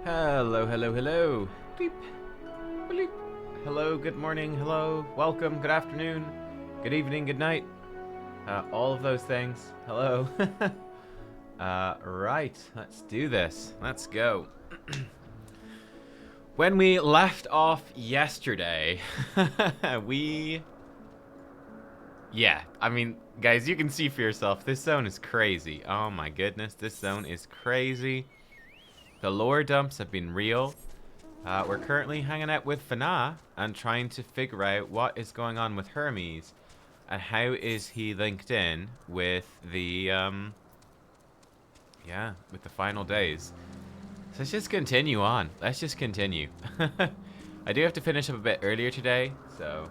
Hello, hello, hello. Bleep, bleep. Hello, good morning, hello, welcome, good afternoon, good evening, good night. All of those things. Hello. Right, let's do this. Let's go. When we left off yesterday, Yeah, I mean, guys, you can see for yourself, this zone is crazy. Oh my goodness, this zone is crazy. The lore dumps have been real. We're currently hanging out with Fana and trying to figure out what is going on with Hermes and how is he linked in with the, with the final days. So let's just continue on. Let's just continue. I do have to finish up a bit earlier today, so,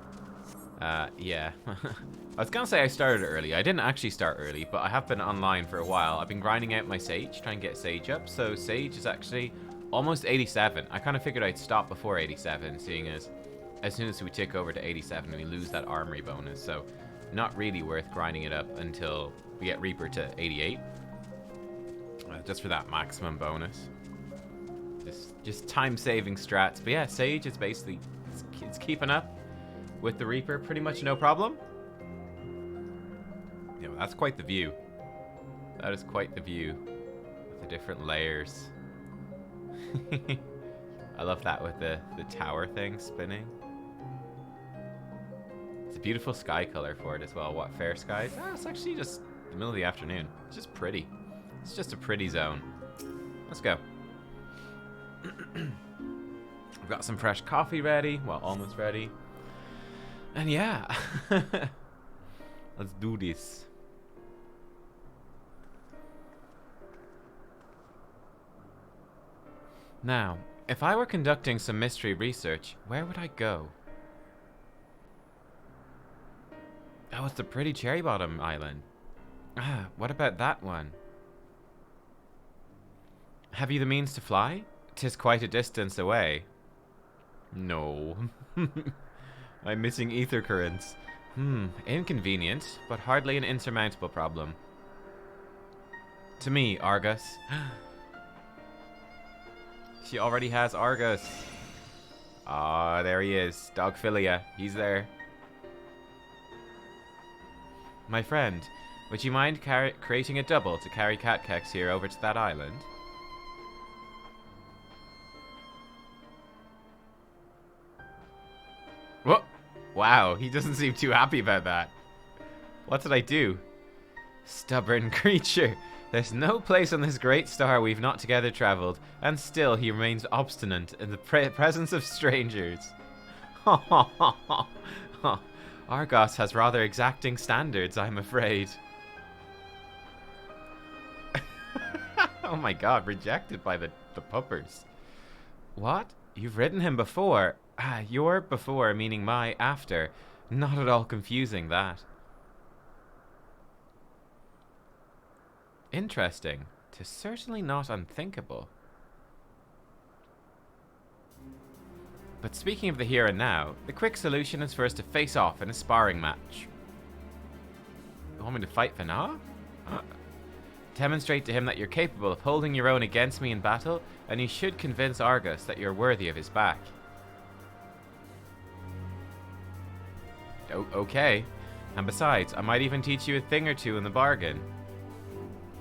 yeah. I was gonna say I started early. I didn't actually start early, but I have been online for a while. I've been grinding out my Sage, trying to get Sage up. So Sage is actually almost 87. I kind of figured I'd stop before 87, seeing as soon as we tick over to 87, we lose that armory bonus. So not really worth grinding it up until we get Reaper to 88. Just for that maximum bonus. Just time-saving strats. But yeah, Sage is basically, it's keeping up with the Reaper pretty much no problem. Yeah, well, that's quite the view. That is quite the view. With the different layers. I love that with the tower thing spinning. It's a beautiful sky color for it as well. What, fair skies? Oh, it's actually just the middle of the afternoon. It's just pretty. It's just a pretty zone. Let's go. I've got some fresh coffee ready. Well, almost ready. And yeah. Let's do this. Now, if I were conducting some mystery research, where would I go? Oh, it's the pretty Cherry Bottom Island. Ah, what about that one? Have you the means to fly? 'Tis quite a distance away. No. I'm missing ether currents. Inconvenient, but hardly an insurmountable problem. To me, Argus. She already has Argus. Ah, there he is. Dogphilia. He's there. My friend, would you mind creating a double to carry Catkex here over to that island? Whoa! Wow, he doesn't seem too happy about that. What did I do? Stubborn creature. There's no place on this great star we've not together traveled, and still he remains obstinate in the presence of strangers. Argos has rather exacting standards, I'm afraid. Oh my god, rejected by the puppers. What? You've ridden him before? Ah, your before meaning my after. Not at all confusing, that. Interesting. 'Tis certainly not unthinkable. But speaking of the here and now, the quick solution is for us to face off in a sparring match. You want me to fight Fana? Demonstrate to him that you're capable of holding your own against me in battle, and you should convince Argus that you're worthy of his back. Okay. And besides, I might even teach you a thing or two in the bargain.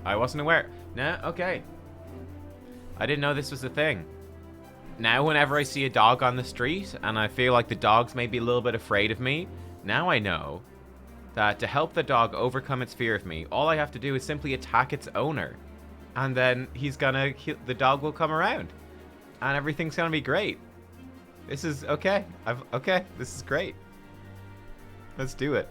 I wasn't aware. No, okay. I didn't know this was a thing. Now whenever I see a dog on the street, and I feel like the dog's maybe a little bit afraid of me, now I know that to help the dog overcome its fear of me, all I have to do is simply attack its owner. And then the dog will come around. And everything's gonna be great. This is, okay. This is great. Let's do it.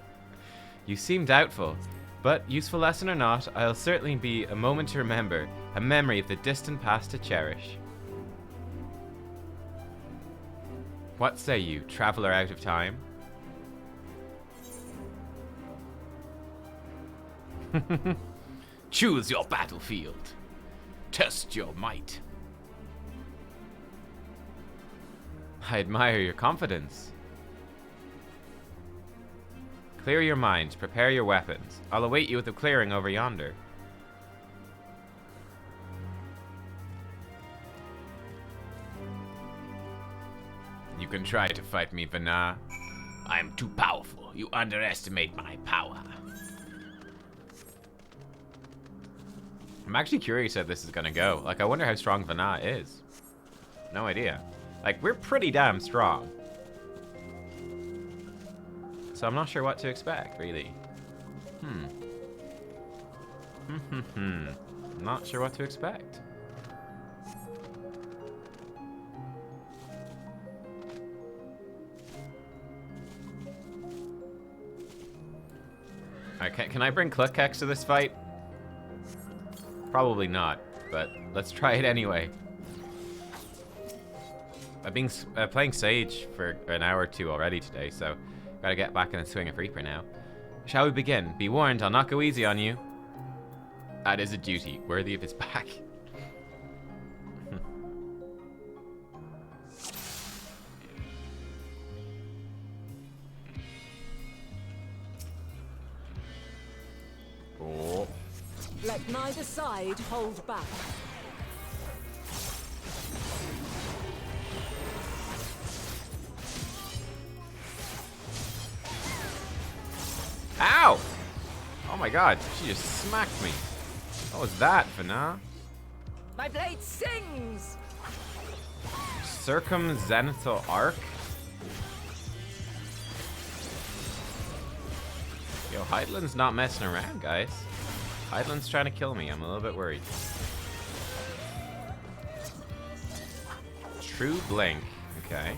You seem doubtful. But, useful lesson or not, I'll certainly be a moment to remember, a memory of the distant past to cherish. What say you, traveler out of time? Choose your battlefield. Test your might. I admire your confidence. Clear your mind, prepare your weapons. I'll await you at the clearing over yonder. can try to fight me, Vana. I'm too powerful. You underestimate my power. I'm actually curious how this is gonna go. Like, I wonder how strong Vana is. No idea. Like, we're pretty damn strong. So I'm not sure what to expect, really. Not sure what to expect. Okay, can I bring Clutkex to this fight? Probably not, but let's try it anyway. I've been playing Sage for an hour or two already today, so gotta get back in the swing of Reaper now. Shall we begin? Be warned, I'll not go easy on you. That is a duty, worthy of his back. Oh. Let neither side hold back. Ow! Oh my god, she just smacked me. What was that, Vana? My blade sings! Circumzenithal arc? Yo, Heidland's not messing around, guys. Heidland's trying to kill me. I'm a little bit worried. True Blink. Okay.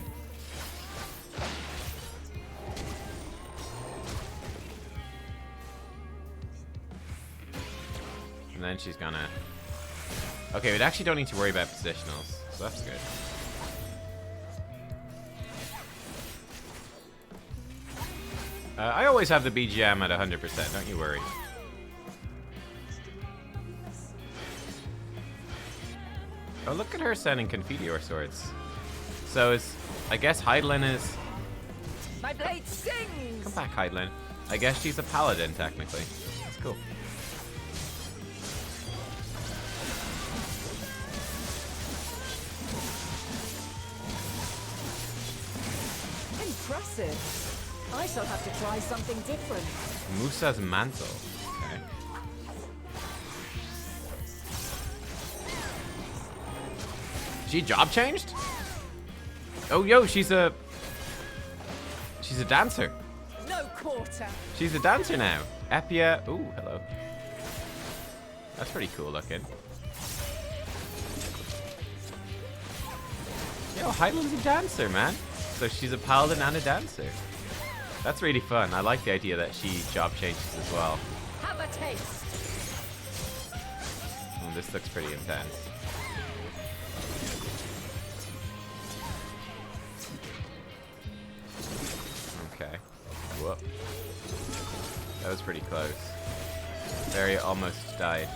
And then she's gonna... Okay, we actually don't need to worry about positionals, so that's good. I always have the BGM at 100%, don't you worry. Oh, look at her sending Confiteor swords. So is... I guess Heidland is... My blade sings! Come back, Heidland. I guess she's a paladin, technically. That's cool. Impressive. I shall have to try something different. Musa's mantle. Okay. She job changed? Oh, yo, she's a dancer. No quarter. She's a dancer now. Epia. Ooh, hello. That's pretty cool looking. Yo, Heidland's a dancer, man. So she's a paladin and a dancer. That's really fun. I like the idea that she job changes as well. Have a taste. Oh, this looks pretty intense. Okay. Whoop. That was pretty close. Very almost died.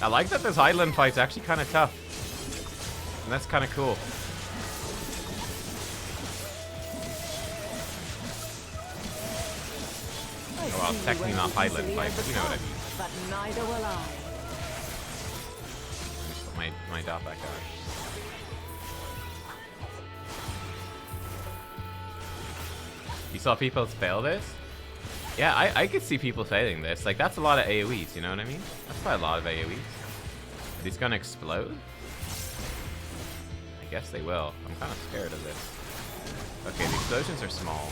I like that this Heidland fight's actually kind of tough. And that's kind of cool. Oh, well, technically not Heidland fight, but you know what I mean. But neither will I. Let me just put my dot back on. You saw people fail this? Yeah, I could see people failing this. Like, that's a lot of AoEs, you know what I mean? That's quite a lot of AoEs. Are these gonna explode? I guess they will. I'm kind of scared of this. Okay, the explosions are small.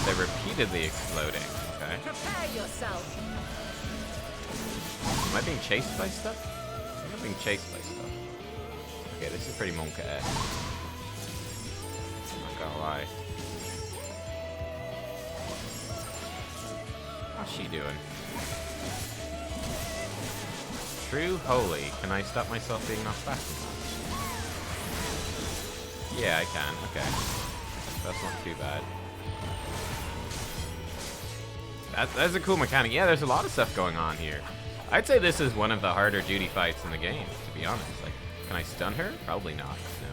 They're repeatedly exploding. Okay. Prepare yourself. Am I being chased by stuff? I'm not being chased by stuff. Okay, this is pretty monka-esque. Not gonna lie. How's she doing? True Holy. Can I stop myself being knocked back? Yeah, I can. Okay. That's not too bad. That's a cool mechanic. Yeah, there's a lot of stuff going on here. I'd say this is one of the harder duty fights in the game, to be honest. Like, can I stun her? Probably not. No.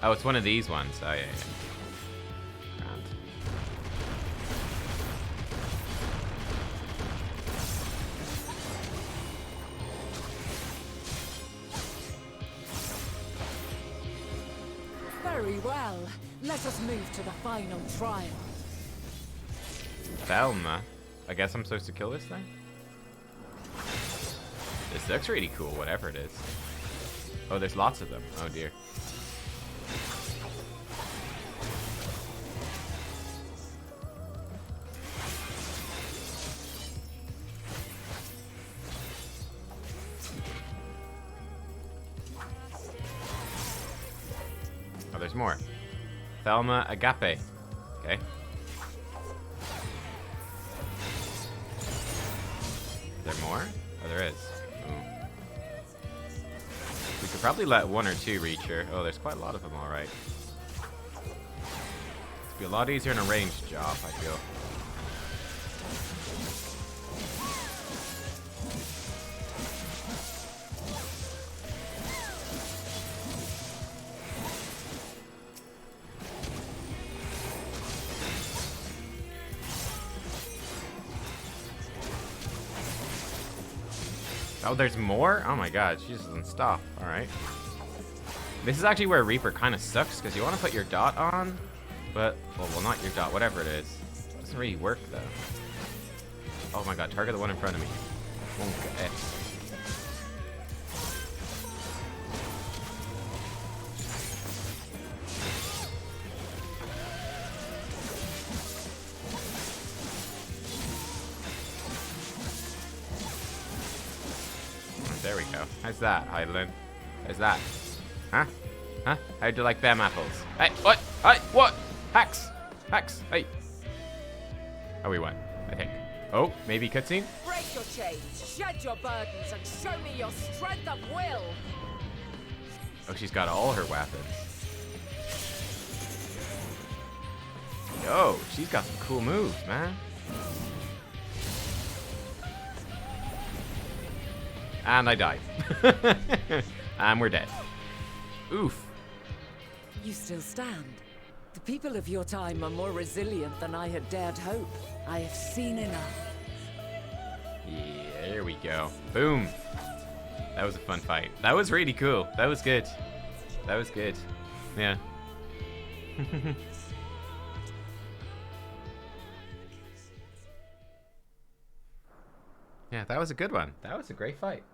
Oh, it's one of these ones. Oh, yeah, yeah. Grand. Very well. Let us move to the final trial. Thelma. I guess I'm supposed to kill this thing? This looks really cool, whatever it is. Oh, there's lots of them. Oh dear. Oh, there's more. Thelma Agape. Okay. Is there more? Oh, there is. Ooh. We could probably let one or two reach her. Oh, there's quite a lot of them, alright. It'd be a lot easier in a ranged job, I feel. Oh, there's more? Oh my god, she just doesn't stop. Alright. This is actually where Reaper kind of sucks, because you want to put your dot on, but, well, not your dot, whatever it is. It doesn't really work, though. Oh my god, target the one in front of me. Okay. There we go. How's that, Heidelin? How's that? Huh? Huh? How'd you like them apples? Hey, what? Hey, what? Hacks! Hacks! Hey! Oh, we won, I think. Oh, maybe cutscene? Break your chains, shed your burdens, and show me your strength of will. Oh, she's got all her weapons. Yo, she's got some cool moves, man. And I died. And we're dead. Oof. You still stand. The people of your time are more resilient than I had dared hope. I have seen enough. Yeah, there we go. Boom. That was a fun fight. That was really cool. That was good. That was good. Yeah. Yeah, that was a good one. That was a great fight.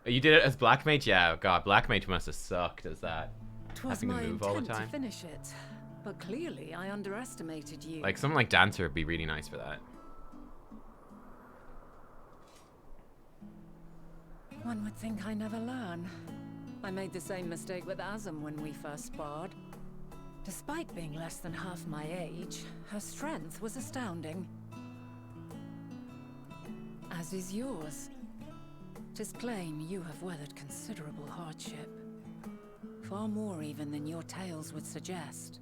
You did it as Black Mage? Yeah, god, Black Mage must have sucked as that. 'Twas Having to my move all the intent to time. finish it, but clearly I underestimated you. Like, someone like Dancer would be really nice for that. One would think I never learn. I made the same mistake with Azem when we first sparred. Despite being less than half my age, her strength was astounding. As is yours. 'Tis plain you have weathered considerable hardship. Far more even than your tales would suggest.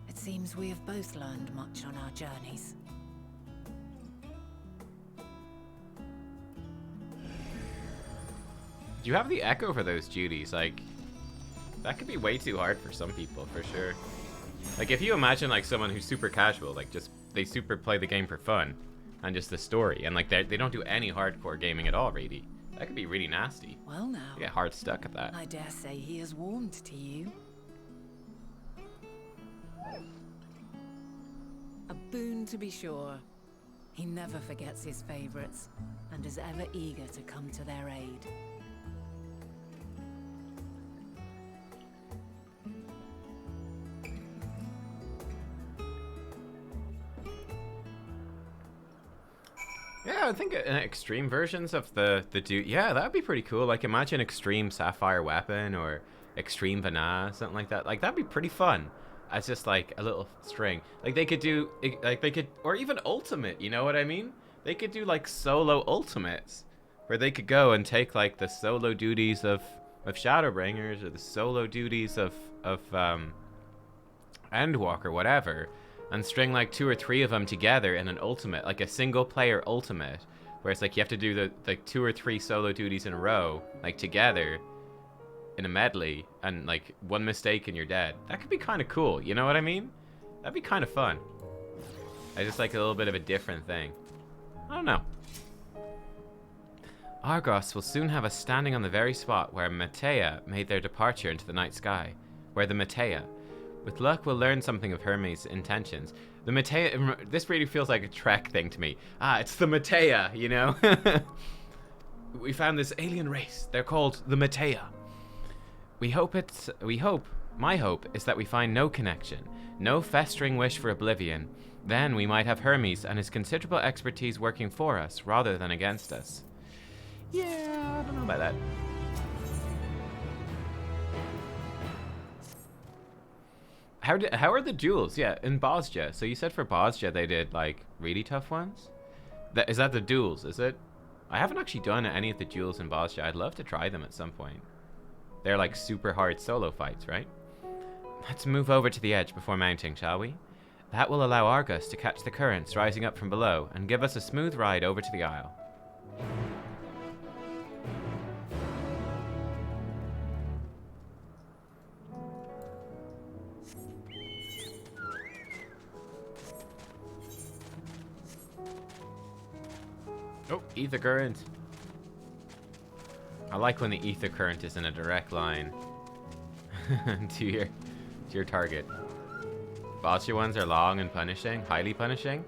It seems we have both learned much on our journeys. Do you have the echo for those duties? Like, that could be way too hard for some people, for sure. Like, if you imagine, like, someone who's super casual, like, just, they super play the game for fun, and just the story, and, like, they don't do any hardcore gaming at all, really. That could be really nasty. Well now, You get hard stuck at that. I dare say he has warmed to you. A boon to be sure. He never forgets his favorites, and is ever eager to come to their aid. Yeah, I think extreme versions of the dude. Yeah, that'd be pretty cool. Like, imagine extreme sapphire weapon or extreme Vana, something like that. Like, that'd be pretty fun. As just like a little string. Like, they could do, like, they could, or even ultimate. You know what I mean? They could do like solo ultimates, where they could go and take like the solo duties of Shadowbringers or the solo duties of Endwalker, whatever. And string like 2 or 3 of them together in an ultimate, like a single player ultimate, where it's like you have to do the like 2 or 3 solo duties in a row, like together in a medley, and like one mistake and you're dead. That could be kind of cool, you know what I mean? That'd be kind of fun. I just like a little bit of a different thing. I don't know. Argos will soon have us standing on the very spot where Matea made their departure into the night sky. Where the Matea. With luck, we'll learn something of Hermes' intentions. The Matea... This really feels like a Trek thing to me. Ah, it's the Matea, you know? We found this alien race. They're called the Matea. My hope is that we find no connection, no festering wish for oblivion. Then we might have Hermes and his considerable expertise working for us rather than against us. Yeah, I don't know about that. How are the duels? Yeah, in Bosja. So you said for Bosja they did like really tough ones? Is that the duels, is it? I haven't actually done any of the duels in Bosja. I'd love to try them at some point. They're like super hard solo fights, right? Let's move over to the edge before mounting, shall we? That will allow Argus to catch the currents rising up from below and give us a smooth ride over to the isle. Oh, ether current. I like when the ether current is in a direct line to your target. Bosja ones are long and punishing, highly punishing.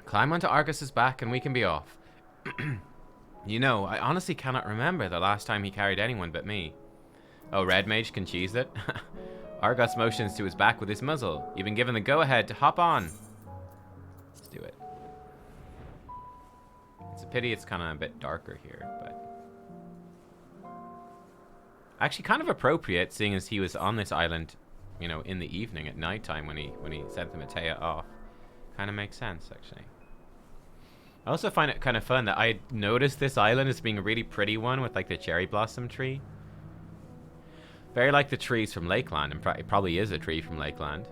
Climb onto Argus's back and we can be off. You know, I honestly cannot remember the last time he carried anyone but me. Oh, Red Mage can cheese it? Argus motions to his back with his muzzle. You've been given the go-ahead to hop on. Let's do it. It's a pity it's kind of a bit darker here, but... Actually kind of appropriate, seeing as he was on this island, you know, in the evening at nighttime when he sent the Matea off. Kind of makes sense, actually. I also find it kind of fun that I noticed this island as being a really pretty one with like the cherry blossom tree. Very like the trees from Lakeland, and it probably is a tree from Lakeland.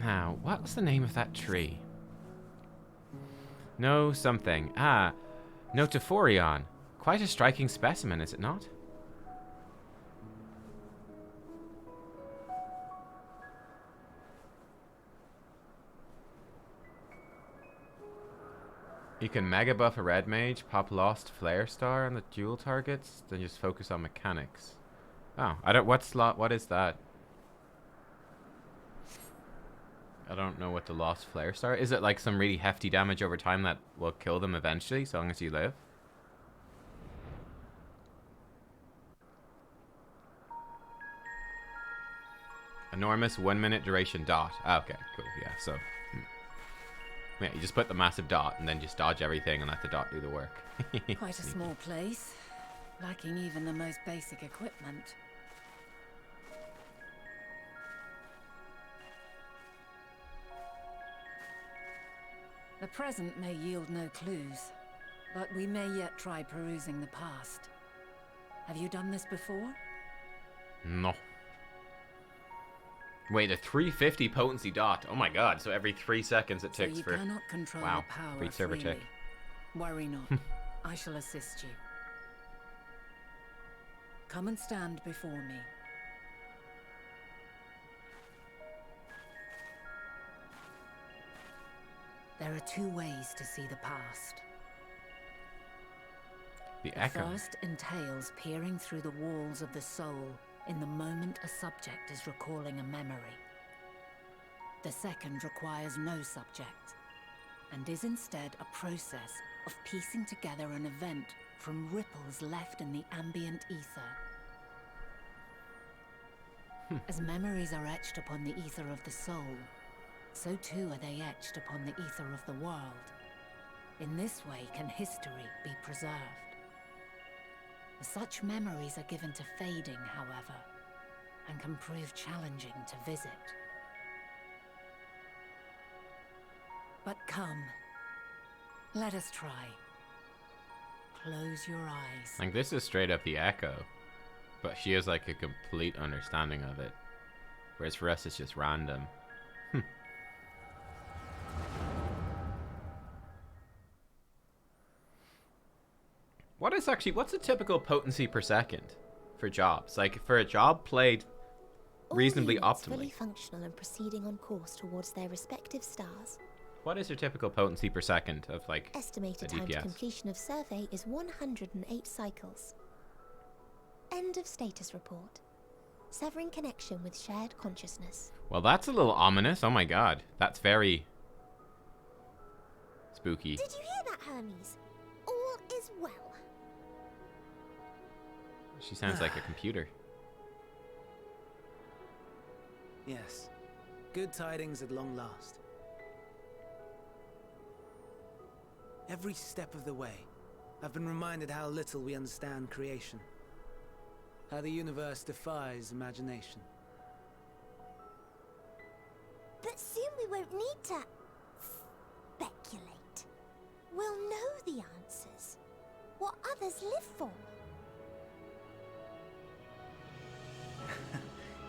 Now, what was the name of that tree? No something. Ah, Notophorion. Quite a striking specimen, is it not? You can mega buff a red mage, pop Lost Flare Star on the dual targets, then just focus on mechanics. Oh, what is that? I don't know what the Lost Flare Star is. It like some really hefty damage over time that will kill them eventually, so long as you live? Enormous 1 minute duration dot. Ah, okay, cool, yeah, so... Yeah, you just put the massive dot and then just dodge everything and let the dot do the work. Quite a small place, lacking even the most basic equipment. The present may yield no clues, but we may yet try perusing the past. Have you done this before? No. Wait, a 350 potency dot. Oh my god, so every 3 seconds it ticks for... So you cannot control wow, the power free server freely. tick. Worry not. I shall assist you. Come and stand before me. There are two ways to see the past. The echo. The first entails peering through the walls of the soul in the moment a subject is recalling a memory. The second requires no subject, and is instead a process of piecing together an event from ripples left in the ambient ether. As memories are etched upon the ether of the soul, so too are they etched upon the ether of the world. In this way can history be preserved. Such memories are given to fading, however, and can prove challenging to visit. But come, let us try. Close your eyes. Like, this is straight up the echo, but she has like a complete understanding of it, whereas for us it's just random. what's a typical potency per second for jobs? Like, for a job played reasonably All units optimally. fully functional and proceeding on course towards their respective stars. What is your typical potency per second of, like, Estimated a time to DPS? completion of survey is 108 cycles. End of status report. Severing connection with shared consciousness. Well, that's a little ominous. Oh my god. That's very spooky. Did you hear that, Hermes? All is well. She sounds like a computer. Yes. Good tidings at long last. Every step of the way, I've been reminded how little we understand creation. How the universe defies imagination. But soon we won't need to speculate. We'll know the answers. What others live for.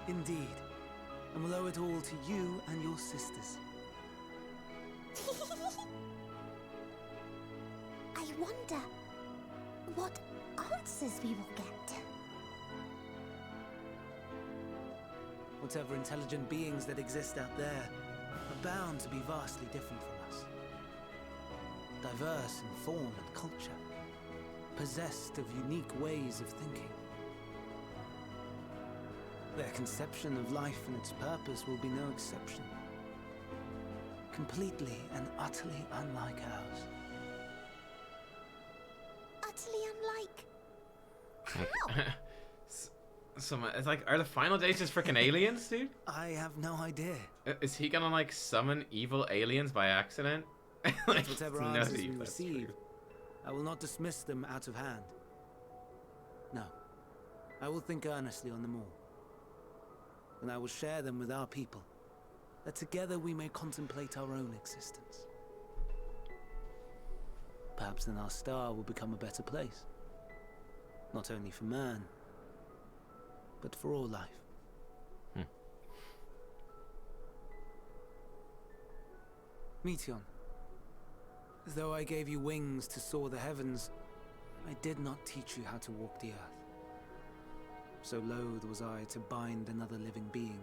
Indeed. And we'll owe it all to you and your sisters. I wonder what answers we will get. Whatever intelligent beings that exist out there are bound to be vastly different from us. Diverse in form and culture. Possessed of unique ways of thinking. Their conception of life and its purpose will be no exception. Completely and utterly unlike ours. Utterly unlike. How? It's like, are the final days just freaking aliens, dude? I have no idea. Is he gonna, like, summon evil aliens by accident? Like, Whatever it's answers nutty, we that's receive, true. I will not dismiss them out of hand. No. I will think earnestly on them all. And I will share them with our people, that together we may contemplate our own existence. Perhaps then our star will become a better place. Not only for man, but for all life. Meteon, though I gave you wings to soar the heavens, I did not teach you how to walk the earth. So loath was I to bind another living being.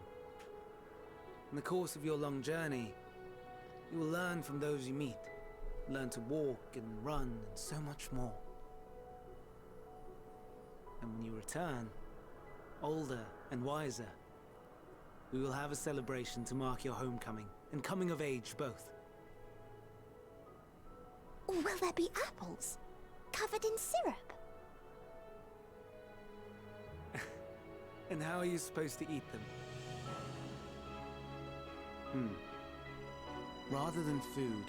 In the course of your long journey, you will learn from those you meet, learn to walk and run and so much more. And when you return, older and wiser, we will have a celebration to mark your homecoming and coming of age both. Will there be apples covered in syrup? And how are you supposed to eat them? Rather than food,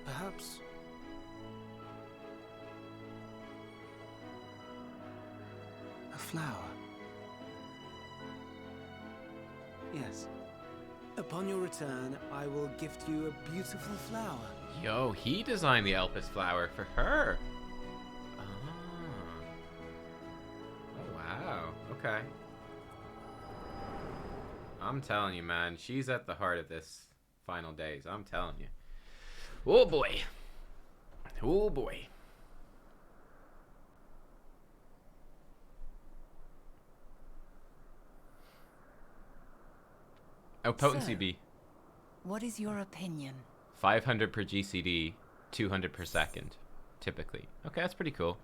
perhaps... a flower. Yes. Upon your return, I will gift you a beautiful flower. Yo, he designed the Elpis flower for her. Ah. Oh, wow. Okay. I'm telling you, man. She's at the heart of this final days. I'm telling you. Oh, boy. Oh, boy. Oh, potency So, B. What is your opinion? 500 per GCD, 200 per second, typically. Okay, that's pretty cool.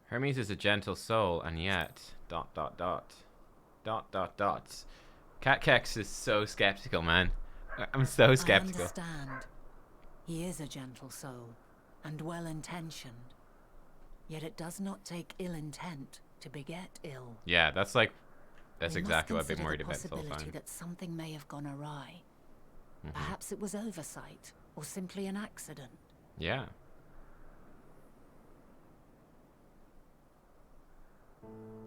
Hermes is a gentle soul, and yet... ... Cat Kex is so skeptical, man. I'm so skeptical. I understand. He is a gentle soul, and well-intentioned. Yet it does not take ill intent to beget ill. Yeah, that's like... That's We exactly must what I've been consider worried the about this whole possibility time. that something may have gone awry. Perhaps it was oversight, or simply an accident. Yeah.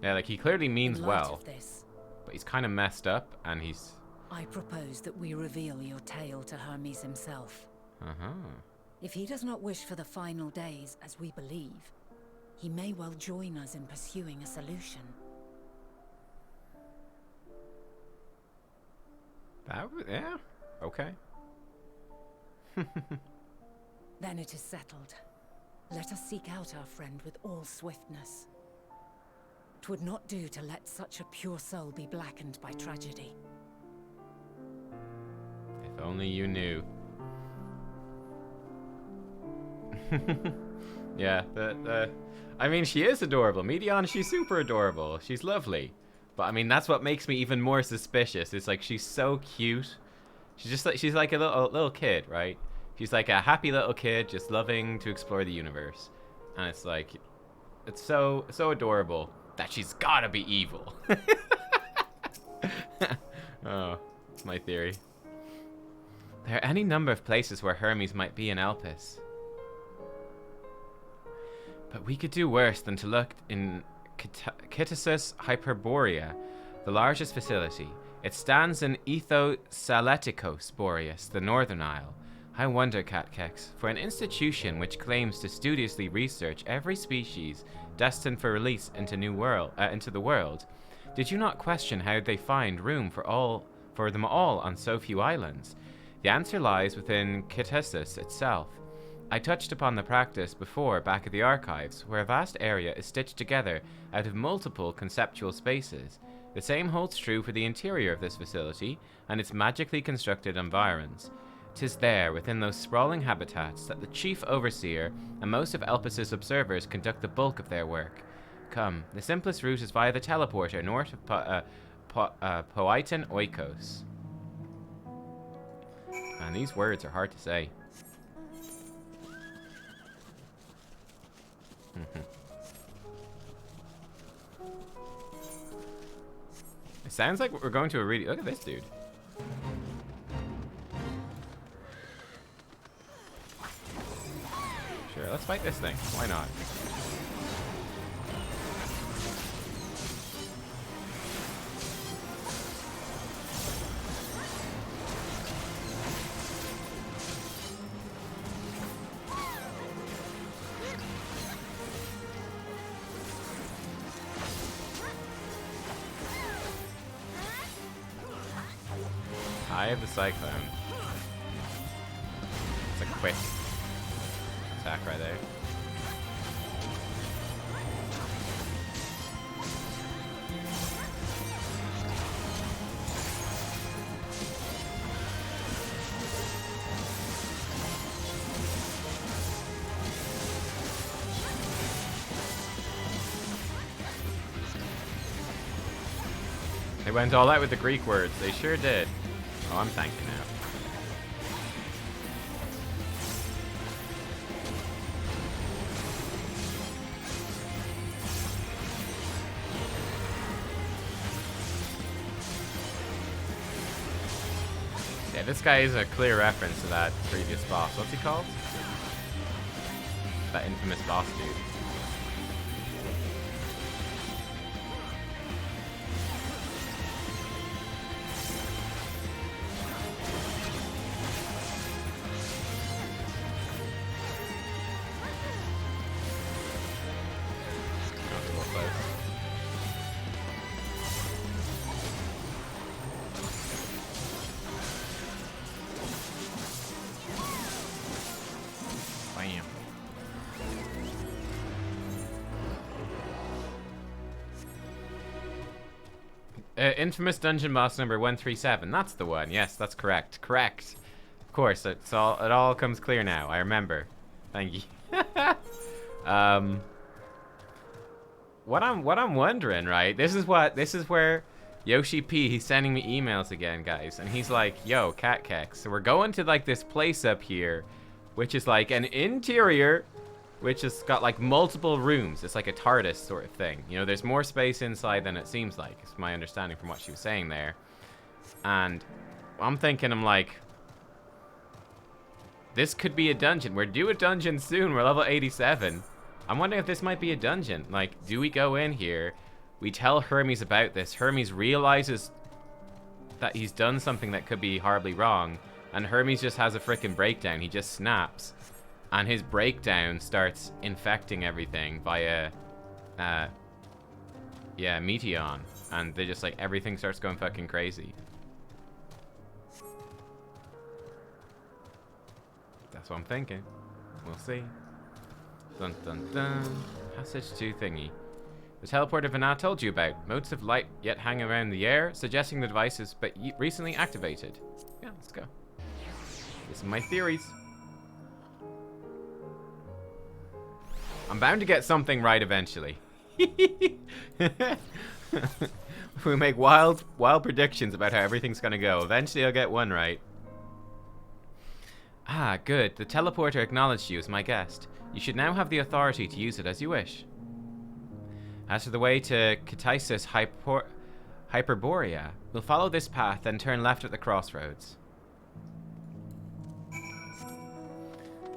Yeah, like, he clearly means In light well, of this, but he's kind of messed up, and he's... I propose that we reveal your tale to Hermes himself. Uh-huh. If he does not wish for the final days, as we believe, he may well join us in pursuing a solution. That would... Yeah. Okay. Then it is settled. Let us seek out our friend with all swiftness. 'Twould not do to let such a pure soul be blackened by tragedy. If only you knew. Yeah, I mean, she is adorable. Medion, she's super adorable. She's lovely. But I mean, that's what makes me even more suspicious. It's like she's so cute. She's like a little kid, right? She's like a happy little kid just loving to explore the universe. And it's like, it's so adorable that she's gotta be evil. Oh, my theory. There are any number of places where Hermes might be in Elpis. But we could do worse than to look in Kitasus Hyperborea, the largest facility. It stands in Ethosaletikos Boreas, the Northern Isle. I wonder, Catkex, for an institution which claims to studiously research every species destined for release into the world, did you not question how they find room for them all on so few islands? The answer lies within Kitasus itself. I touched upon the practice before back at the archives, where a vast area is stitched together out of multiple conceptual spaces. The same holds true for the interior of this facility and its magically constructed environs. 'Tis there, within those sprawling habitats, that the chief overseer and most of Elpis's observers conduct the bulk of their work. Come, the simplest route is via the teleporter north of Poiton Oikos. And these words are hard to say. It sounds like we're going to a really... Look at this dude. Sure, let's fight this thing. Why not? Eye of the Cyclone. It's a quick attack right there. They went all out with the Greek words. They sure did. Oh, I'm tanking now. Yeah, this guy is a clear reference to that previous boss. What's he called? That infamous boss dude. Infamous dungeon boss number 137. That's the one. Yes, that's correct. Correct. Of course, it all comes clear now. I remember. Thank you. What I'm wondering, right? This is where Yoshi P, he's sending me emails again, guys, and he's like, "Yo, Catkex, so we're going to like this place up here, which is like an interior." Which has got like multiple rooms. It's like a TARDIS sort of thing. You know, there's more space inside than it seems like. It's my understanding from what she was saying there. And I'm thinking, I'm like, this could be a dungeon. We're due a dungeon soon. We're level 87. I'm wondering if this might be a dungeon. Like, do we go in here? We tell Hermes about this. Hermes realizes that he's done something that could be horribly wrong. And Hermes just has a freaking breakdown. He just snaps. And his breakdown starts infecting everything via, Meteon. And they just, like, everything starts going fucking crazy. That's what I'm thinking. We'll see. Dun dun dun. Passage to thingy. The teleporter Vanat told you about. Motes of light yet hang around the air, suggesting the device is but recently activated. Yeah, let's go. These are my theories. I'm bound to get something right eventually. We make wild predictions about how everything's gonna go. Eventually I'll get one right. Ah, good. The teleporter acknowledged you as my guest. You should now have the authority to use it as you wish. As for the way to Katisis Hyperborea, we'll follow this path, then turn left at the crossroads.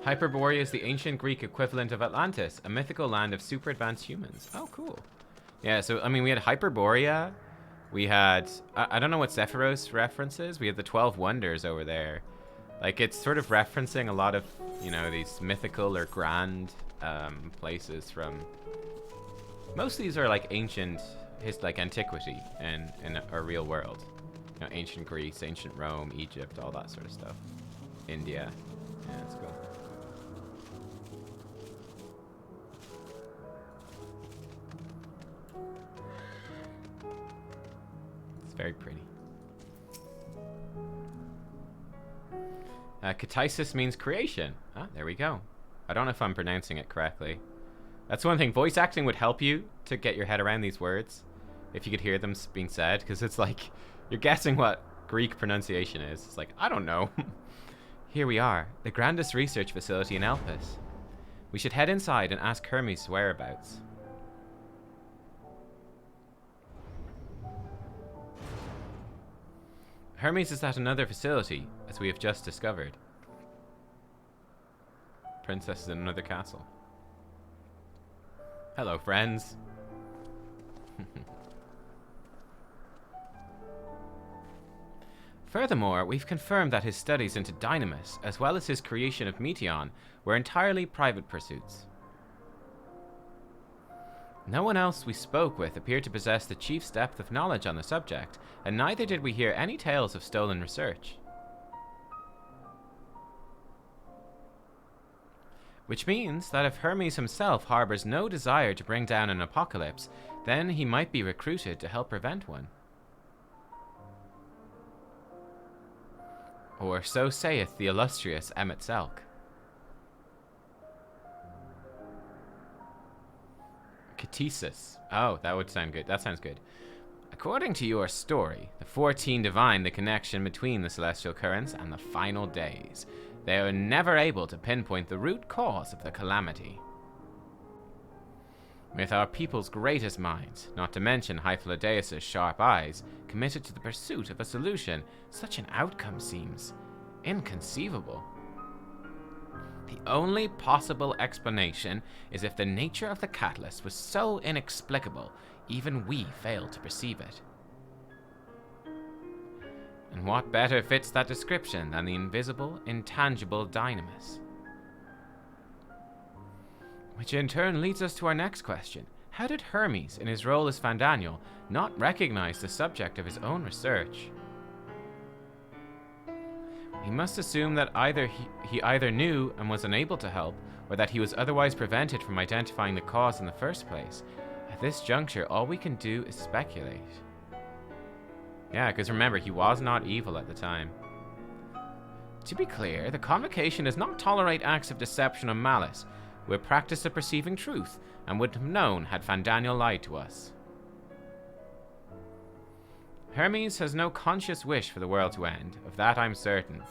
Hyperborea is the ancient Greek equivalent of Atlantis, a mythical land of super advanced humans. Oh, cool. Yeah, so, I mean, we had Hyperborea. We had, I don't know what Sephiroth references. We had the 12 Wonders over there. Like, it's sort of referencing a lot of, you know, these mythical or grand places from... Most of these are, like, ancient, like, antiquity in our real world. You know, ancient Greece, ancient Rome, Egypt, all that sort of stuff. India. Yeah, let's go. It's very pretty. Katisis means creation. Ah, there we go. I don't know if I'm pronouncing it correctly. That's one thing. Voice acting would help you to get your head around these words. If you could hear them being said. Because it's like, you're guessing what Greek pronunciation is. It's like, I don't know. Here we are. The grandest research facility in Elpis. We should head inside and ask Hermes' whereabouts. Hermes is at another facility, as we have just discovered. Princess is in another castle. Hello, friends. Furthermore, we've confirmed that his studies into Dynamis, as well as his creation of Meteon, were entirely private pursuits. No one else we spoke with appeared to possess the chief's depth of knowledge on the subject, and neither did we hear any tales of stolen research. Which means that if Hermes himself harbors no desire to bring down an apocalypse, then he might be recruited to help prevent one. Or so saith the illustrious Emet-Selch. Katisis. Oh, that would sound good. That sounds good. According to your story, the 14 divined the connection between the celestial currents and the final days. They were never able to pinpoint the root cause of the calamity. With our people's greatest minds, not to mention Hyphlodeus' sharp eyes, committed to the pursuit of a solution, such an outcome seems inconceivable. The only possible explanation is if the nature of the catalyst was so inexplicable, even we failed to perceive it. And what better fits that description than the invisible, intangible Dynamis? Which in turn leads us to our next question. How did Hermes, in his role as Fandaniel, not recognize the subject of his own research? We must assume that he either knew and was unable to help, or that he was otherwise prevented from identifying the cause in the first place. At this juncture, all we can do is speculate. Yeah, because remember, he was not evil at the time. To be clear, the Convocation does not tolerate acts of deception and malice. We're practiced at perceiving truth, and would have known had Fandaniel lied to us. Hermes has no conscious wish for the world to end. Of that I'm certain.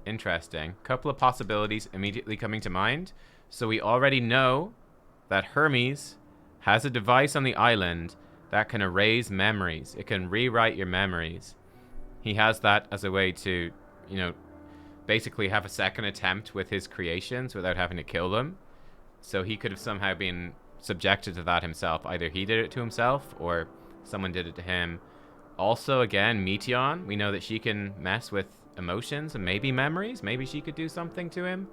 Interesting. Couple of possibilities immediately coming to mind. So we already know that Hermes has a device on the island that can erase memories. It can rewrite your memories. He has that as a way to, you know, basically have a second attempt with his creations without having to kill them. So he could have somehow been subjected to that himself. Either he did it to himself or someone did it to him. Also, again, Meteon, we know that she can mess with emotions and maybe memories. Maybe she could do something to him.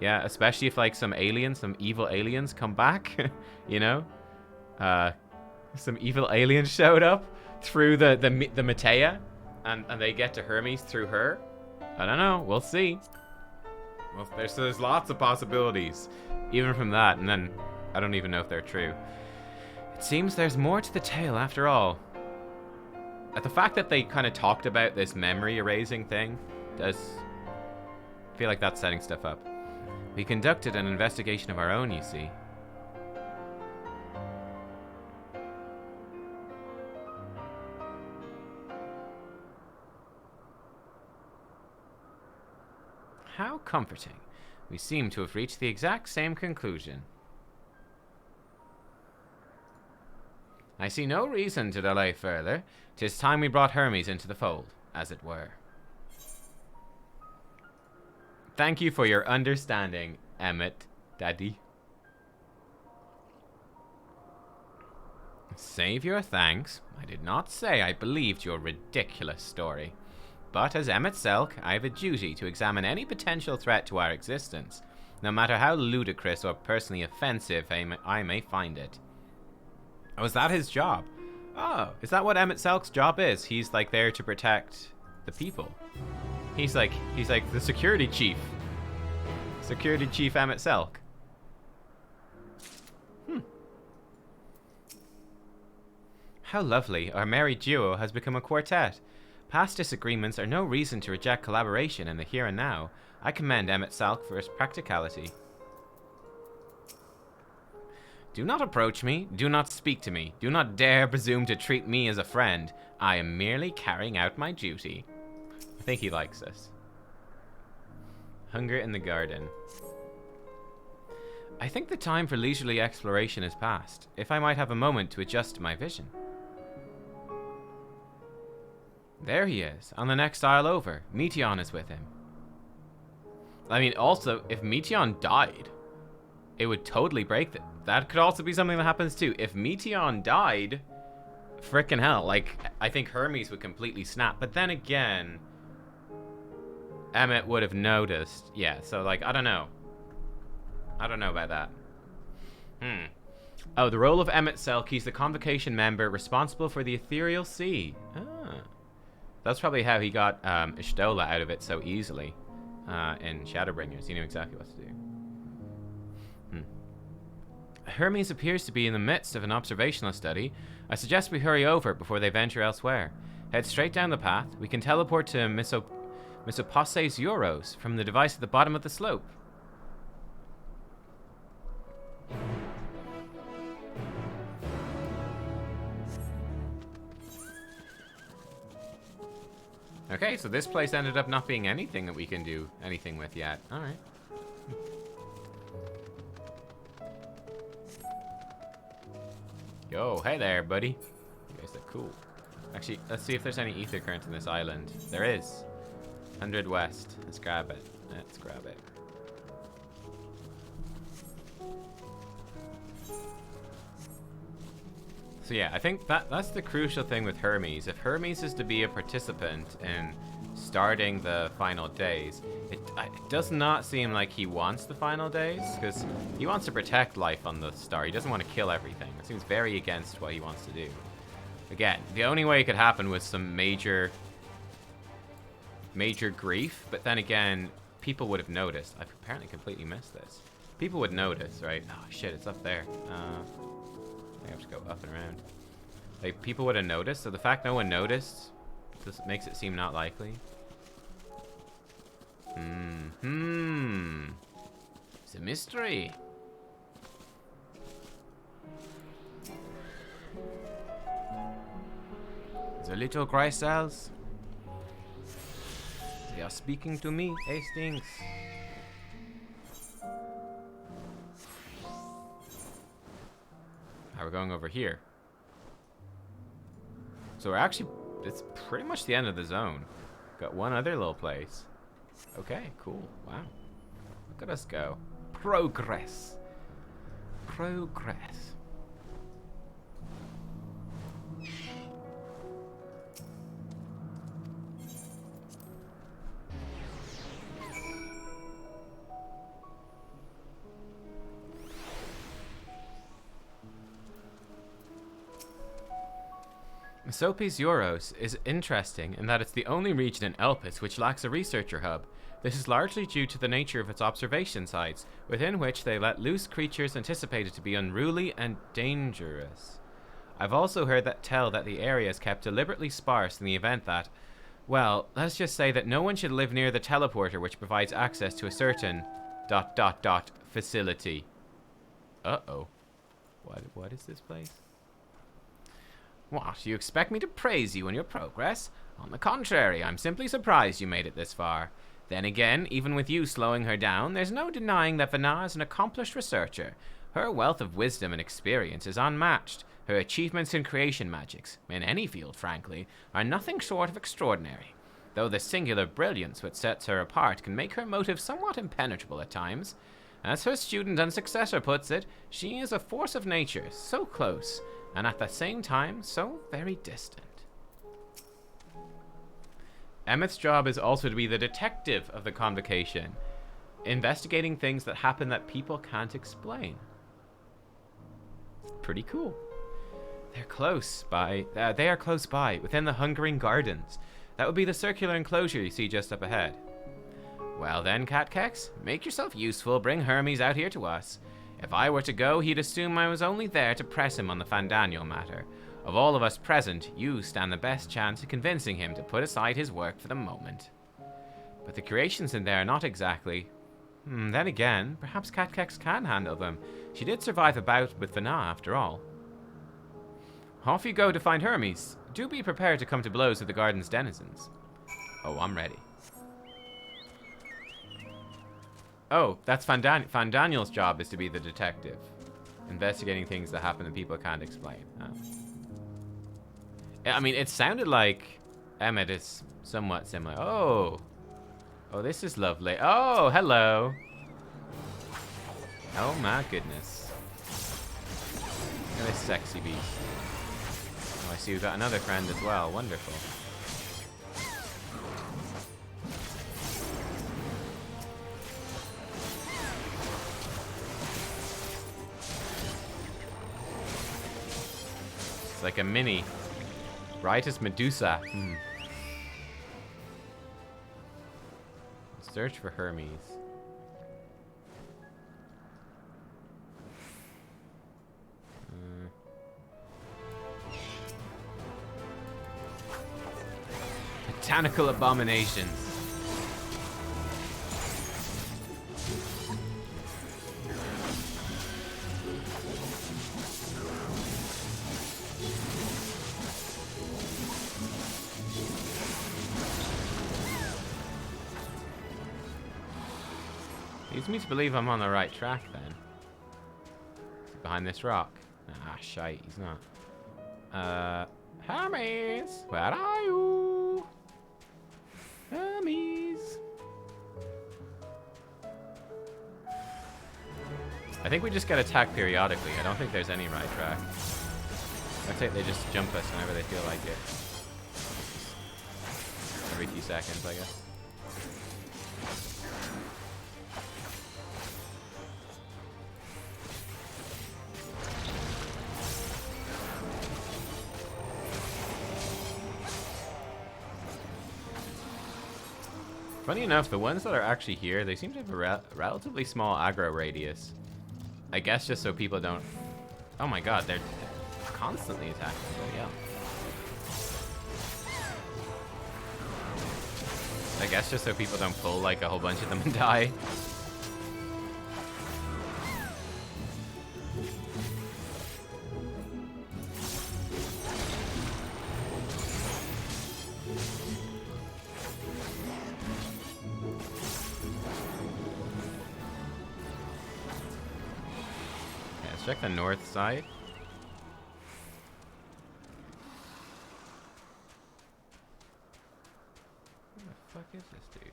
Yeah, especially if like some aliens, some evil aliens come back, you know? Some evil aliens showed up through the Matea and they get to Hermes through her. I don't know. We'll see. Well, there's lots of possibilities, even from that, and then I don't even know if they're true. It seems there's more to the tale after all. The fact that they kind of talked about this memory erasing thing does feel like that's setting stuff up. We conducted an investigation of our own, you see. How comforting. We seem to have reached the exact same conclusion. I see no reason to delay further. 'Tis time we brought Hermes into the fold, as it were. Thank you for your understanding, Emmett, Daddy. Save your thanks. I did not say I believed your ridiculous story. But as Emmett Selk, I have a duty to examine any potential threat to our existence, no matter how ludicrous or personally offensive I may find it. Oh, is that his job? Oh, is that what Emmett Selk's job is? He's like there to protect the people. He's like the security chief. Security Chief Emmett Selk. How lovely. Our merry duo has become a quartet. Past disagreements are no reason to reject collaboration in the here and now. I commend Emmett Selk for his practicality. Do not approach me. Do not speak to me. Do not dare presume to treat me as a friend. I am merely carrying out my duty. I think he likes us. Hunger in the garden. I think the time for leisurely exploration is past. If I might have a moment to adjust my vision. There he is, on the next isle over. Meteon is with him. I mean, also, if Meteon died, it would totally break that could also be something that happens too. If Meteon died, frickin' hell, like, I think Hermes would completely snap. But then again, Emmett would have noticed. Yeah, so, like, I don't know. I don't know about that. Oh, the role of Emmett Selk, he's the convocation member responsible for the ethereal sea. Ah. That's probably how he got Ishtola out of it so easily in Shadowbringers. He knew exactly what to do. Hermes appears to be in the midst of an observational study. I suggest we hurry over before they venture elsewhere. Head straight down the path. We can teleport to Misoposes Euros from the device at the bottom of the slope. Okay, so this place ended up not being anything that we can do anything with yet. Alright. Yo, hey there, buddy. You guys look cool. Actually, let's see if there's any ether current in this island. There is. 100 west. Let's grab it. Let's grab it. So yeah, I think that's the crucial thing with Hermes. If Hermes is to be a participant in starting the final days, it does not seem like he wants the final days, because he wants to protect life on the star. He doesn't want to kill everything. It seems very against what he wants to do. Again, the only way it could happen was some major grief, but then again, people would have noticed. I've apparently completely missed this. People would notice, right? Oh shit, it's up there. I have to go up and around. Like, people would have noticed, so the fact no one noticed just makes it seem not likely. It's a mystery. The little crystals. They are speaking to me, Hastings. We're going over here. So we're actually, it's pretty much the end of the zone. Got one other little place. Okay, cool. Wow. Look at us go. Progress. Progress. Sopes Euros is interesting in that it's the only region in Elpis which lacks a researcher hub. This is largely due to the nature of its observation sites, within which they let loose creatures anticipated to be unruly and dangerous. I've also heard tell that the area is kept deliberately sparse in the event that, well, let's just say that no one should live near the teleporter which provides access to a certain ... facility. Uh-oh. What is this place? What, you expect me to praise you on your progress? On the contrary, I'm simply surprised you made it this far. Then again, even with you slowing her down, there's no denying that Vana is an accomplished researcher. Her wealth of wisdom and experience is unmatched. Her achievements in creation magics, in any field frankly, are nothing short of extraordinary. Though the singular brilliance which sets her apart can make her motive somewhat impenetrable at times. As her student and successor puts it, she is a force of nature, so close, and at the same time, so very distant. Emmett's job is also to be the detective of the convocation, investigating things that happen that people can't explain. Pretty cool. They are close by, within the Hungering Gardens. That would be the circular enclosure you see just up ahead. Well then, Catkex, make yourself useful, bring Hermes out here to us. If I were to go, he'd assume I was only there to press him on the Fandaniel matter. Of all of us present, you stand the best chance of convincing him to put aside his work for the moment. But the creations in there are not exactly... then again, perhaps Catkex can handle them. She did survive a bout with Vana, after all. Off you go to find Hermes. Do be prepared to come to blows with the garden's denizens. Oh, I'm ready. Oh, that's Fandaniel's job, is to be the detective. Investigating things that happen that people can't explain. Oh. I mean, it sounded like Emmett is somewhat similar. Oh. Oh, this is lovely. Oh, hello. Oh my goodness. Look at this sexy beast. Oh, I see we've got another friend as well. Wonderful. It's like a mini Ritus Medusa. Search for Hermes. Botanical abominations. Leads me to believe I'm on the right track then. Behind this rock. Ah, shite, he's not. Hermes! Where are you? Hermes! I think we just get attacked periodically. I don't think there's any right track. I think they just jump us whenever they feel like it. Every few seconds, I guess. Funny enough, the ones that are actually here, they seem to have a relatively small aggro radius. I guess just so people don't... Oh my god, they're constantly attacking. Oh, yeah. I guess just so people don't pull like a whole bunch of them and die. Check the north side. Who the fuck is this dude?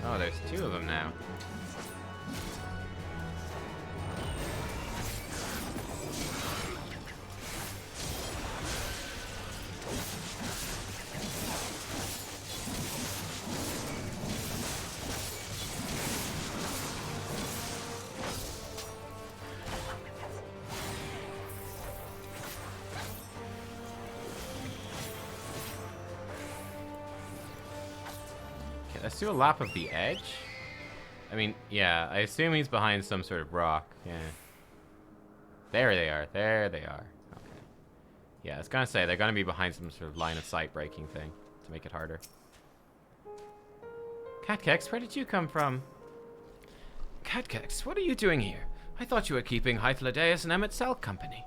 Oh, there's two of them now. let's do a lap of the edge. I mean, yeah, I assume he's behind some sort of rock. Yeah. There they are. There they are. Okay. Yeah, I was gonna say they're gonna be behind some sort of line of sight breaking thing to make it harder. Catkex, where did you come from? Catkex, what are you doing here? I thought you were keeping Hythlodaeus and MSQ company.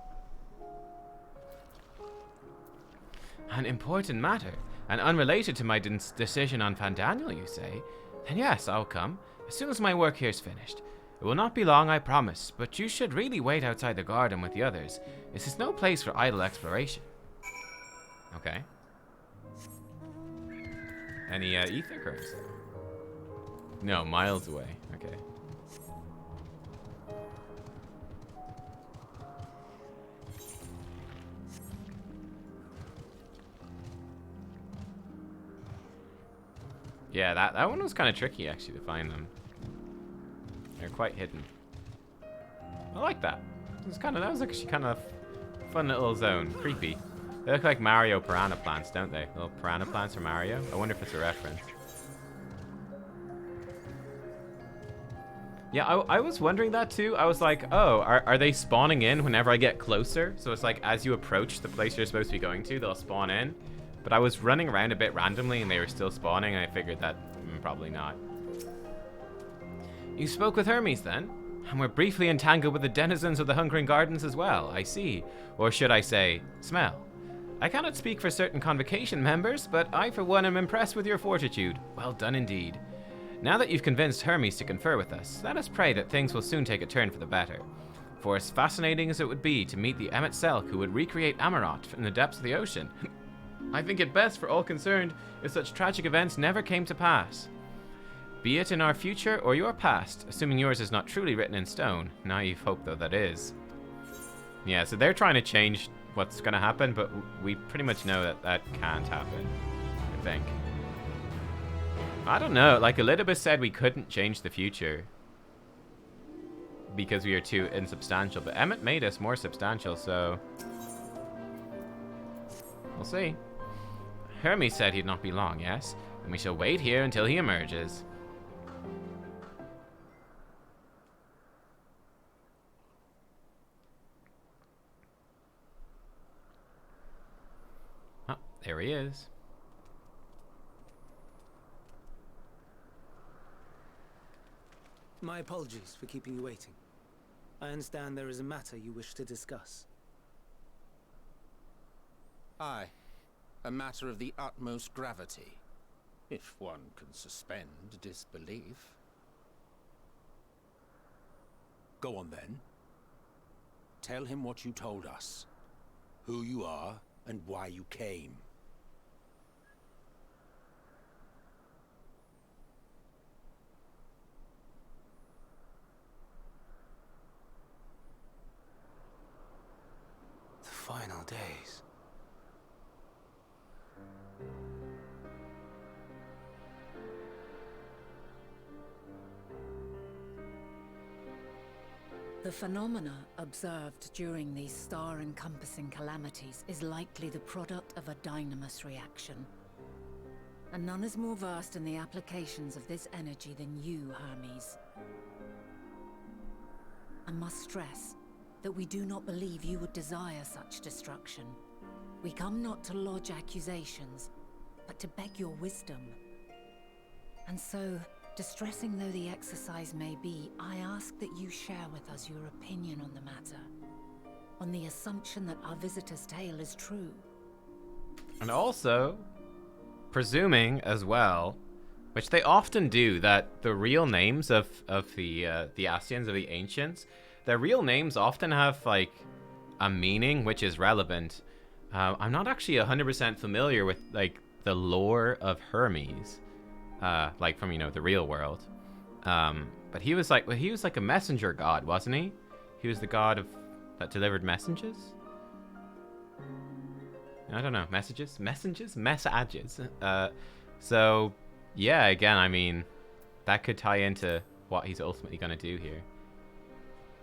An important matter, and unrelated to my decision on Fandaniel, you say? Then yes, I'll come, as soon as my work here's finished. It will not be long, I promise, but you should really wait outside the garden with the others. This is no place for idle exploration. Okay. Any ether curves? No, miles away. Okay. Yeah, that one was kind of tricky actually to find them. They're quite hidden. I like that. That was actually kind of fun little zone. Creepy. They look like Mario piranha plants, don't they? Little piranha plants from Mario. I wonder if it's a reference. Yeah, I was wondering that too. I was like, oh, are they spawning in whenever I get closer? So it's like as you approach the place you're supposed to be going to, they'll spawn in. But I was running around a bit randomly and they were still spawning, and I figured that probably not. You spoke with Hermes then? And were briefly entangled with the denizens of the Hungering Gardens as well, I see. Or should I say, smell. I cannot speak for certain convocation members, but I for one am impressed with your fortitude. Well done indeed. Now that you've convinced Hermes to confer with us, let us pray that things will soon take a turn for the better. For as fascinating as it would be to meet the MSQ who would recreate Amarot in the depths of the ocean, I think it best for all concerned if such tragic events never came to pass. Be it in our future or your past, assuming yours is not truly written in stone. Naive hope though that is. Yeah, so they're trying to change what's going to happen, but we pretty much know that that can't happen, I think. I don't know, like Elizabeth said we couldn't change the future because we are too insubstantial, but Emmett made us more substantial, so we'll see. Hermes said he'd not be long, yes? And we shall wait here until he emerges. Oh, there he is. My apologies for keeping you waiting. I understand there is a matter you wish to discuss. Aye. A matter of the utmost gravity, if one can suspend disbelief. Go on then. Tell him what you told us. Who you are and why you came. The final days. The phenomena observed during these star-encompassing calamities is likely the product of a dynamis reaction. And none is more versed in the applications of this energy than you, Hermes. I must stress that we do not believe you would desire such destruction. We come not to lodge accusations, but to beg your wisdom. And so, distressing though the exercise may be, I ask that you share with us your opinion on the matter, on the assumption that our visitor's tale is true. And also, presuming as well, which they often do, that the real names of the Ascians, of the Ancients, their real names often have, like, a meaning which is relevant. I'm not actually 100% familiar with, like, the lore of Hermes. Like from, you know, the real world. But he was like a messenger god, wasn't he? He was the god that delivered messages? I don't know, messages? So, yeah, again, I mean, that could tie into what he's ultimately going to do here.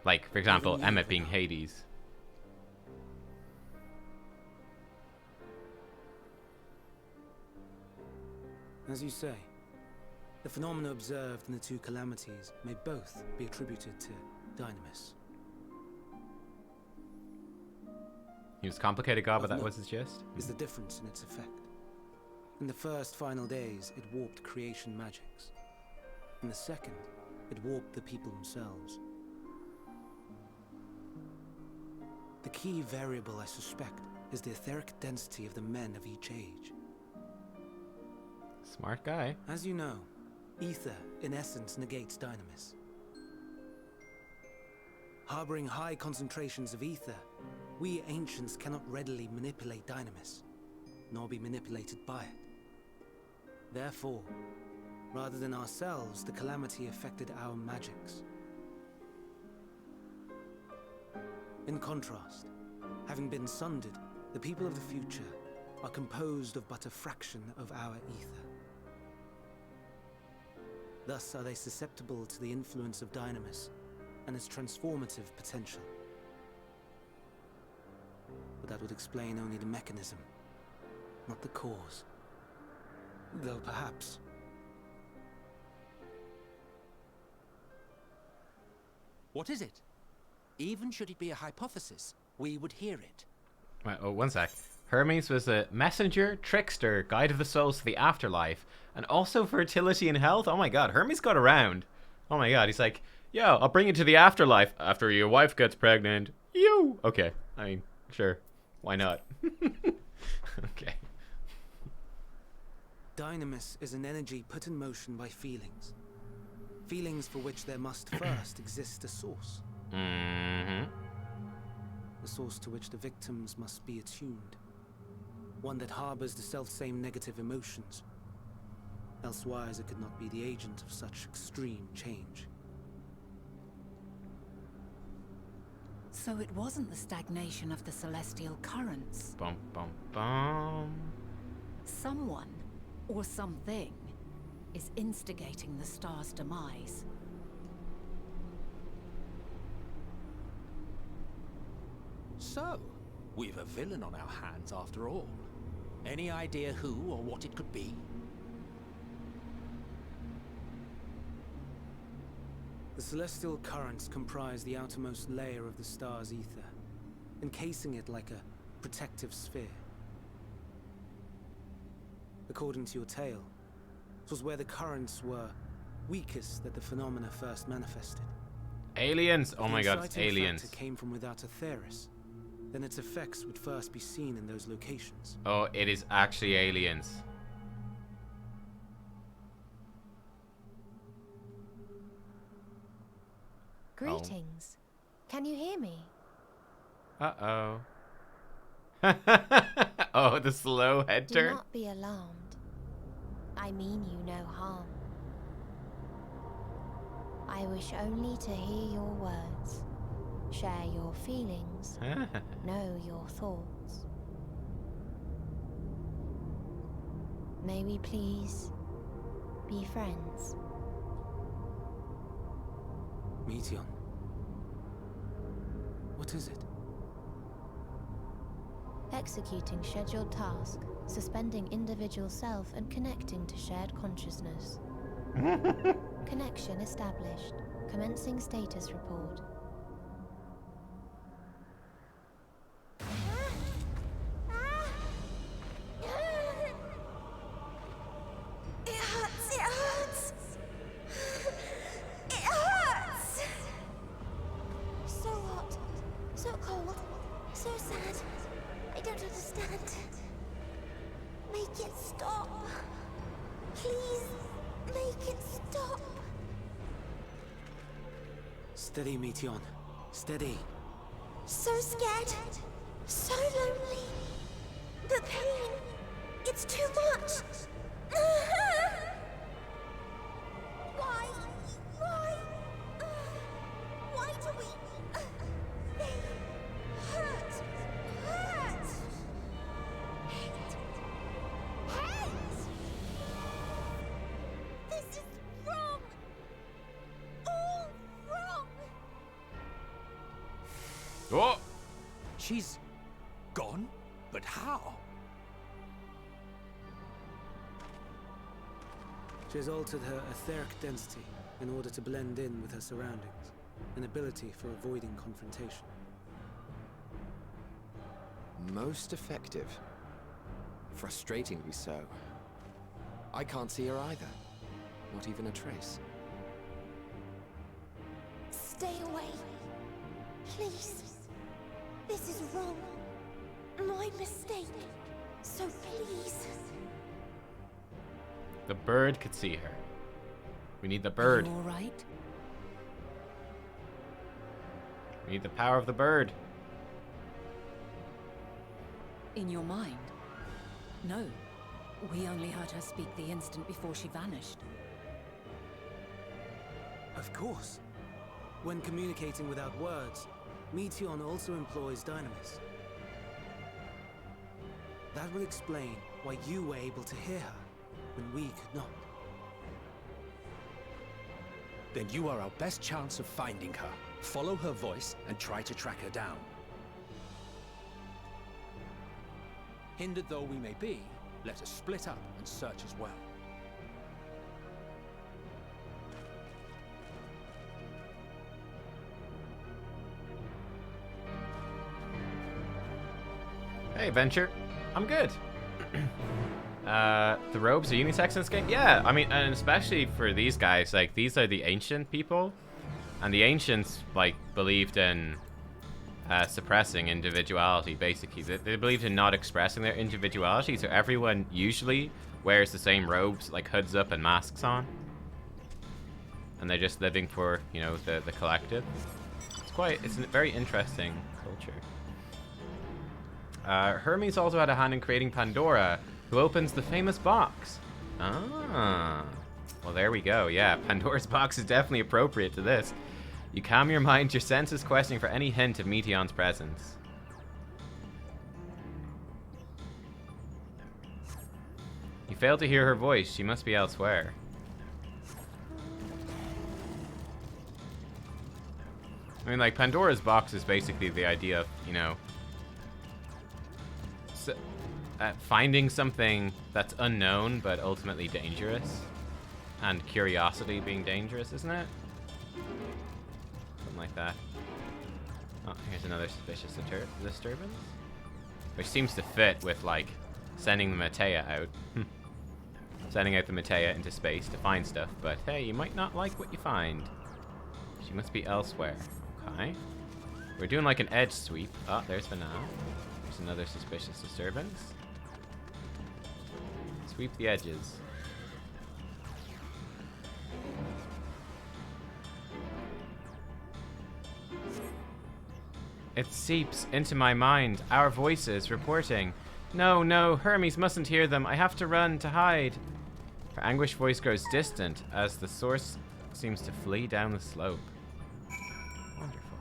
Like, for example, Emmett being Hades. As you say, The phenomena observed in the two calamities may both be attributed to Dynamis. He was a complicated god, but Of that was note his gist. is the difference in its effect. In the first final days, it warped creation magics. In the second, it warped the people themselves. The key variable, I suspect, is the etheric density of the men of each age. Smart guy. As you know, ether, in essence, negates Dynamis. Harboring high concentrations of ether, we ancients cannot readily manipulate Dynamis, nor be manipulated by it. Therefore, rather than ourselves, the calamity affected our magics. In contrast, having been sundered, the people of the future are composed of but a fraction of our ether. Thus are they susceptible to the influence of Dynamis and its transformative potential. But that would explain only the mechanism, not the cause. Though perhaps... What is it? Even should it be a hypothesis, we would hear it. Right, oh, one sec. Hermes was a messenger, trickster, guide of the souls to the afterlife, and also fertility and health. Oh my god, Hermes got around. Oh my god, he's like, yo, I'll bring you to the afterlife after your wife gets pregnant. You. Okay, I mean, sure. Why not? Okay. Dynamis is an energy put in motion by feelings. Feelings for which there must first exist a source. Mm-hmm. The source to which the victims must be attuned. One that harbors the self-same negative emotions. Elsewise it could not be the agent of such extreme change. So it wasn't the stagnation of the celestial currents. Bum, bum, bum. Someone, or something, is instigating the star's demise. So, we've a villain on our hands after all. Any idea who or what it could be? The celestial currents comprise the outermost layer of the star's ether, encasing it like a protective sphere. According to your tale, it was where the currents were weakest that the phenomena first manifested. Aliens! Oh my god, it's The inciting aliens. factor came from without Aetheris, then its effects would first be seen in those locations. Oh, it is actually aliens. Greetings. Can you hear me? Uh-oh. Oh, the slow head Do turn. not be alarmed. I mean you no harm. I wish only to hear your words, share your feelings, know your thoughts. May we please be friends? Meteon. What is it? Executing scheduled task, suspending individual self and connecting to shared consciousness. Connection established. Commencing status report. It hurts, it hurts. It hurts. So hot, so cold, so sad. I don't understand. Make it stop. Please, make it stop. Steady, Meteon. Steady. So scared. So lonely. The pain. It's too much. Why? Why? Why do we... They hurt. Hurt. Hate. Hate. This is wrong. All wrong. Oh! She's gone? But how? She has altered her etheric density in order to blend in with her surroundings, an ability for avoiding confrontation. Most effective. Frustratingly so. I can't see her either. Not even a trace. Stay away. Please. This is wrong. My mistake. So please. The bird could see her. We need the bird. Are you all right? We need the power of the bird. In your mind? No. We only heard her speak the instant before she vanished. Of course. When communicating without words, Meteion also employs dynamis. That will explain why you were able to hear her, when we could not. Then you are our best chance of finding her. Follow her voice and try to track her down. Hindered though we may be, let us split up and search as well. Hey, Venture. I'm good. The robes are unisex in this game? Yeah, I mean, and especially for these guys, like, these are the ancient people. And the ancients, like, believed in suppressing individuality, basically. They believed in not expressing their individuality, so everyone usually wears the same robes, like hoods up and masks on. And they're just living for, you know, the collective. It's a very interesting culture. Hermes also had a hand in creating Pandora, who opens the famous box. Ah. Well, there we go. Yeah, Pandora's box is definitely appropriate to this. You calm your mind, your senses questioning for any hint of Meteion's presence. You fail to hear her voice. She must be elsewhere. I mean, like, Pandora's box is basically the idea of, you know, finding something that's unknown but ultimately dangerous, and curiosity being dangerous, isn't it? Something like that. Oh, here's another suspicious disturbance, which seems to fit with, like, sending the Matea out. Sending out the Matea into space to find stuff, but hey, you might not like what you find. She must be elsewhere. Okay. We're doing like an edge sweep. Oh, there's Vanal. There's another suspicious disturbance. Sweep the edges. It seeps into my mind. Our voices reporting. No, no, Hermes mustn't hear them. I have to run to hide. Her anguished voice grows distant as the source seems to flee down the slope. Wonderful.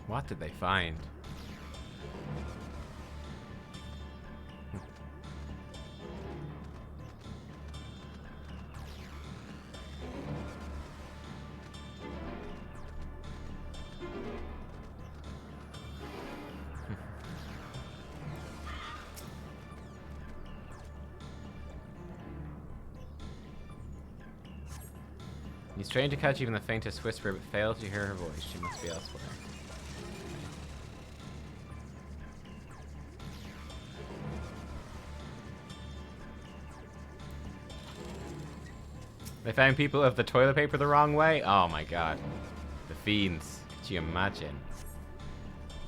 What did they find? He's trained to catch even the faintest whisper, but fails to hear her voice. She must be elsewhere. They found people of the toilet paper the wrong way? Oh my god. The fiends. Could you imagine?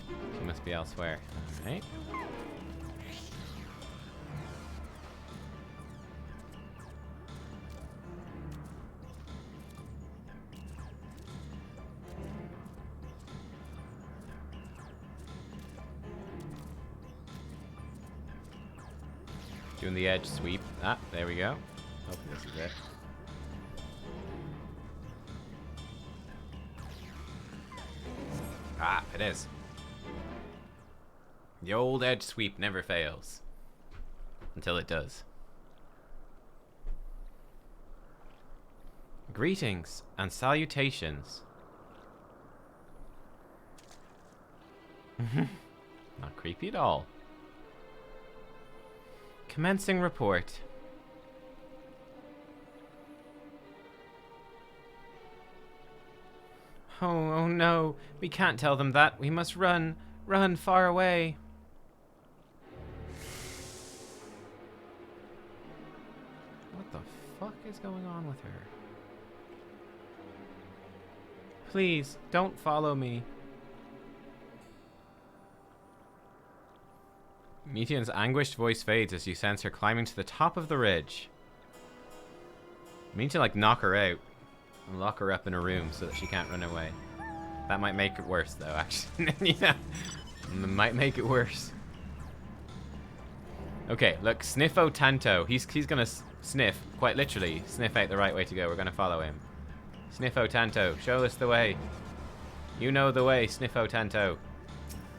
She must be elsewhere. Alright. Doing the edge sweep. Ah, there we go. Hopefully this is it. Ah, it is. The old edge sweep never fails. Until it does. Greetings and salutations. Not creepy at all. Commencing report. Oh no, we can't tell them that. We must run. Run far away. What the fuck is going on with her? Please, don't follow me. Meteon's anguished voice fades as you sense her climbing to the top of the ridge. I mean to like knock her out and lock her up in a room so that she can't run away. That might make it worse though, actually. Yeah, it might make it worse. Okay, look, Sniffo Tanto. He's gonna sniff, quite literally, sniff out the right way to go. We're gonna follow him. Sniffo Tanto, show us the way. You know the way, Sniffo Tanto.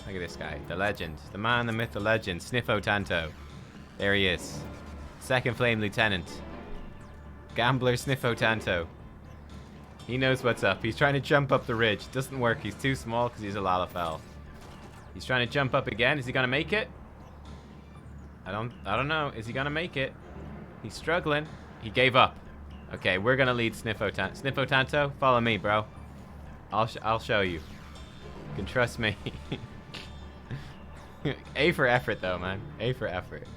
Look at this guy, the legend, the man, the myth, the legend, Sniffo Tanto. There he is. Second Flame Lieutenant. Gambler Sniffo Tanto. He knows what's up. He's trying to jump up the ridge. Doesn't work. He's too small because he's a Lalafell. He's trying to jump up again. Is he gonna make it? I don't know. Is he gonna make it? He's struggling. He gave up. Okay, we're gonna lead Sniffo Tanto. Sniffo Tanto, follow me, bro. I'll show you. You can trust me. A for effort, though, man. A for effort.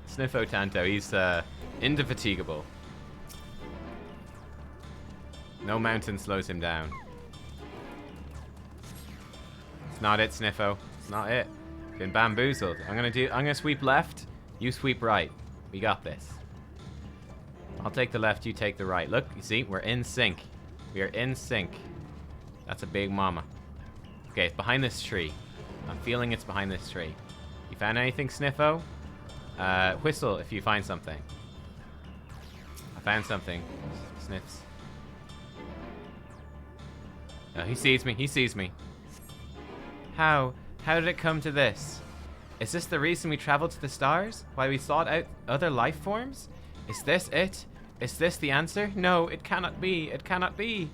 Sniffo Tanto, he's indefatigable. No mountain slows him down. It's not it, Sniffo. It's not it. Been bamboozled. I'm gonna sweep left. You sweep right. We got this. I'll take the left. You take the right. Look, you see, we're in sync. We are in sync. That's a big mama. Okay, it's behind this tree. I'm feeling it's behind this tree. You found anything, Sniffo? Whistle if you find something. I found something. Sniffs. Oh, he sees me. He sees me. How? How did it come to this? Is this the reason we traveled to the stars? Why we sought out other life forms? Is this it? Is this the answer? No, it cannot be. It cannot be.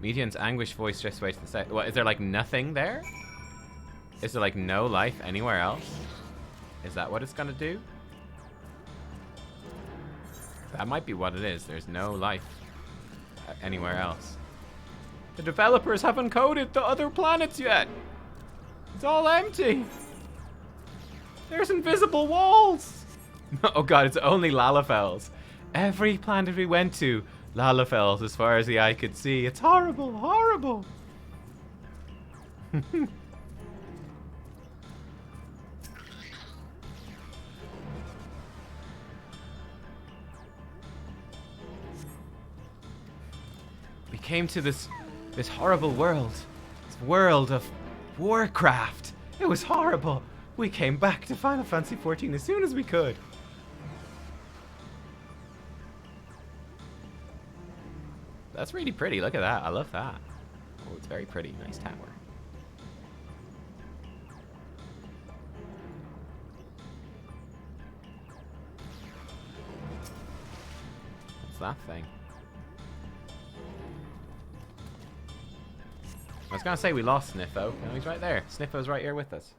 Meteon's anguished voice just away to the side. What, is there like nothing there? Is there like no life anywhere else? Is that what it's gonna do? That might be what it is. There's no life anywhere else. The developers haven't coded the other planets yet. It's all empty. There's invisible walls. Oh god, it's only Lalafells. Every planet we went to, Lalafells as far as the eye could see. It's horrible, horrible. We came to this horrible world. This world of Warcraft. It was horrible. We came back to Final Fantasy XIV as soon as we could. That's really pretty. Look at that. I love that. Oh, it's very pretty. Nice tower. What's that thing? I was gonna say we lost Sniffo. No, he's right there. Sniffo's right here with us.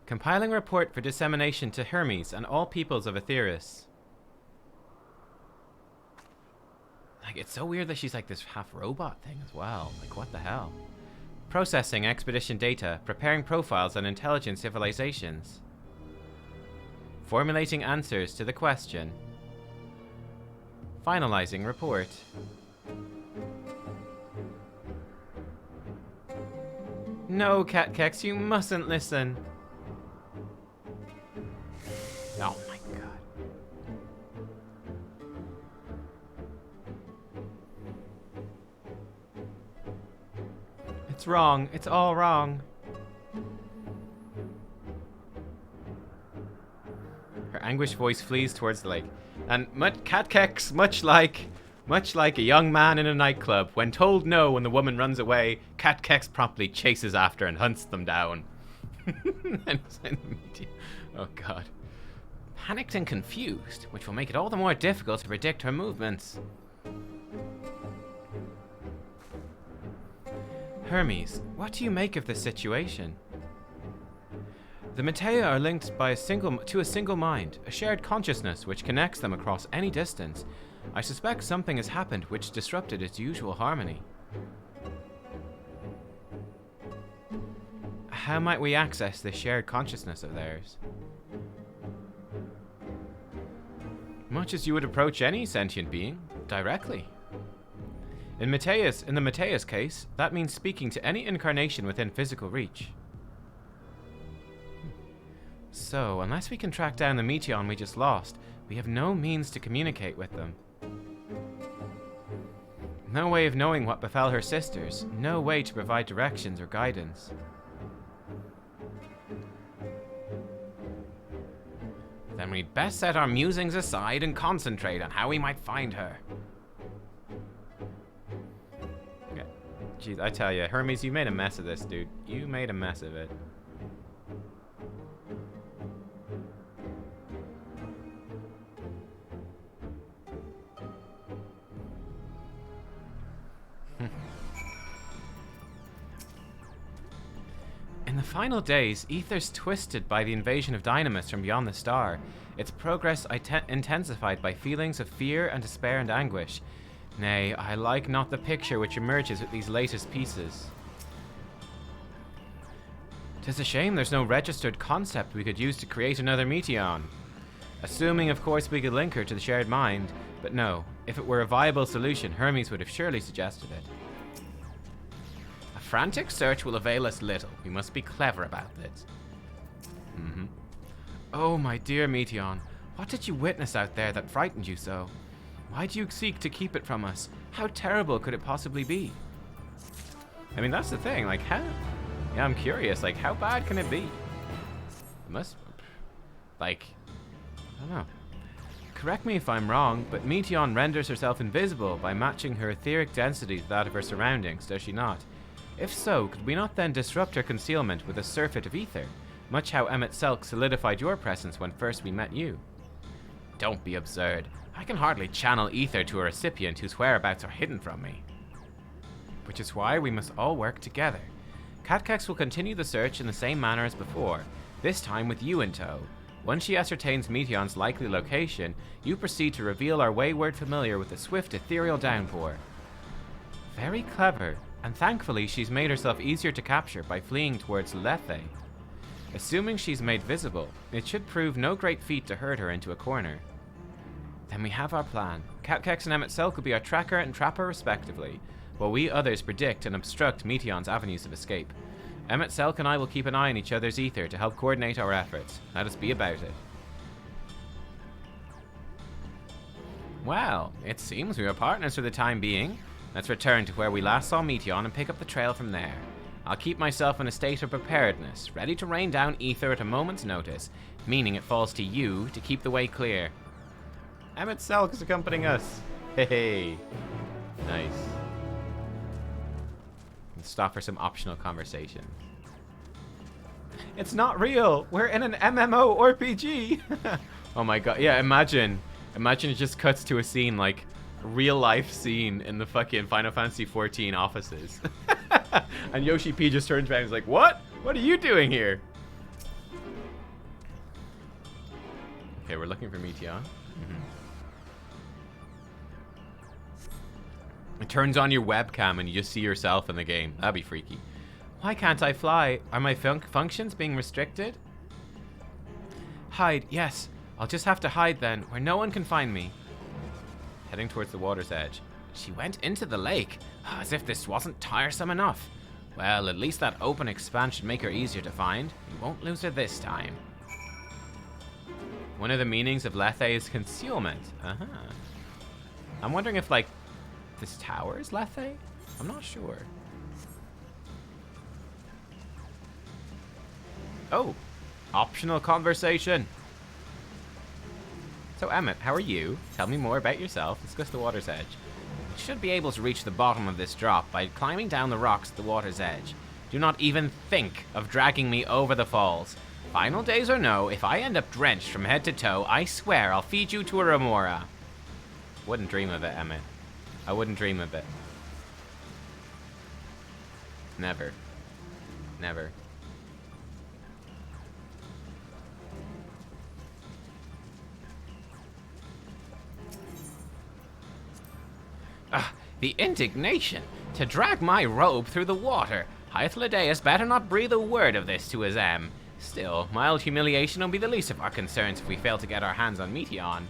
Compiling report for dissemination to Hermes and all peoples of Aetheris. Like, it's so weird that she's like this half robot thing as well. Like, what the hell? Processing expedition data, preparing profiles on intelligent civilizations. Formulating answers to the question. Finalizing report. No, Cat Kex, you mustn't listen. Oh my god. It's wrong. It's all wrong. Her anguished voice flees towards the lake. And Cat Kex, much like a young man in a nightclub, when told no when the woman runs away, Cat Kex promptly chases after and hunts them down. Oh god. Panicked and confused, which will make it all the more difficult to predict her movements. Hermes, what do you make of this situation? The Matea are linked by to a single mind, a shared consciousness which connects them across any distance. I suspect something has happened which disrupted its usual harmony. How might we access this shared consciousness of theirs? Much as you would approach any sentient being, directly. In the Matea's case, that means speaking to any incarnation within physical reach. So, unless we can track down the Meteon we just lost, we have no means to communicate with them. No way of knowing what befell her sisters, no way to provide directions or guidance. Then we'd best set our musings aside and concentrate on how we might find her. Yeah. Jeez, I tell you, Hermes, you made a mess of this, dude. You made a mess of it. In the final days, Aether's twisted by the invasion of Dynamis from beyond the star. Its progress intensified by feelings of fear and despair and anguish. Nay, I like not the picture which emerges with these latest pieces. 'Tis a shame there's no registered concept we could use to create another Meteon. Assuming, of course, we could link her to the shared mind, but no, if it were a viable solution, Hermes would have surely suggested it. Frantic search will avail us little. We must be clever about this. Oh, my dear Meteon, what did you witness out there that frightened you so? Why do you seek to keep it from us? How terrible could it possibly be? I mean, that's the thing. Like, how... Yeah, I'm curious. Like, how bad can it be? It must... Like... I don't know. Correct me if I'm wrong, but Meteon renders herself invisible by matching her etheric density to that of her surroundings, does she not? If so, could we not then disrupt her concealment with a surfeit of ether, much how Emet-Selch solidified your presence when first we met you? Don't be absurd. I can hardly channel ether to a recipient whose whereabouts are hidden from me. Which is why we must all work together. Catkex will continue the search in the same manner as before, this time with you in tow. Once she ascertains Meteon's likely location, you proceed to reveal our wayward familiar with a swift ethereal downpour. Very clever. And thankfully, she's made herself easier to capture by fleeing towards Lethe. Assuming she's made visible, it should prove no great feat to herd her into a corner. Then we have our plan. Catkex and Emet-Selch will be our tracker and trapper respectively, while we others predict and obstruct Meteon's avenues of escape. Emet-Selch and I will keep an eye on each other's ether to help coordinate our efforts. Let us be about it. Well, it seems we are partners for the time being. Let's return to where we last saw Meteon and pick up the trail from there. I'll keep myself in a state of preparedness, ready to rain down ether at a moment's notice, meaning it falls to you to keep the way clear. Emet-Selch is accompanying us. Hey, nice. Let's stop for some optional conversation. It's not real. We're in an MMO RPG. Oh my god. Yeah, imagine it just cuts to a scene like real life scene in the fucking Final Fantasy XIV offices. And Yoshi P just turns around and is like, what? What are you doing here? Okay, we're looking for Meteon. It turns on your webcam and you just see yourself in the game. That'd be freaky. Why can't I fly? Are my functions being restricted? Hide, yes. I'll just have to hide then, where no one can find me. Heading towards the water's edge. She went into the lake, as if this wasn't tiresome enough. Well, at least that open expanse should make her easier to find. We won't lose her this time. One of the meanings of Lethe is concealment. I'm wondering if, like, this tower is Lethe? I'm not sure. Oh, optional conversation. So Emmet, how are you? Tell me more about yourself. Discuss the water's edge. You should be able to reach the bottom of this drop by climbing down the rocks at the water's edge. Do not even think of dragging me over the falls. Final days or no, if I end up drenched from head to toe, I swear I'll feed you to a remora. Wouldn't dream of it, Emmet. I wouldn't dream of it. Never. Never. Ah, the indignation! To drag my robe through the water! Hythlodaeus better not breathe a word of this to his em. Still, mild humiliation will be the least of our concerns if we fail to get our hands on Meteion.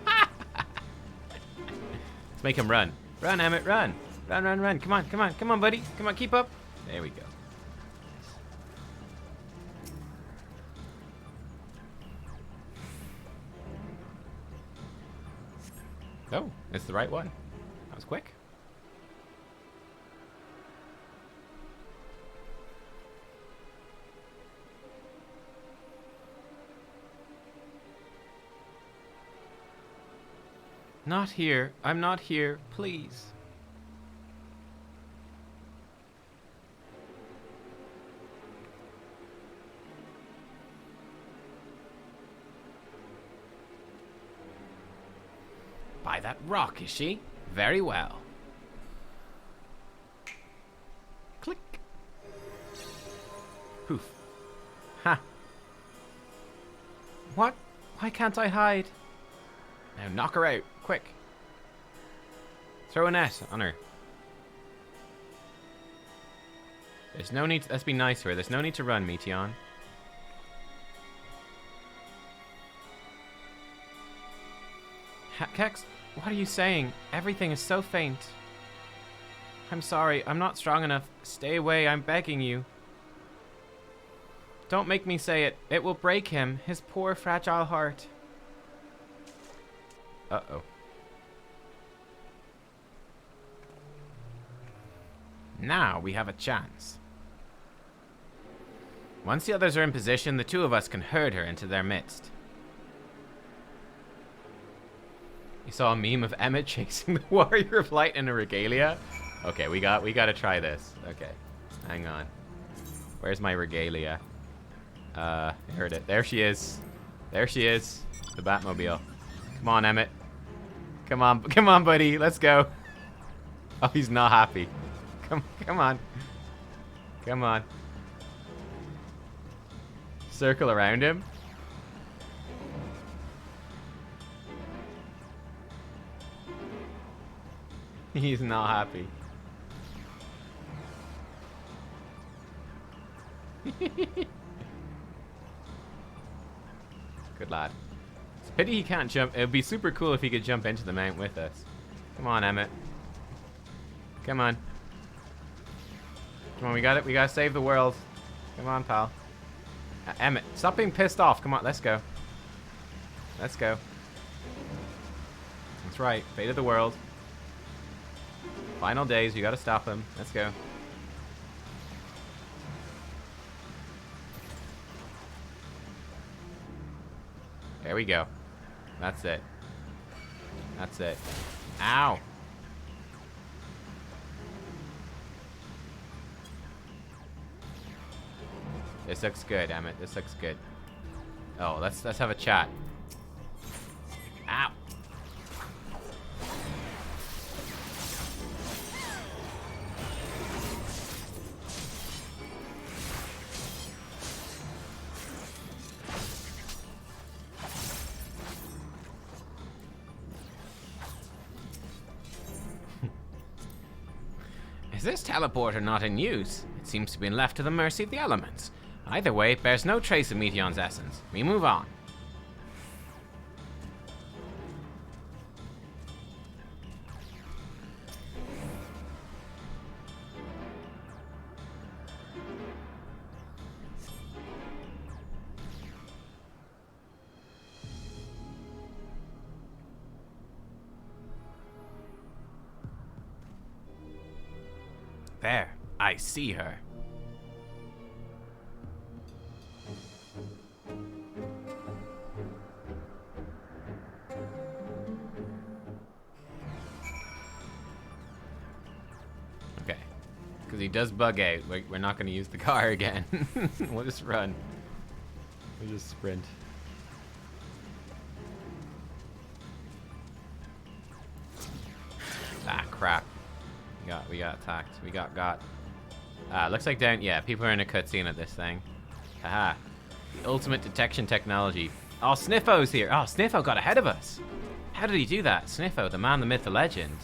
Let's make him run. Run, Emmett, run! Run, run, run. Come on, come on, come on, buddy. Come on, keep up. There we go. Oh, it's the right one. That was quick. Not here. I'm not here. Please. By that rock, is she? Very well. Click. Poof. Ha. What? Why can't I hide? Now knock her out, quick. Throw a net on her. There's no need to, let's be nice to her. There's no need to run, Meteion. Kex, what are you saying? Everything is so faint. I'm sorry, I'm not strong enough. Stay away, I'm begging you. Don't make me say it. It will break him, his poor fragile heart. Uh-oh. Now we have a chance. Once the others are in position, the two of us can herd her into their midst. You saw a meme of Emmett chasing the Warrior of Light in a regalia? Okay, we gotta try this. Okay, hang on. Where's my regalia? Heard it. There she is. There she is. The Batmobile. Come on, Emmett. Come on, buddy. Let's go. Oh, he's not happy. Come on. Come on. Circle around him. He's not happy. Good lad. It's a pity he can't jump. It would be super cool if he could jump into the mount with us. Come on, Emmett. Come on. Come on, we got it. We gotta save the world. Come on, pal. Emmett, stop being pissed off. Come on, let's go. Let's go. That's right. Fate of the world. Final days. You gotta stop him. Let's go. There we go. That's it. That's it. Ow. This looks good, Emmett. This looks good. Oh, let's have a chat. Ow. Is this teleporter not in use? It seems to be left to the mercy of the elements. Either way, it bears no trace of Meteion's essence. We move on. There, I see her. Okay, because he does bug out. We're not going to use the car again. We'll just run. We'll just sprint. Ah, crap. We got attacked. We got. Looks like down. Yeah, people are in a cutscene at this thing. Haha. The ultimate detection technology. Oh, Sniffo's here. Oh, Sniffo got ahead of us. How did he do that? Sniffo, the man, the myth, the legend.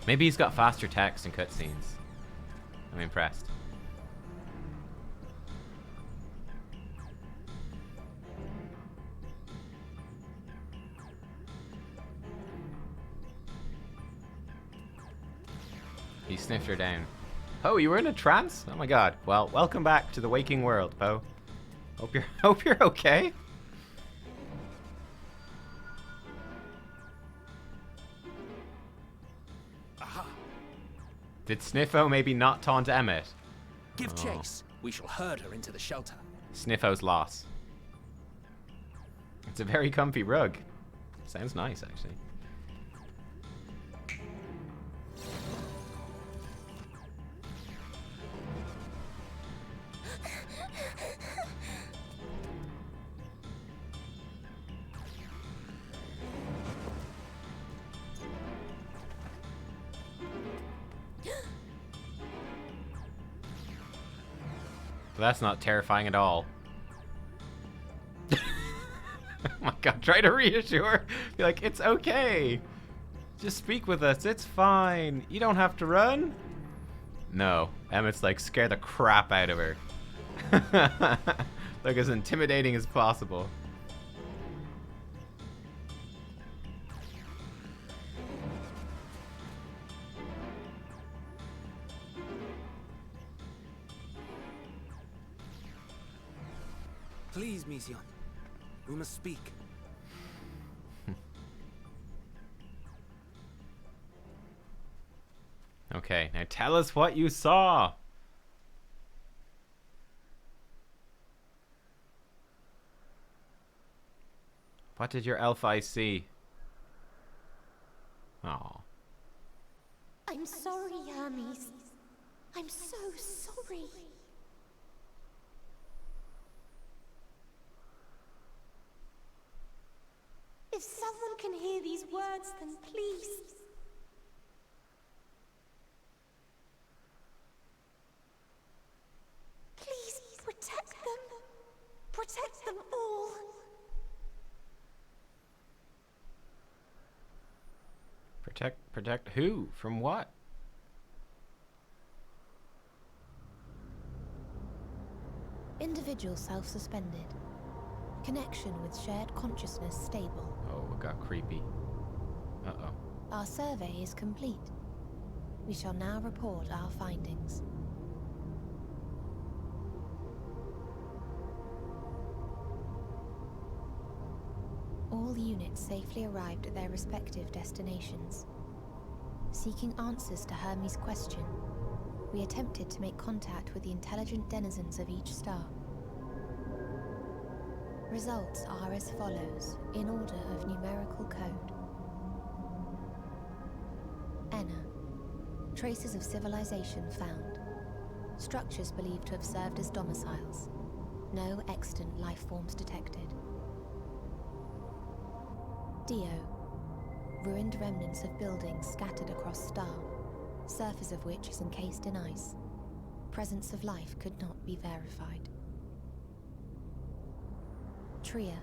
Maybe he's got faster text and cutscenes. I'm impressed. He sniffed her down. Poe, you were in a trance? Oh my god. Well, welcome back to the waking world, Poe. Hope you're okay. Aha! Did Sniffo maybe not taunt Emmett? Give chase. We shall herd her into the shelter. Sniffo's loss. It's a very comfy rug. Sounds nice, actually. That's not terrifying at all. Oh my god, try to reassure. Be like, it's okay. Just speak with us, it's fine. You don't have to run. No, Emmett's like, scare the crap out of her. Look as intimidating as possible. Please, Mission. We must speak. Okay, now tell us what you saw. What did your elf eye see? Oh. I'm sorry, Hermes. I'm so sorry. If someone can hear these words, then please. Please protect them. Protect them all. Protect who? From what? Individual self-suspended. Connection with shared consciousness stable. Oh, it got creepy. Uh-oh. Our survey is complete. We shall now report our findings. All units safely arrived at their respective destinations. Seeking answers to Hermes' question, we attempted to make contact with the intelligent denizens of each star. Results are as follows, in order of numerical code. Enna. Traces of civilization found. Structures believed to have served as domiciles. No extant life forms detected. Dio. Ruined remnants of buildings scattered across star, surface of which is encased in ice. Presence of life could not be verified. Tria.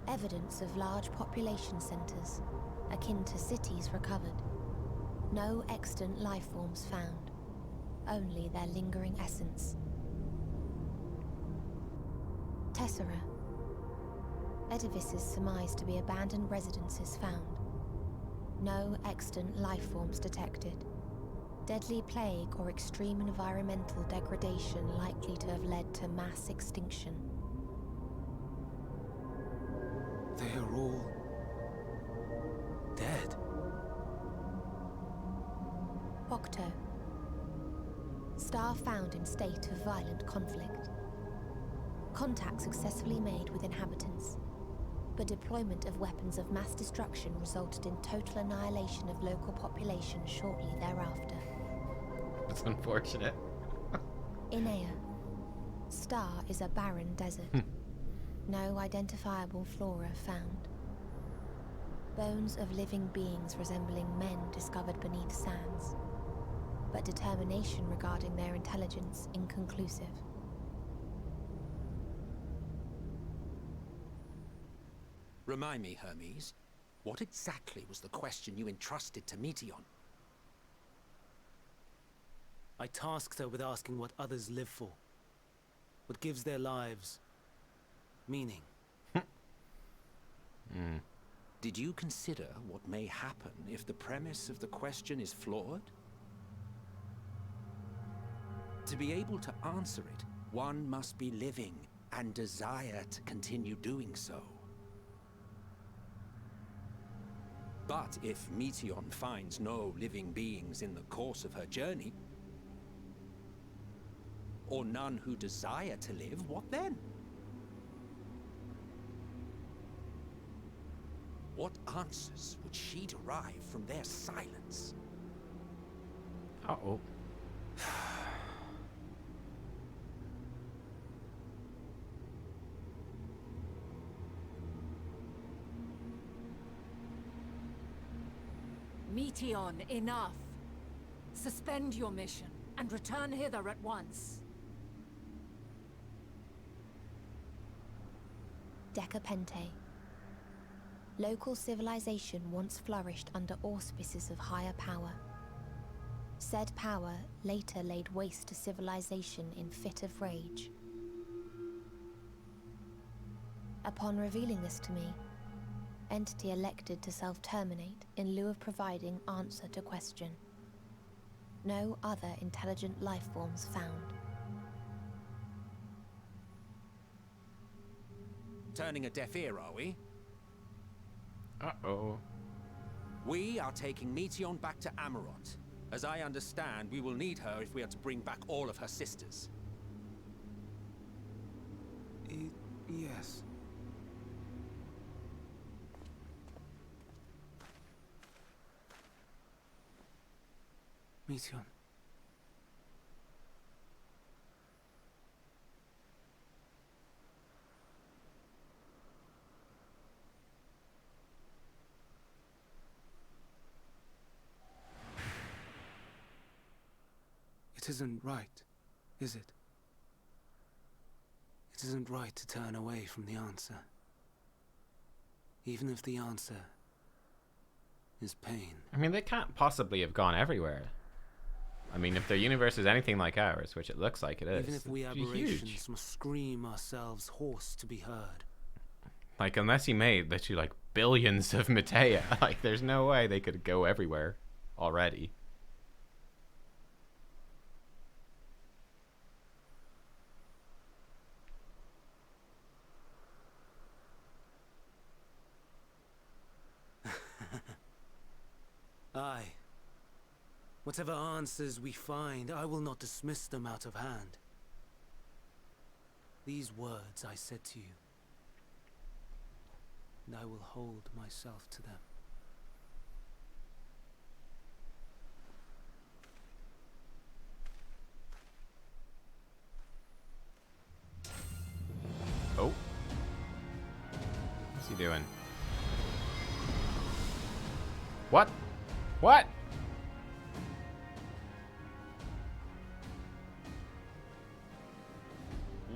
Evidence of large population centers, akin to cities recovered. No extant life forms found, only their lingering essence. Tessera. Edifices surmised to be abandoned residences found. No extant life forms detected. Deadly plague or extreme environmental degradation likely to have led to mass extinction. They are all dead. Octo. Star found in state of violent conflict. Contact successfully made with inhabitants, but deployment of weapons of mass destruction resulted in total annihilation of local population shortly thereafter. That's unfortunate. Inea. Star is a barren desert. No identifiable flora found. Bones of living beings resembling men discovered beneath sands, but determination regarding their intelligence inconclusive. Remind me, Hermes, what exactly was the question you entrusted to Meteion? I tasked her with asking what others live for. What gives their lives meaning. Did you consider what may happen if the premise of the question is flawed? To be able to answer it, one must be living and desire to continue doing so. But if Meteion finds no living beings in the course of her journey, or none who desire to live, what then? What answers would she derive from their silence? Uh-oh. Meteion, enough. Suspend your mission and return hither at once. Decapente. Local civilization once flourished under auspices of higher power. Said power later laid waste to civilization in fit of rage. Upon revealing this to me, entity elected to self-terminate in lieu of providing answer to question. No other intelligent life forms found. Turning a deaf ear, are we? Uh-oh. We are taking Meteion back to Amarot. As I understand, we will need her if we are to bring back all of her sisters. Yes. Meteion. It isn't right, is it? It isn't right to turn away from the answer. Even if the answer is pain. I mean, they can't possibly have gone everywhere. I mean, if their universe is anything like ours, which it looks like it is, Even if we it'd be aberrations huge. must scream ourselves hoarse to be heard. Like, unless you made literally like billions of Metea, like, there's no way they could go everywhere already. Aye. Whatever answers we find, I will not dismiss them out of hand. These words I said to you, and I will hold myself to them. Oh. What's he doing? What? What?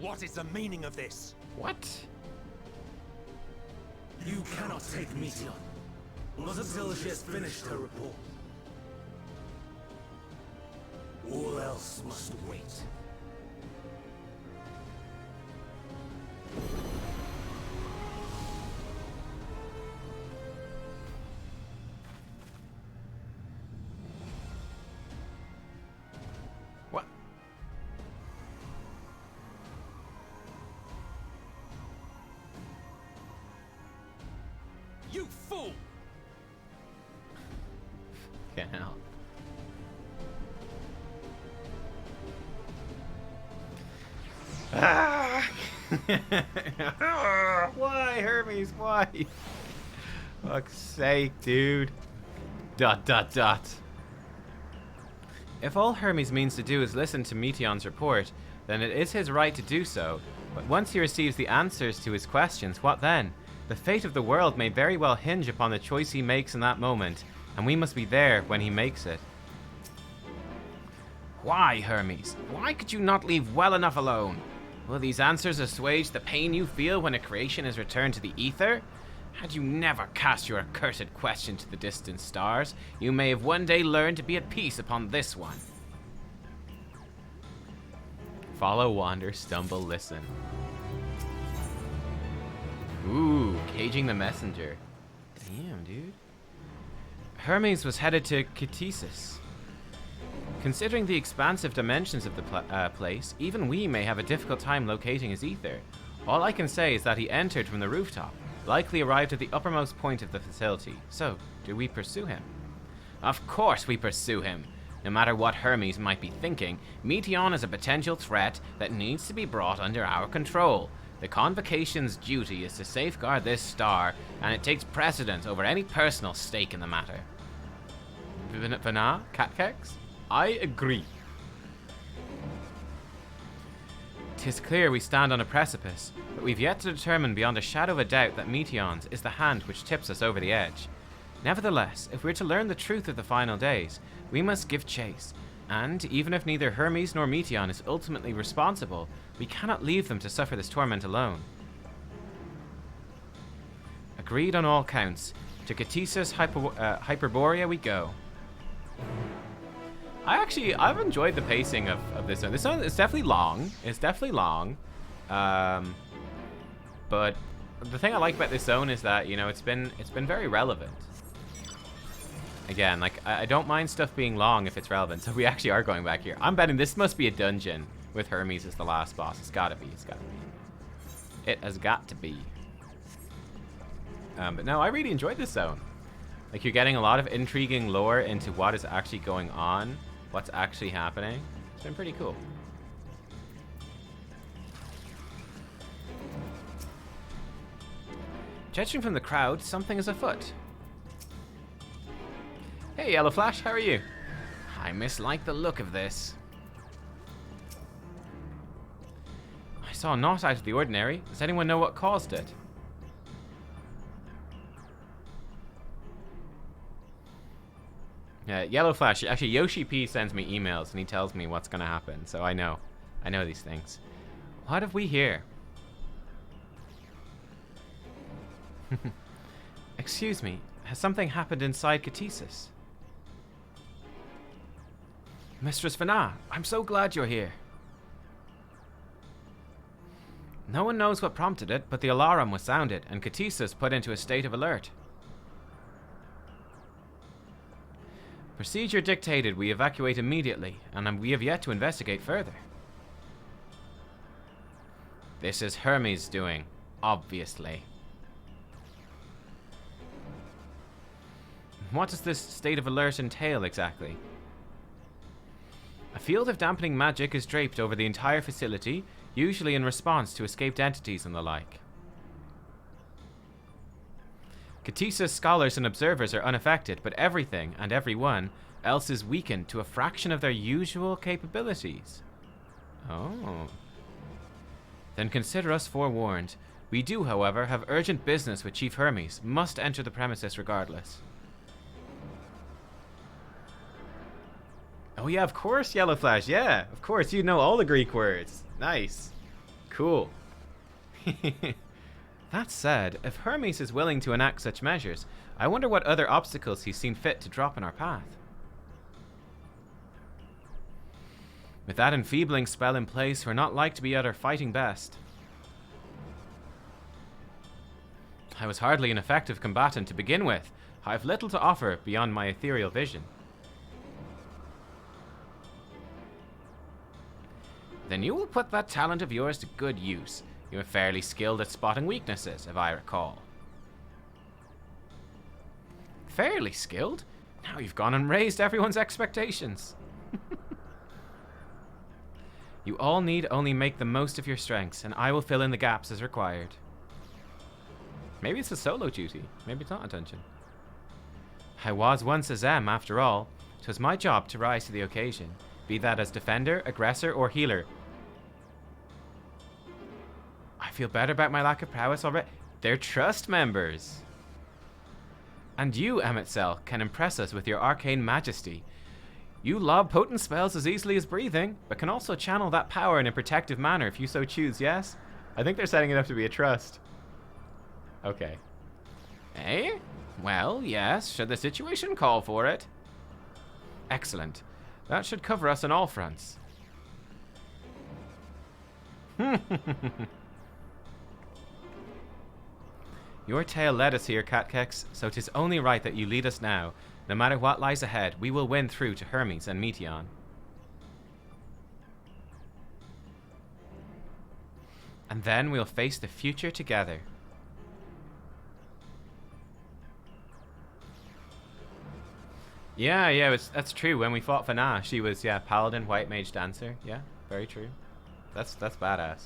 What is the meaning of this? What? You cannot take Meteion, not until she has finished her report. All else must wait. What? You fool! Can't help. Ah! Why, Hermes? Why? Fuck's sake, dude. ... If all Hermes means to do is listen to Meteion's report, then it is his right to do so. But once he receives the answers to his questions, what then? The fate of the world may very well hinge upon the choice he makes in that moment, and we must be there when he makes it. Why, Hermes? Why could you not leave well enough alone? Will these answers assuage the pain you feel when a creation is returned to the ether? Had you never cast your accursed question to the distant stars, you may have one day learned to be at peace upon this one. Follow, wander, stumble, listen. Ooh, caging the messenger. Damn, dude. Hermes was headed to Ktisis. Considering the expansive dimensions of the place, even we may have a difficult time locating his ether. All I can say is that he entered from the rooftop, likely arrived at the uppermost point of the facility. So, do we pursue him? Of course we pursue him. No matter what Hermes might be thinking, Meteion is a potential threat that needs to be brought under our control. The Convocation's duty is to safeguard this star, and it takes precedence over any personal stake in the matter. Vana? Catkex? I agree. 'Tis clear we stand on a precipice, but we've yet to determine beyond a shadow of a doubt that Meteion's is the hand which tips us over the edge. Nevertheless, if we're to learn the truth of the final days, we must give chase, and even if neither Hermes nor Meteion is ultimately responsible, we cannot leave them to suffer this torment alone. Agreed on all counts. To Ktisis Hyperborea we go. I've enjoyed the pacing of this one. This one is definitely long. It's definitely long. But the thing I like about this zone is that, you know, it's been very relevant. Again, like, I don't mind stuff being long if it's relevant, so we actually are going back here. I'm betting this must be a dungeon with Hermes as the last boss. It's gotta be, it's gotta be. It has got to be. But no, I really enjoyed this zone. Like, you're getting a lot of intriguing lore into what is actually going on, what's actually happening. It's been pretty cool. Judging from the crowd, something is afoot. Hey, Yellow Flash, how are you? I mislike the look of this. I saw naught out of the ordinary. Does anyone know what caused it? Yellow Flash, actually Yoshi P sends me emails and he tells me what's gonna happen, so I know these things. What have we here? Excuse me, has something happened inside Ktisis? Mistress Vana, I'm so glad you're here. No one knows what prompted it, but the alarm was sounded and Ktisis put into a state of alert. Procedure dictated we evacuate immediately, and we have yet to investigate further. This is Hermes' doing, obviously. What does this state of alert entail exactly? A field of dampening magic is draped over the entire facility, usually in response to escaped entities and the like. Ktisis scholars and observers are unaffected, but everything and everyone else is weakened to a fraction of their usual capabilities. Oh. Then consider us forewarned. We do, however, have urgent business with Chief Hermes. Must enter the premises regardless. Oh yeah, of course, Yellow Flash. Yeah, of course. You know all the Greek words. Nice. Cool. That said, if Hermes is willing to enact such measures, I wonder what other obstacles he's seen fit to drop in our path. With that enfeebling spell in place, we're not like to be at our fighting best. I was hardly an effective combatant to begin with. I've little to offer beyond my ethereal vision. Then you will put that talent of yours to good use. You are fairly skilled at spotting weaknesses, if I recall. Fairly skilled? Now you've gone and raised everyone's expectations. You all need only make the most of your strengths, and I will fill in the gaps as required. Maybe it's a solo duty. Maybe it's not a dungeon. I was once a Zem, after all. 'Twas my job to rise to the occasion, be that as defender, aggressor, or healer. I feel better about my lack of prowess already. They're trust members. And you, Emetzel, can impress us with your arcane majesty. You lob potent spells as easily as breathing, but can also channel that power in a protective manner if you so choose, yes? I think they're setting it up to be a trust. Okay. Eh? Well, yes, should the situation call for it. Excellent. That should cover us on all fronts. Your tale led us here, Catkex, so 'tis only right that you lead us now. No matter what lies ahead, we will win through to Hermes and Meteon. And then we'll face the future together. Yeah, that's true. When we fought Fana, she was, yeah, Paladin, White Mage, Dancer. Yeah, very true. That's badass.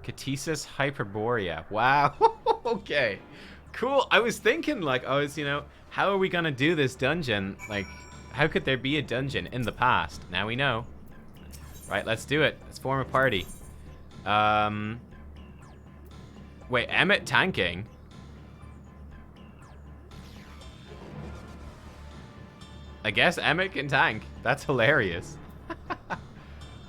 Catesis Hyperborea. Wow. Okay. Cool. I was thinking, like, how are we gonna do this dungeon? Like, how could there be a dungeon in the past? Now we know. Right, let's do it. Let's form a party. Wait, Emmett tanking? I guess Emmett can tank. That's hilarious.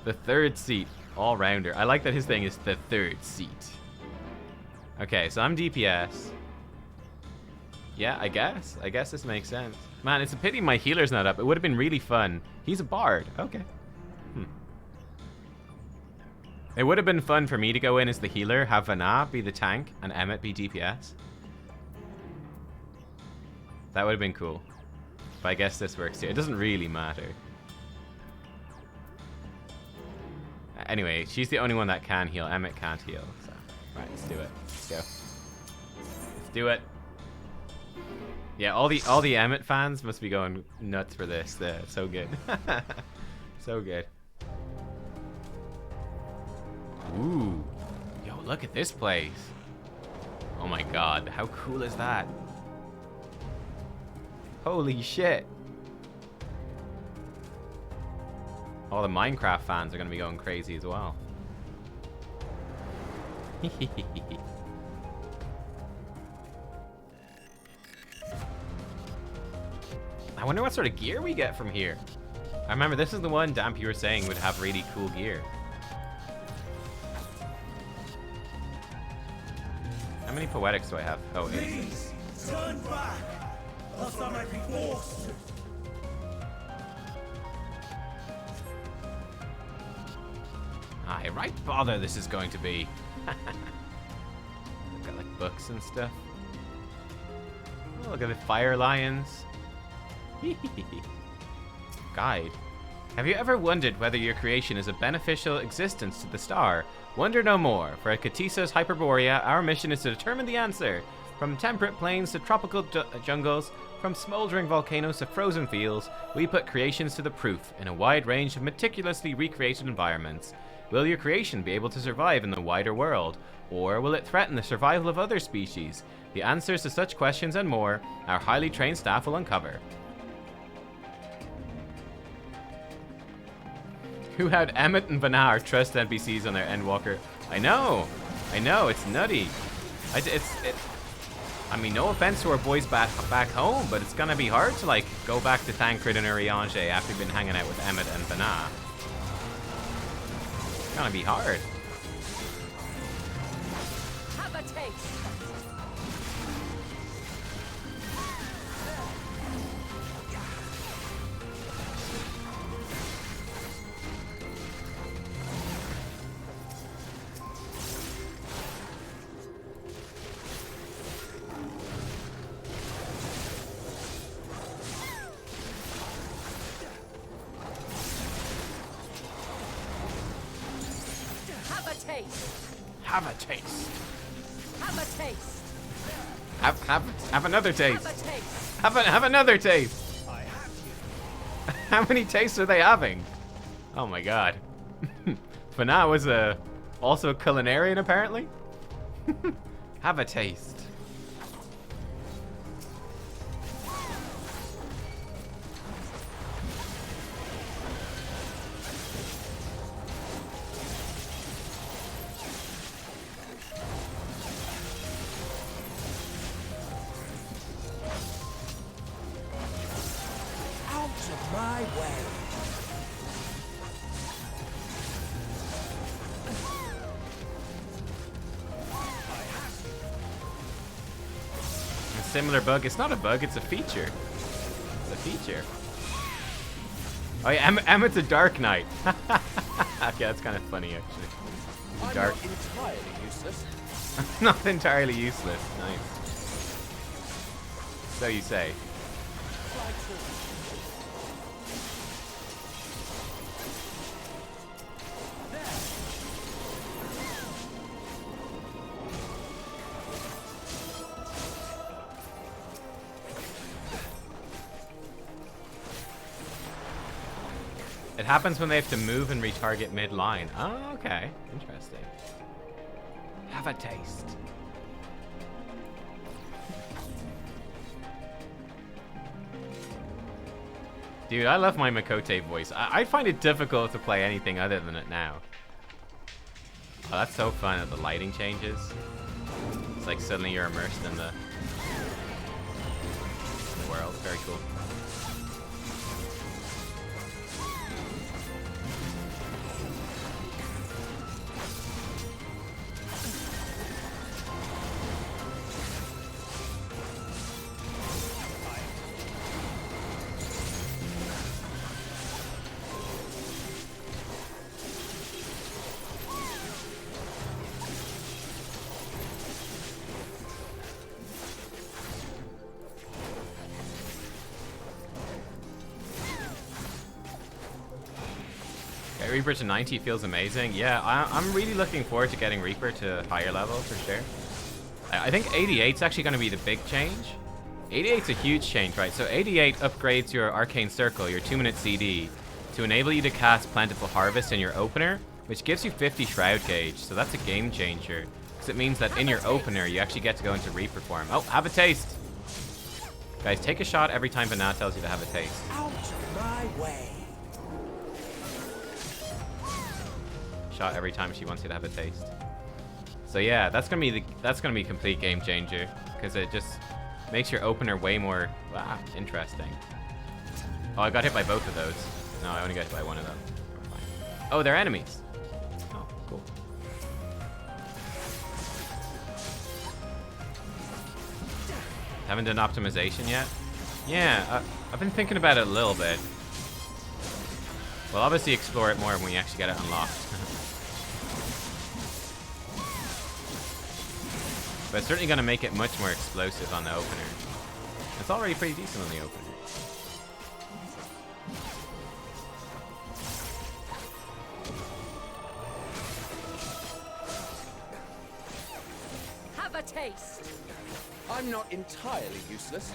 The third seat. All-rounder. I like that his thing is the third seat. Okay, so I'm DPS. Yeah, I guess. I guess this makes sense. Man, it's a pity my healer's not up. It would have been really fun. He's a bard. Okay. It would have been fun for me to go in as the healer, have Vana be the tank, and Emmett be DPS. That would have been cool. But I guess this works too. It doesn't really matter. Anyway, she's the only one that can heal. Emmett can't heal. So, right, let's do it. Let's go. Let's do it. Yeah, all the Emmett fans must be going nuts for this. So good. So good. Ooh. Yo, look at this place. Oh my god, how cool is that? Holy shit. All the Minecraft fans are going to be going crazy as well. I wonder what sort of gear we get from here. I remember this is the one Damp you were saying would have really cool gear. How many poetics do I have? Oh, 8. Please, turn back, else I might be forced to. Ah, right bother this is going to be. Got like books and stuff. Oh, look at the fire lions. Guide. Have you ever wondered whether your creation is a beneficial existence to the star? Wonder no more, for at Catesis Hyperborea, our mission is to determine the answer. From temperate plains to tropical jungles, from smoldering volcanoes to frozen fields, we put creations to the proof in a wide range of meticulously recreated environments. Will your creation be able to survive in the wider world, or will it threaten the survival of other species? The answers to such questions and more, our highly trained staff will uncover. Who had Emmett and Banar trust NPCs on their Endwalker? I know, it's nutty. I mean, no offense to our boys back home, but it's gonna be hard to like go back to Thancred and Urianger after you've been hanging out with Emmett and Banar. It's gonna be hard. Have a taste. Have a taste. Have a taste. Have another taste. Have a taste. Have another taste. How many tastes are they having? Oh my god. Fana was also a culinarian apparently. Have a taste. My way. A similar bug. It's not a bug, it's a feature. It's a feature. Oh yeah, Emmett's a Dark Knight. Okay, that's kind of funny actually. I'm Dark. not entirely useless. Not entirely useless. Nice. So you say. It happens when they have to move and retarget mid-line. Oh, okay. Interesting. Have a taste. Dude, I love my Makote voice. I find it difficult to play anything other than it now. Oh, that's so fun that the lighting changes. It's like suddenly you're immersed in the world. Very cool. Reaper to 90 feels amazing. Yeah, I'm really looking forward to getting Reaper to higher level for sure. I think 88's actually going to be the big change. 88's a huge change, right? So 88 upgrades your Arcane Circle, your 2-minute CD, to enable you to cast Plentiful Harvest in your opener, which gives you 50 Shroud Gauge. So that's a game changer, because it means that in your opener, you actually get to go into Reaper form. Oh, have a taste. Guys, take a shot every time Banat tells you to have a taste. Out of my way. Shot every time she wants you to have a taste. So yeah, that's gonna be a complete game changer, because it just makes your opener way more interesting. Oh, I got hit by both of those. No, I only got hit by one of them. Oh, they're enemies. Oh, cool. Haven't done optimization yet? Yeah, I've been thinking about it a little bit. We'll obviously explore it more when we actually get it unlocked. But it's certainly going to make it much more explosive on the opener. It's already pretty decent on the opener. Have a taste. I'm not entirely useless.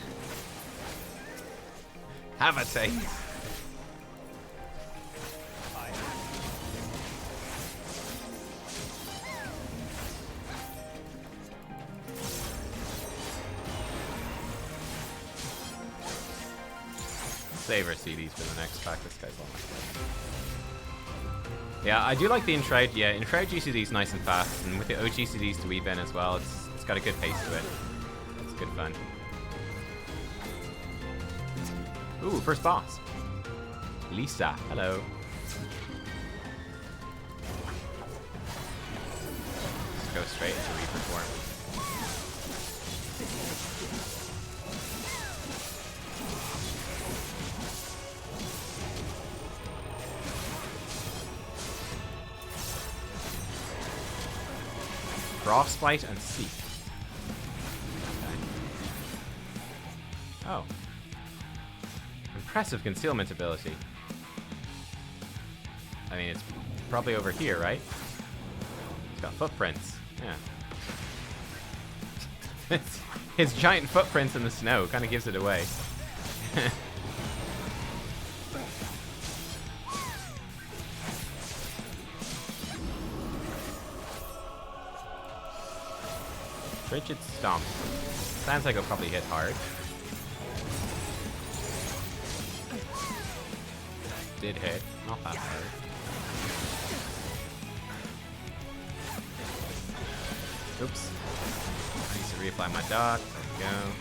Have a taste. Save our CDs for the next pack. This guy's all my way. Yeah, I do like the Enshroud. Yeah, Enshroud GCD is nice and fast, and with the OG CDs to weave in as well, it's got a good pace to it. It's good fun. Ooh, first boss. Lisa, hello. Let's go straight into Reaper form. Frostbite and Seek. Okay. Oh. Impressive concealment ability. I mean, it's probably over here, right? It's got footprints. Yeah. His giant footprints in the snow kind of gives it away. Frigid Stomp. Sounds like it'll probably hit hard. Did hit. Not that hard. Oops. I need to reapply my dot. There we go.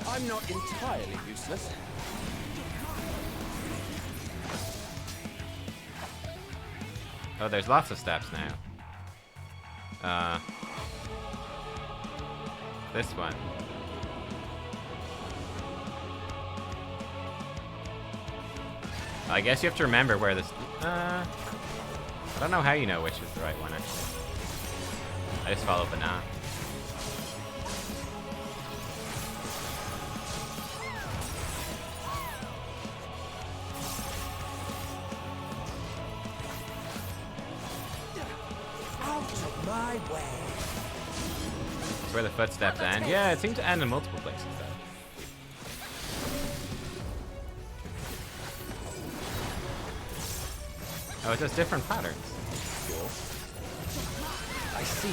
I'm not entirely useless. Oh, there's lots of steps now. This one. I guess you have to remember where this... I don't know how you know which is the right one, actually. I just follow banana. My way. It's where the footsteps end. Yeah, it seems to end in multiple places, though. Oh, it does different patterns. Cool. I see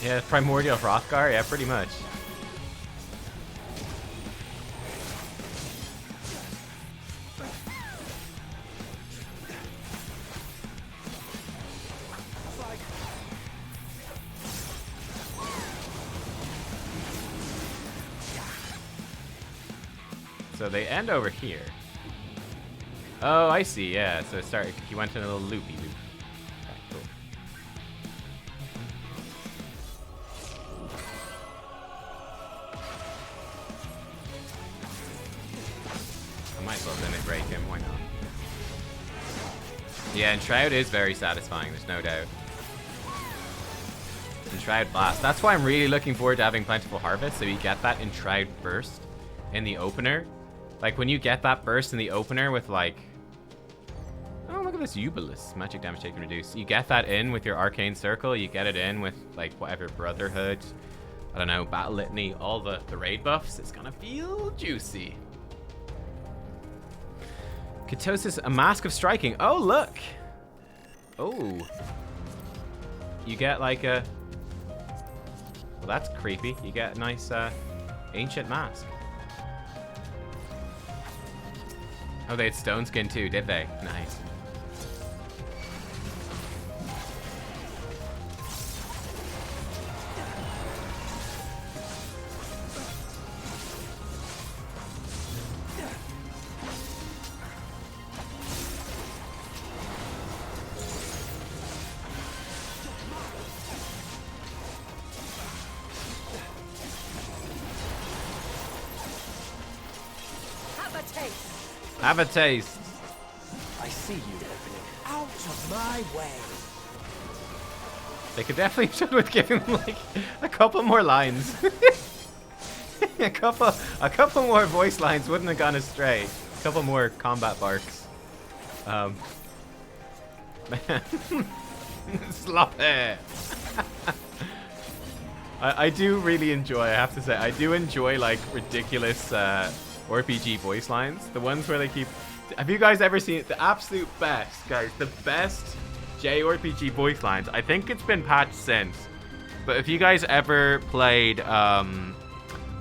you. Yeah, Primordial Hrothgar? Yeah, pretty much. So they end over here. Oh, I see. Yeah. So it started. He went in a little loopy loop. Okay, cool. I might as well limit break him. Why not? Yeah, and Shroud is very satisfying. There's no doubt. And Shroud Blast. That's why I'm really looking forward to having Plentiful Harvest. So you get that in Shroud Burst in the opener. Like, when you get that burst in the opener with, like... Oh, look at this Ubulus. Magic damage taken reduced. You get that in with your Arcane Circle. You get it in with, like, whatever Brotherhood. I don't know, Battle Litany. All the raid buffs. It's gonna feel juicy. Ketosis, a Mask of Striking. Oh, look! Oh. You get, like, a... Well, that's creepy. You get a nice, Ancient Mask. Oh, they had Stone Skin too, did they? Nice. Have a taste. I see you. Out of my way. They could definitely should with giving him like a couple more lines. a couple more voice lines wouldn't have gone astray. A couple more combat barks. Man. Sloppy. I do really enjoy, I have to say, I do enjoy like ridiculous RPG voice lines. The ones where they keep... Have you guys ever seen it? The absolute best, guys. The best JRPG voice lines. I think it's been patched since. But if you guys ever played... I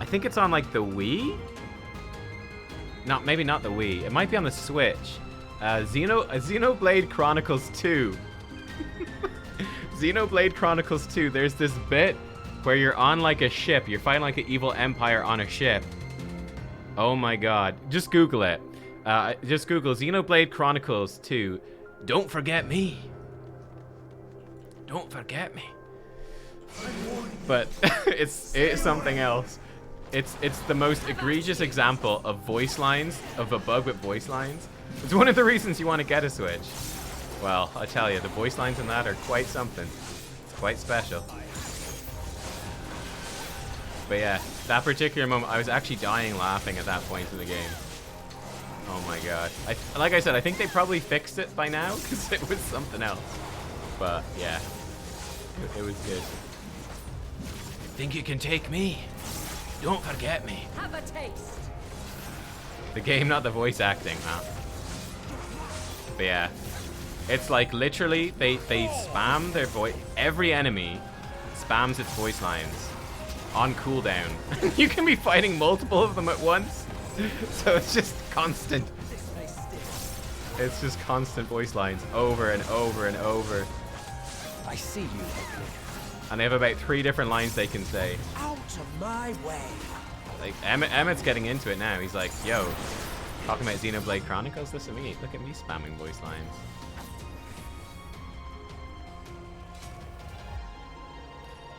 think it's on like the Wii? Maybe not the Wii. It might be on the Switch. Xenoblade Chronicles 2. Xenoblade Chronicles 2. There's this bit where you're on like a ship. You're fighting like an evil empire on a ship. Oh my god. Just Google it. Just Google Xenoblade Chronicles 2. Don't forget me. Don't forget me. But it's something else. It's the most egregious example of voice lines, of a bug with voice lines. It's one of the reasons you want to get a Switch. Well, I tell you, the voice lines in that are quite something. It's quite special. But yeah, that particular moment, I was actually dying laughing at that point in the game. Oh my god. Like I said, I think they probably fixed it by now, because it was something else. But yeah, it was good. Think you can take me? Don't forget me. Have a taste. The game, not the voice acting, huh? But yeah, it's like literally they spam their voice. Every enemy spams its voice lines on cooldown. You can be fighting multiple of them at once, so it's just constant. It's just constant voice lines over and over and over. I see you. And they have about 3 different lines they can say. Out of my way. Like Emmett's getting into it now. He's like, yo, Talking about Xenoblade Chronicles, listen to me. Look at me spamming voice lines.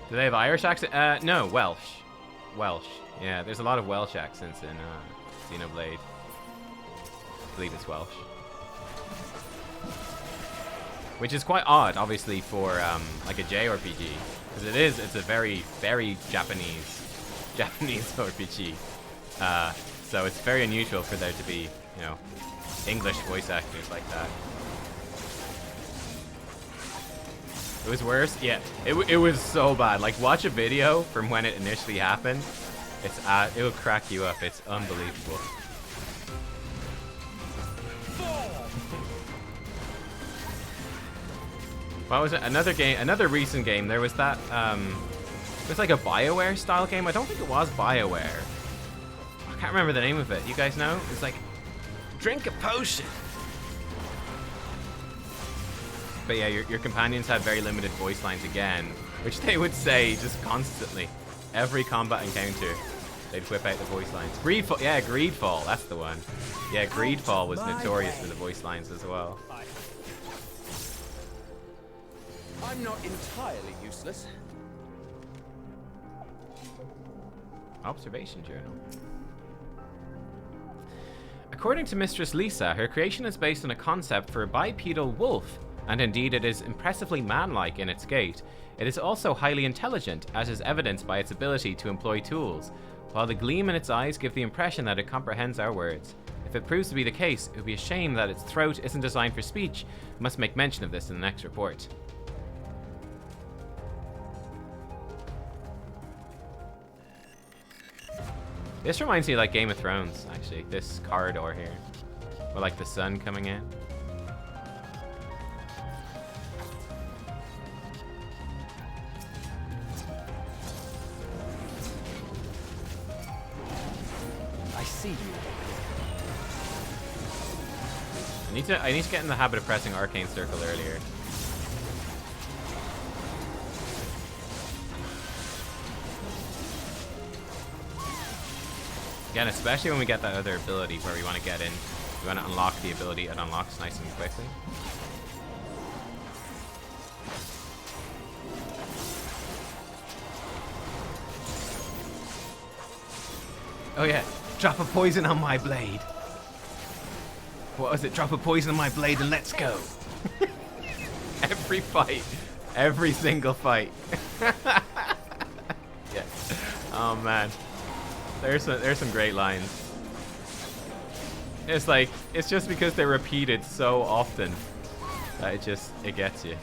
Do they have Irish accent? No, Welsh. Welsh. Yeah, there's a lot of Welsh accents in Xenoblade. I believe it's Welsh. Which is quite odd, obviously, for like a JRPG. Because it's a very, very Japanese RPG. So it's very unusual for there to be, you know, English voice actors like that. It was worse? Yeah, it was so bad. Like, watch a video from when it initially happened. It'll crack you up. It's unbelievable. What was it? Another recent game. There was that, it was like a BioWare style game. I don't think it was BioWare. I can't remember the name of it. You guys know? It's like, drink a potion. But yeah, your companions had very limited voice lines again, which they would say just constantly. Every combat encounter, they'd whip out the voice lines. Greedfall, yeah, Greedfall, that's the one. Yeah, Greedfall was notorious for the voice lines as well. I'm not entirely useless. Observation journal. According to Mistress Lisa, her creation is based on a concept for a bipedal wolf, and indeed it is impressively manlike in its gait. It is also highly intelligent, as is evidenced by its ability to employ tools, while the gleam in its eyes give the impression that it comprehends our words. If it proves to be the case, it would be a shame that its throat isn't designed for speech. We must make mention of this in the next report. This reminds me of like Game of Thrones, actually. This corridor here. With like the sun coming in. I see you. I need to get in the habit of pressing Arcane Circle earlier. Again, especially when we get that other ability where we want to get in. We want to unlock the ability. It unlocks nice and quickly. Oh yeah, drop a poison on my blade. What was it? Drop a poison on my blade and let's go. Every fight. Every single fight. Yeah. Oh man. There's some great lines. It's like, it's just because they're repeated so often that it gets you.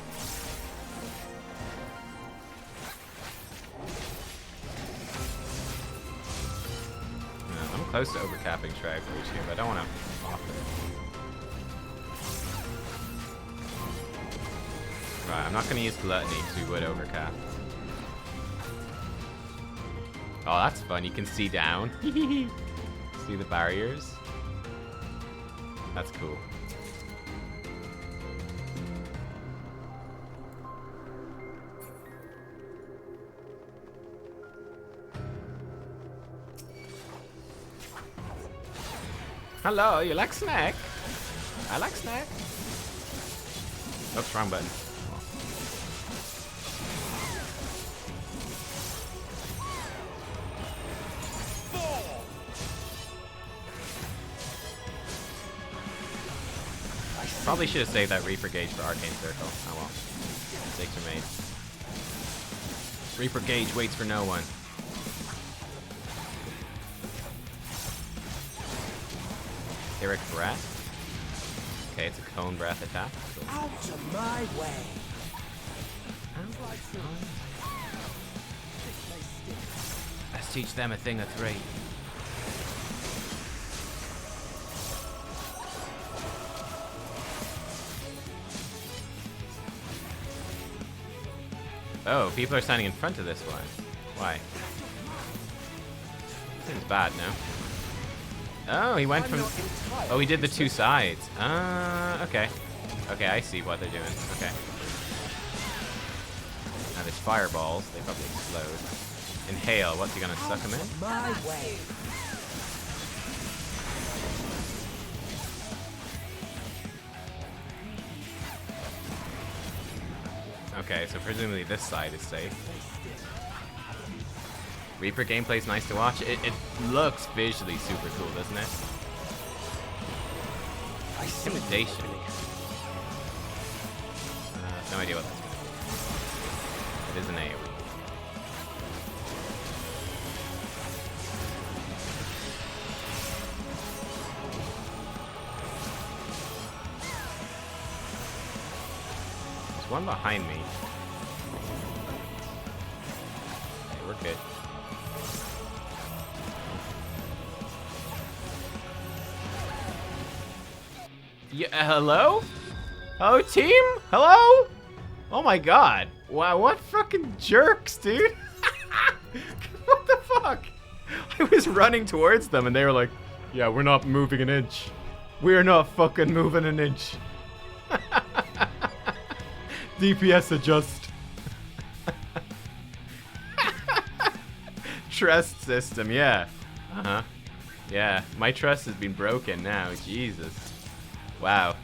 Yeah, I'm close to overcapping Shroud Breach here, but I don't want to off it. Right, I'm not going to use Gluttony because we would overcap. Oh, that's fun. You can see down. See the barriers. That's cool. Hello, you like snack? I like snack. Oops, wrong button. Probably should have saved that Reaper Gauge for Arcane Circle. Oh well. Mistakes are made. Reaper Gauge waits for no one. Etheric Breath. Okay, it's a Cone Breath attack. Cool. Out of my way. Let's teach them a thing or three. Oh, people are standing in front of this one. Why? Seems bad, no? Oh, he went from... Oh, he did the two sides. Okay. Okay, I see what they're doing. Okay. Now there's fireballs. They probably explode. Inhale. What's he gonna suck him in? My way. Okay, so presumably this side is safe. Reaper gameplay is nice to watch. It looks visually super cool, doesn't it? Intimidation. No idea what that's gonna be. It is an AoE. There's one behind me. Okay, we're good. Yeah, hello? Oh, team? Hello? Oh my god. Wow, what fucking jerks, dude? What the fuck? I was running towards them and they were like, yeah, we're not moving an inch. We're not fucking moving an inch. DPS adjust. Trust system, yeah. Uh-huh. Yeah, my trust has been broken now. Jesus. Wow.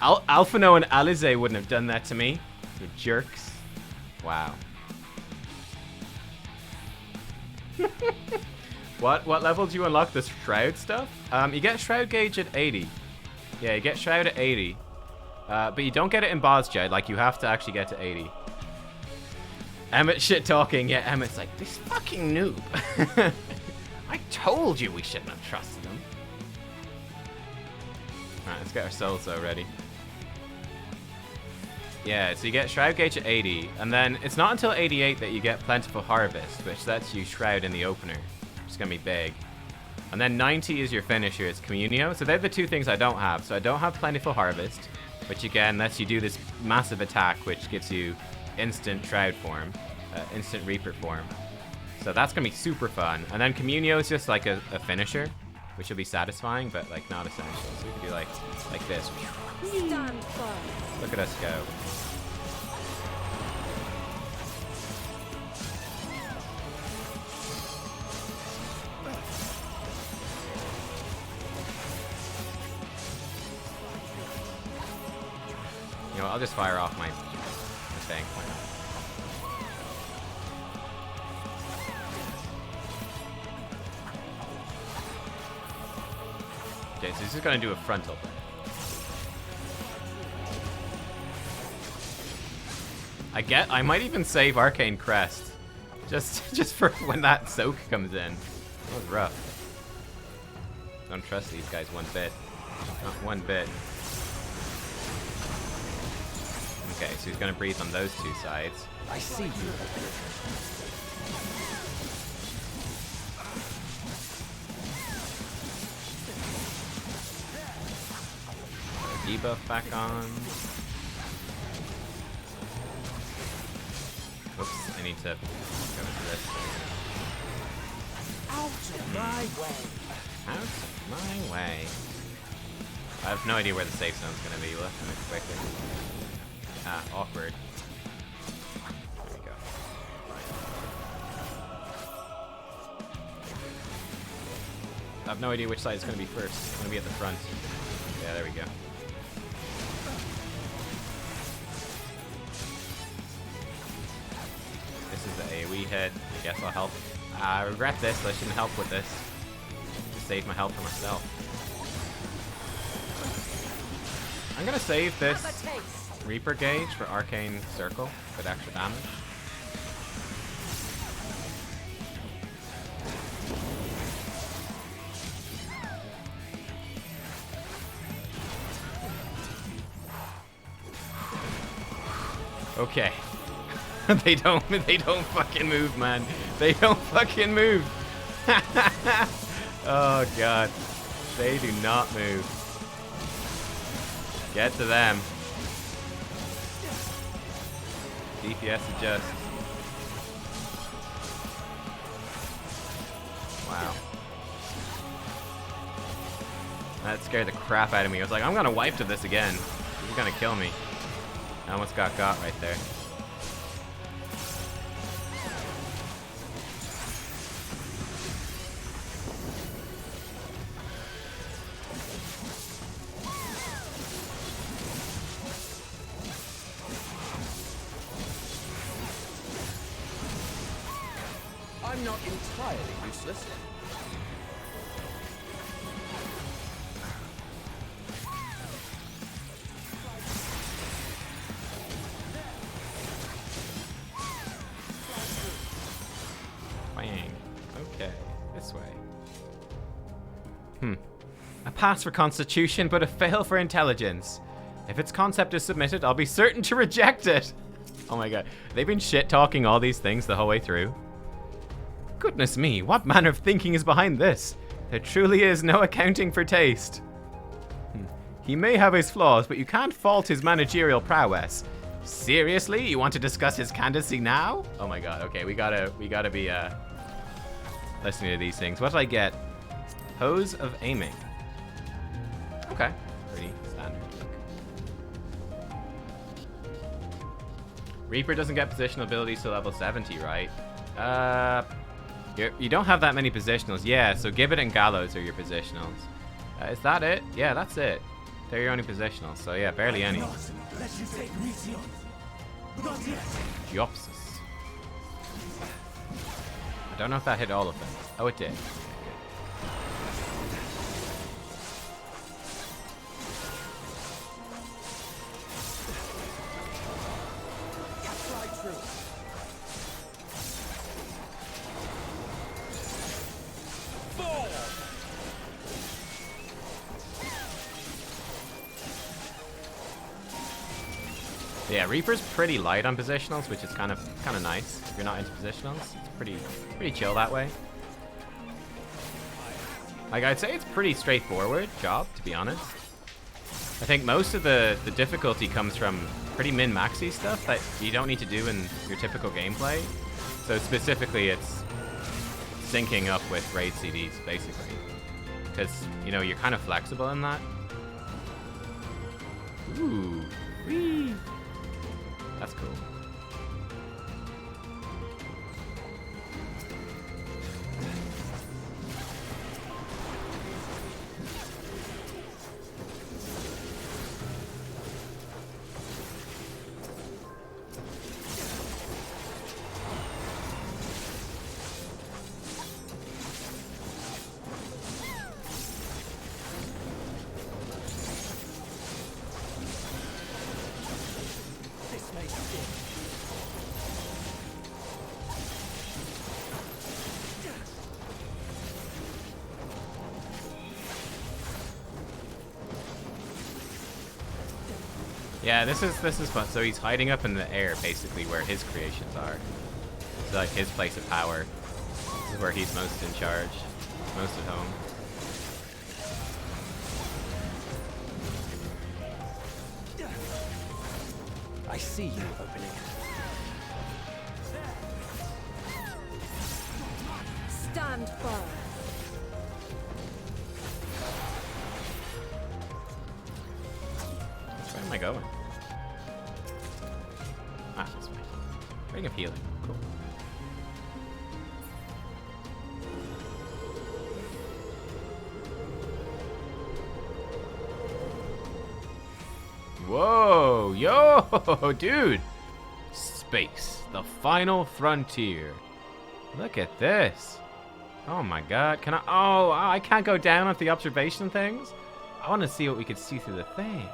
Alphino and Alize wouldn't have done that to me. You jerks. Wow. What level do you unlock this Shroud stuff? You get Shroud gauge at 80. Yeah, you get Shroud at 80. But you don't get it in boss Jed. Like, you have to actually get to 80. Emmett shit talking. Yeah, Emmett's like, this fucking noob. I told you we shouldn't have trusted him. Alright, let's get our souls though ready. Yeah, so you get Shroud Gauge at 80, and then it's not until 88 that you get Plentiful Harvest, which lets you Shroud in the opener, which is going to be big. And then 90 is your finisher, it's Communio. So they're the two things I don't have. So I don't have Plentiful Harvest, which again lets you do this massive attack, which gives you instant Shroud form, instant Reaper form. So that's going to be super fun. And then Communio is just like a finisher, which will be satisfying, but like not essential. So we can do like this. Stand firm. Look at us go. You know what, I'll just fire off my thing. Why not? Okay, so he's just gonna do a frontal. I might even save Arcane Crest. Just for when that soak comes in. That was rough. Don't trust these guys one bit. Not one bit. Okay, so he's gonna breathe on those two sides. I see you. Debuff back on. Oops, I need to go into this. Out of my way. Out of my way. I have no idea where the safe zone's gonna be. We'll have to move quickly. Ah, awkward. There we go. I have no idea which side is gonna be first. It's gonna be at the front. Yeah, there we go. This is the AoE hit. I guess I'll help. I regret this. I shouldn't help with this. Just save my health for myself. I'm gonna save this Reaper gauge for Arcane Circle with extra damage. Okay. they don't fucking move, man. They don't fucking move. Oh god. They do not move. Get to them. DPS adjust. Wow. That scared the crap out of me. I was like, I'm gonna wipe to this again. This is gonna kill me. I almost got right there. I'm not entirely useless. Bang. Okay, this way. A pass for Constitution, but a fail for Intelligence. If its concept is submitted, I'll be certain to reject it. Oh my god. They've been shit-talking all these things the whole way through. Goodness me, what manner of thinking is behind this? There truly is no accounting for taste. He may have his flaws, but you can't fault his managerial prowess. Seriously? You want to discuss his candidacy now? Oh my god, okay, we gotta be listening to these things. What did I get? Hose of aiming. Okay, pretty standard. Reaper doesn't get positional abilities till level 70, right? You don't have that many positionals. Yeah, so Gibbet and Gallows are your positionals. Is that it? Yeah, that's it. They're your only positionals, so yeah, barely any. Geopsis. I don't know if that hit all of them. Oh, it did. Yeah, Reaper's pretty light on positionals, which is kind of nice. If you're not into positionals, it's pretty chill that way. Like, I'd say it's pretty straightforward job, to be honest. I think most of the difficulty comes from pretty min-maxy stuff that you don't need to do in your typical gameplay. So specifically, it's syncing up with raid CDs, basically. Because, you know, you're kind of flexible in that. Ooh, whee! That's cool. Yeah, this is fun. So he's hiding up in the air, basically, where his creations are. It's like his place of power. This is where he's most in charge, most at home. I see you opening. Stand firm. Where am I going? Ah, this way. Ring of healing. Cool. Whoa, yo, dude. Space, the final frontier. Look at this. Oh my god, can I? Oh, I can't go down at the observation things. I want to see what we could see through the things.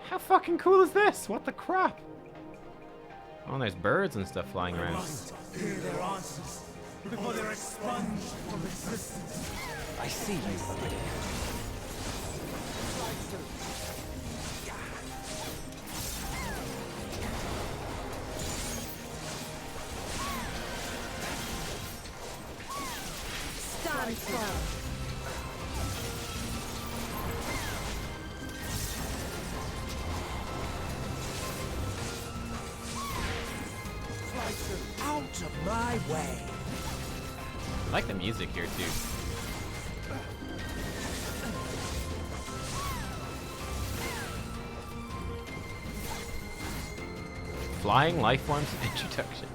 How fucking cool is this? What the crap? Oh, there's birds and stuff flying around. Must hear their answers before they're expunged from existence. I see you opening. Stand firm. Out of my way. I like the music here too. Flying lifeforms introduction.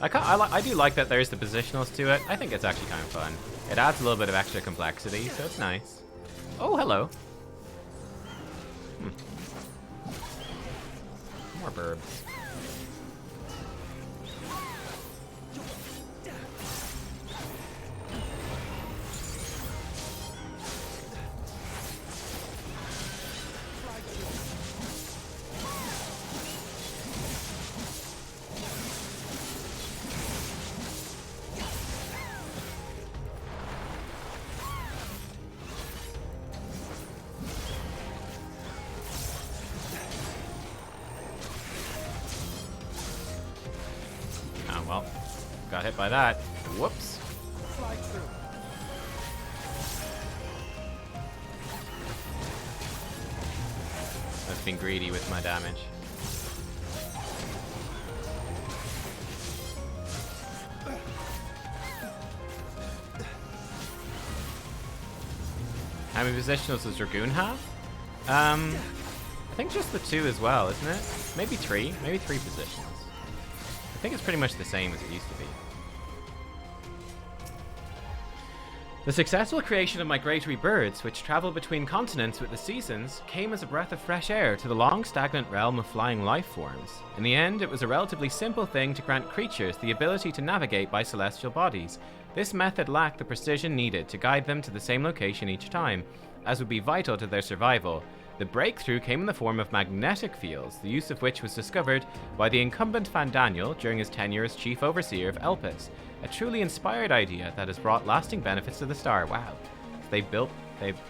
I do like that there's the positionals to it. I think it's actually kind of fun. It adds a little bit of extra complexity, so it's nice. Oh, hello. More burbs. hit by that. Whoops. Fly through. I've been greedy with my damage. How many positionals does Dragoon have? I think just the 2 as well, isn't it? Maybe 3. Maybe 3 positionals. I think it's pretty much the same as it used to be. The successful creation of migratory birds, which travel between continents with the seasons, came as a breath of fresh air to the long stagnant realm of flying life forms. In the end, it was a relatively simple thing to grant creatures the ability to navigate by celestial bodies. This method lacked the precision needed to guide them to the same location each time, as would be vital to their survival. The breakthrough came in the form of magnetic fields, the use of which was discovered by the incumbent Fandaniel during his tenure as chief overseer of Elpis. A truly inspired idea that has brought lasting benefits to the star. Wow.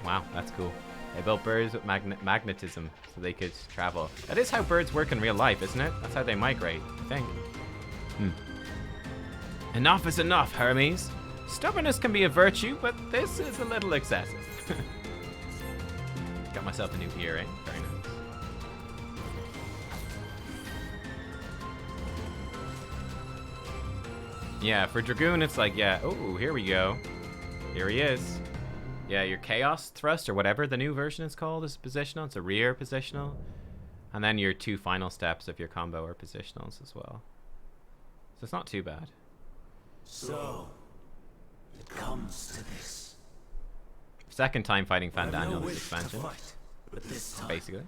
Wow, that's cool. They built birds with magnetism so they could travel. That is how birds work in real life, isn't it? That's how they migrate, I think. Enough is enough, Hermes. Stubbornness can be a virtue, but this is a little excessive. Got myself a new earring. Very nice. Yeah, for Dragoon, it's like, yeah, oh, here we go. Here he is. Yeah, your Chaos Thrust, or whatever the new version is called, is positional. It's a rear positional. And then your 2 final steps of your combo are positionals as well. So it's not too bad. So, it comes to this. Second time fighting I have no Fandaniel wish this to expansion, fight, but this time, basically.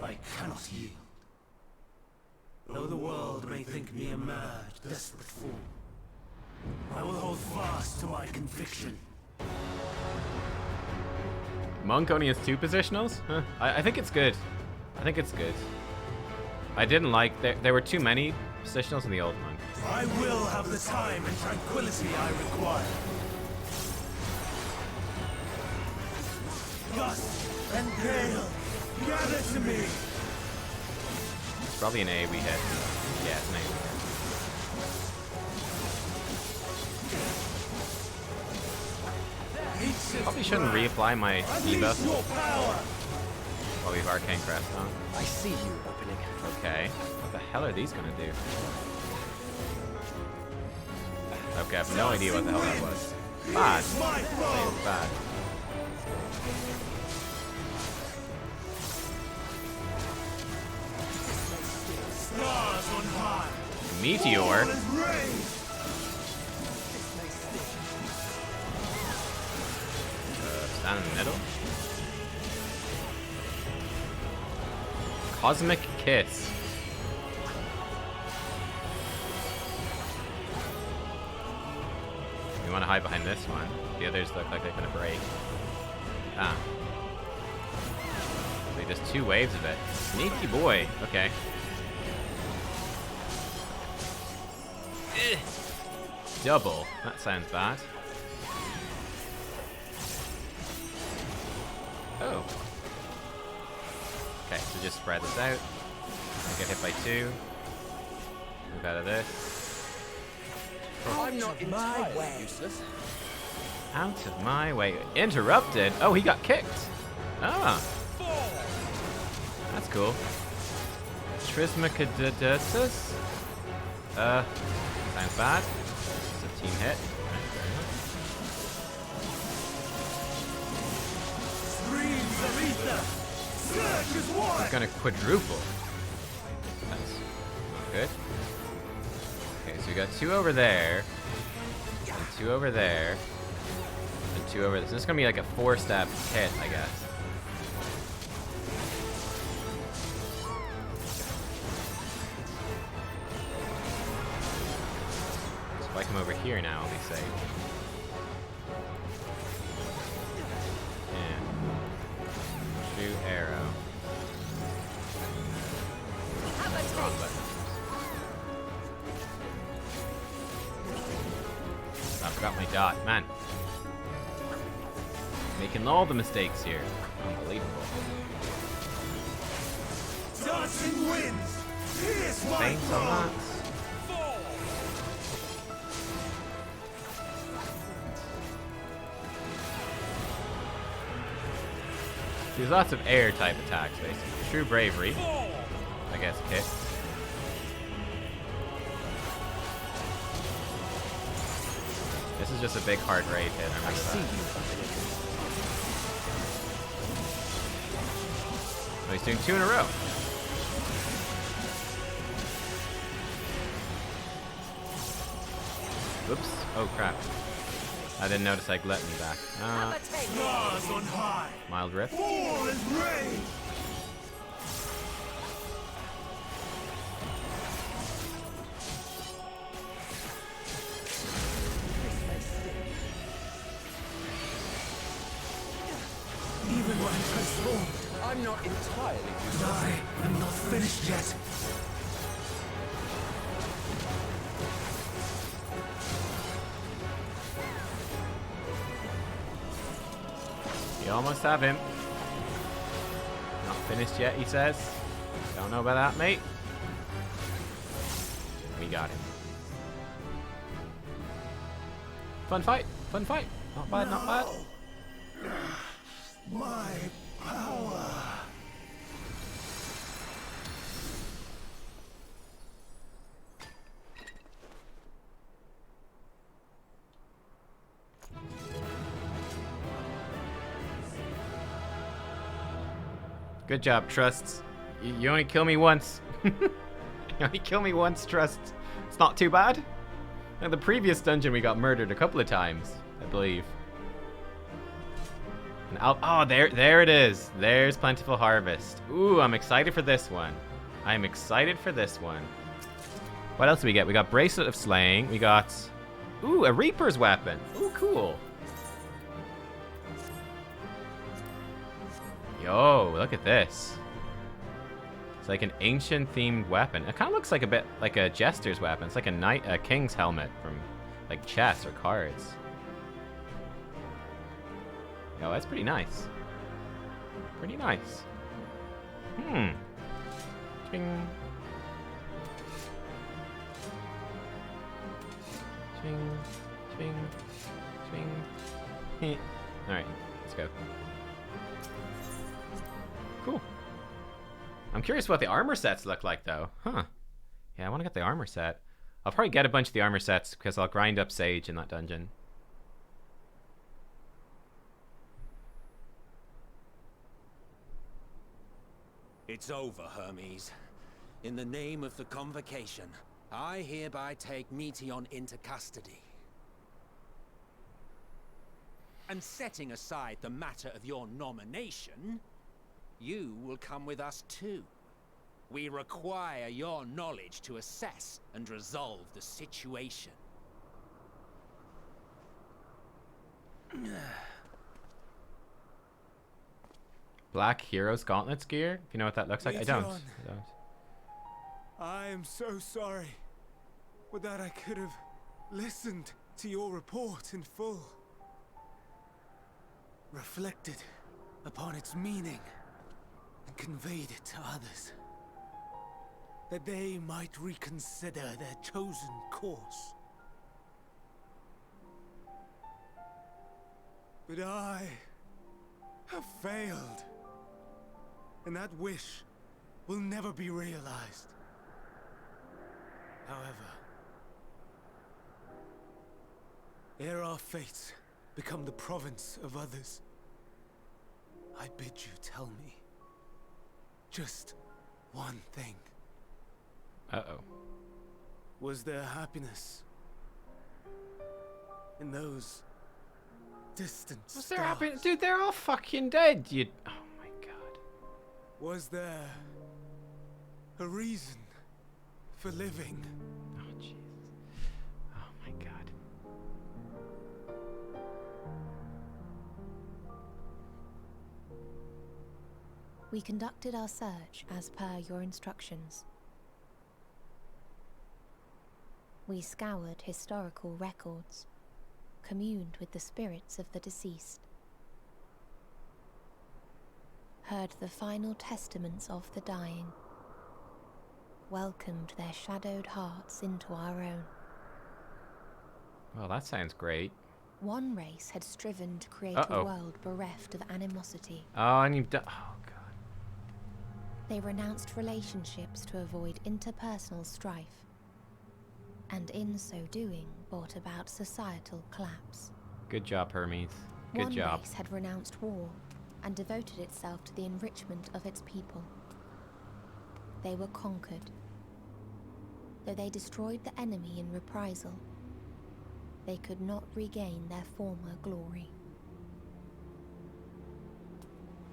I cannot yield. Though the world may think me a mad, desperate fool, I will hold fast to my conviction. Monk only has 2 positionals? Huh. I think it's good. I think it's good. I didn't like... There were too many positionals in the old Monk. I will have the time and tranquility I require. Gust and gale, gather to me. It's probably an AoE hit. Yeah, it's an AoE hit. Probably shouldn't reapply my debuff while we have Arcane Crest on. I see you opening. Okay. What the hell are these gonna do? Okay, I have no idea what the hell that was. Bad. That is bad. Stars on high. Meteor? Stand in the middle. Cosmic Kiss. We want to hide behind this one. The others look like they're gonna break. Ah. So just 2 waves of it. Sneaky boy. Okay. Double. That sounds bad. Oh. Okay, so just spread this out. I get hit by 2. Move out of this. I'm not entirely useless. Out of my way. Interrupted? Oh, he got kicked. Ah. That's cool. Trismecadutus? Sounds bad. This is a team hit. He's gonna quadruple. That's not good. Okay, so we got 2 over there, and 2 over there, and 2 over there. So this is gonna be like a 4-step hit, I guess. So if I come over here now, I'll be safe. Shoot arrow. Wrong button. I forgot my dot. Man. Making all the mistakes here. Unbelievable. Dancing winds, pierce my Thanks a lot. There's lots of air type attacks, basically. True bravery. I guess kick. This is just a big hard raid hit. I remember that. Oh, he's doing 2 in a row. Whoops. Oh crap. I didn't notice I let me back. Stars on high. Mild rift. War is rage. Even when transformed, I'm not entirely but I am not finished yet. You almost have him. Not finished yet, he says. Don't know about that, mate. We got him. Fun fight. Fun fight. Not bad, not bad. My power. Good job, Trusts. You only kill me once. You only kill me once, Trust. It's not too bad. Now, the previous dungeon we got murdered a couple of times, I believe. And oh, there it is. There's Plentiful Harvest. Ooh, I'm excited for this one. I'm excited for this one. What else do we get? We got Bracelet of Slaying. We got, ooh, a Reaper's Weapon. Ooh, cool. Yo, look at this. It's like an ancient themed weapon. It kind of looks like a bit like a jester's weapon. It's like a king's helmet from like chess or cards. Yo, that's pretty nice. Pretty nice. Ching. Ching. Ching. Ching. Alright, let's go. Cool. I'm curious what the armor sets look like, though. Huh. Yeah, I want to get the armor set. I'll probably get a bunch of the armor sets because I'll grind up Sage in that dungeon. It's over, Hermes. In the name of the Convocation, I hereby take Meteion into custody. And setting aside the matter of your nomination, you will come with us too. We require your knowledge to assess and resolve the situation. Black Heroes Gauntlets gear? If you know what that looks like. I don't. I am so sorry. With that, I could have listened to your report in full. Reflected upon its meaning and conveyed it to others. That they might reconsider their chosen course. But I have failed. And that wish will never be realized. However, ere our fates become the province of others, I bid you tell me just one thing. Uh-oh. Was there happiness in those distant What's there stars? happening? Dude, they're all fucking dead. You. Oh my god. Was there a reason for living? Oh Jesus. Oh my god. We conducted our search as per your instructions. We scoured historical records, communed with the spirits of the deceased, heard the final testaments of the dying, welcomed their shadowed hearts into our own. Well, that sounds great. One race had striven to create Uh-oh. a world bereft of animosity. Oh, and you've done. Oh god. They renounced relationships to avoid interpersonal strife, and in so doing brought about societal collapse. Good job, Hermes. Good One job. race had renounced war and devoted itself to the enrichment of its people. They were conquered. Though they destroyed the enemy in reprisal, they could not regain their former glory.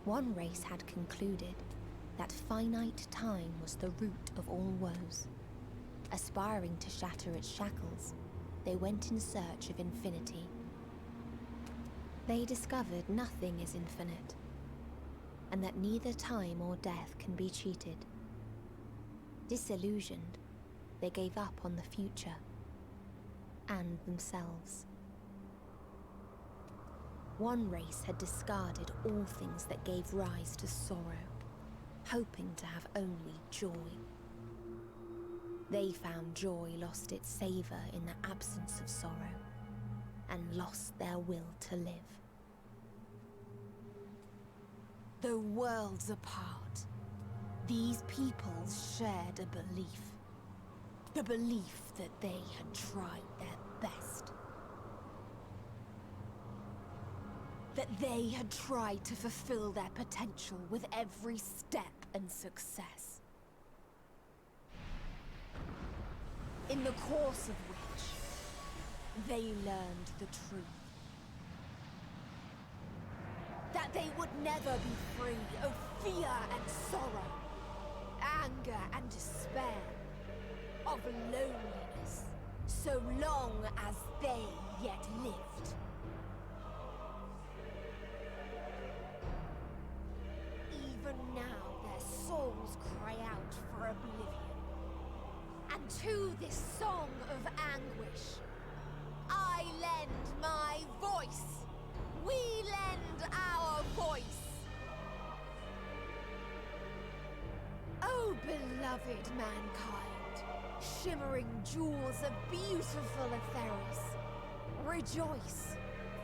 One race had concluded that finite time was the root of all woes. Aspiring to shatter its shackles, they went in search of infinity. They discovered nothing is infinite, and that neither time or death can be cheated. Disillusioned, they gave up on the future and themselves. One race had discarded all things that gave rise to sorrow, hoping to have only joy. They found joy lost its savor in the absence of sorrow, and lost their will to live. Though worlds apart, these peoples shared a belief. The belief that they had tried their best. That they had tried to fulfill their potential with every step and success. In the course of which, they learned the truth. That they would never be free of fear and sorrow, anger and despair, of loneliness, so long as they yet lived. Even now their souls cry out for oblivion. And to this song of anguish, I lend my voice. We lend our voice. Oh, beloved mankind, shimmering jewels of beautiful Atheris, rejoice,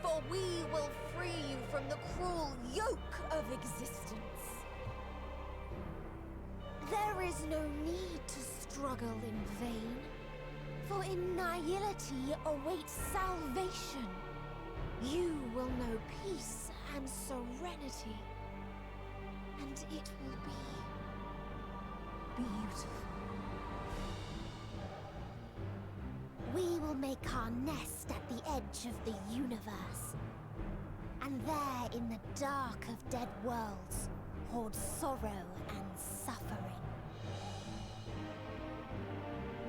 for we will free you from the cruel yoke of existence. There is no need to struggle in vain, for in nihility awaits salvation. You will know peace and serenity, and it will be beautiful. We will make our nest at the edge of the universe, and there in the dark of dead worlds hoard sorrow and suffering.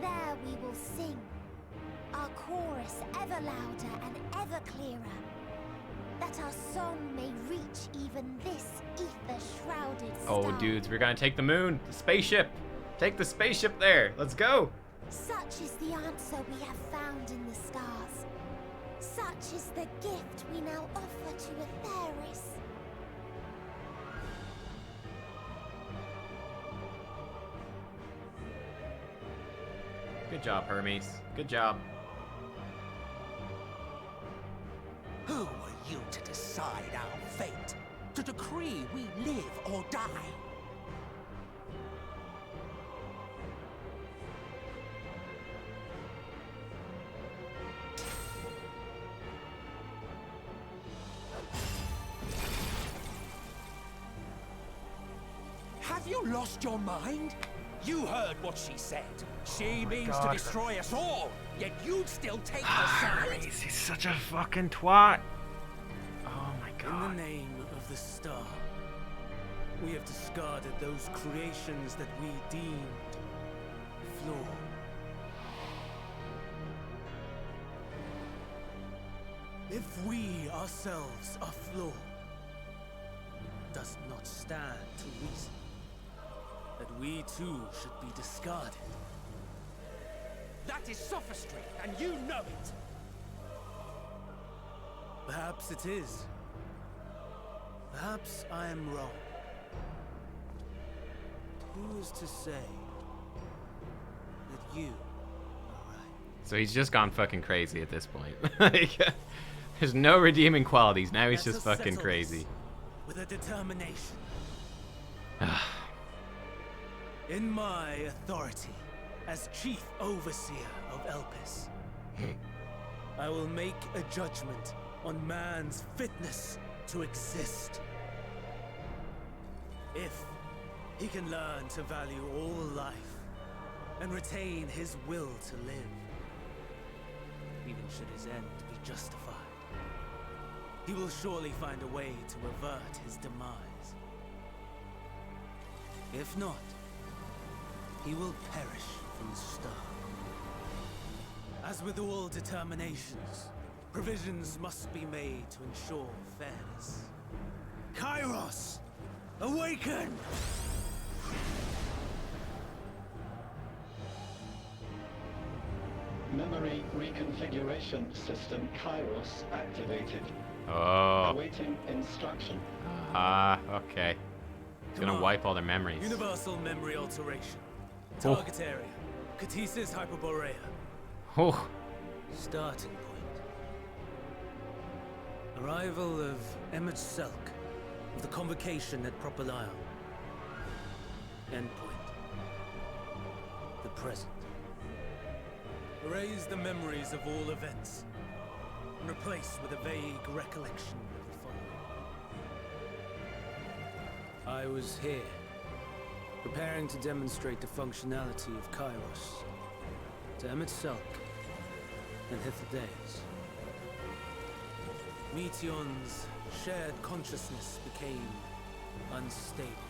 There we will sing, our chorus ever louder and ever clearer, that our song may reach even this ether-shrouded star. Oh, dudes, we're gonna take the moon. The spaceship. Take the spaceship there. Let's go. Such is the answer we have found in the stars. Such is the gift we now offer to Atheris. Good job, Hermes. Good job. Who were you to decide our fate? To decree we live or die? Have you lost your mind? You heard what she said. She means to destroy us all, yet you'd still take her side. He's such a fucking twat. Oh my god. In the name of the star, we have discarded those creations that we deemed flawed. If we ourselves are flawed, does not stand to reason that we too should be discarded. That is sophistry, and you know it. Perhaps it is. Perhaps I am wrong. Who is to say that you are right? So he's just gone fucking crazy at this point. Like, There's no redeeming qualities. Now he's Let just us fucking settle crazy. this with a determination. In my authority as Chief Overseer of Elpis, I will make a judgment on man's fitness to exist. If he can learn to value all life and retain his will to live, even should his end be justified, he will surely find a way to avert his demise. If not, he will perish from the start. As with all determinations, provisions must be made to ensure fairness. Kairos, awaken! Memory reconfiguration system Kairos activated. Oh. Awaiting instruction. Ah, okay. It's gonna wipe all their memories. Universal memory alteration. Target area. Catesis Hyperborea. Oh. Starting point. Arrival of MSQ of the convocation at Propylion. Endpoint. The present. Erase the memories of all events and replace with a vague recollection of the following. I was here, preparing to demonstrate the functionality of Kairos to MSQ and Hithodeus. Meteon's shared consciousness became unstable.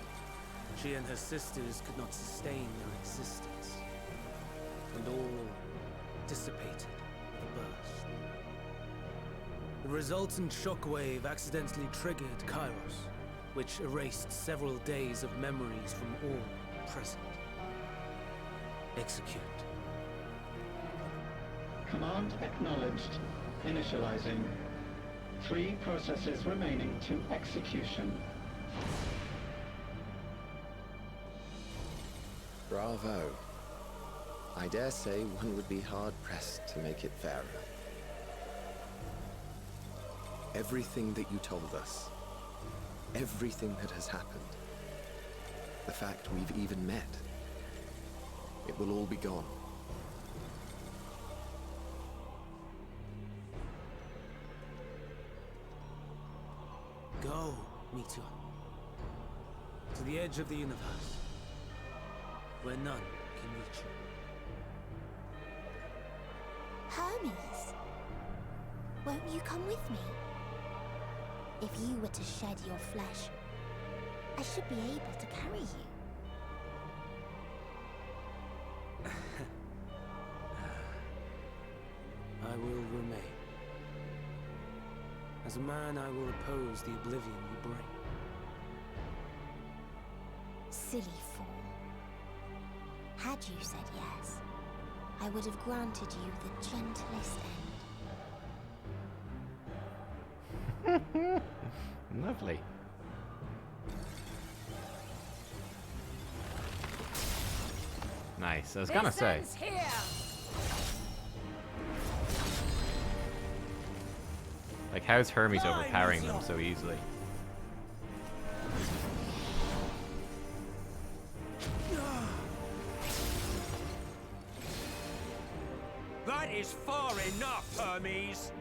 She and her sisters could not sustain their existence, and all dissipated with a burst. The resultant shockwave accidentally triggered Kairos, which erased several days of memories from all present. Execute. Command acknowledged. Initializing. 3 processes remaining to execution. Bravo. I dare say one would be hard-pressed to make it fairer. Everything that you told us, everything that has happened, the fact we've even met, it will all be gone. Go, Meteon. To the edge of the universe, where none can reach you. Hermes, won't you come with me? If you were to shed your flesh, I should be able to carry you. I will remain. As a man, I will oppose the oblivion you bring. Silly fool. Had you said yes, I would have granted you the gentlest end. Lovely. Nice. I was gonna say. Like, how's Hermes overpowering them so easily? That is far enough, Hermes!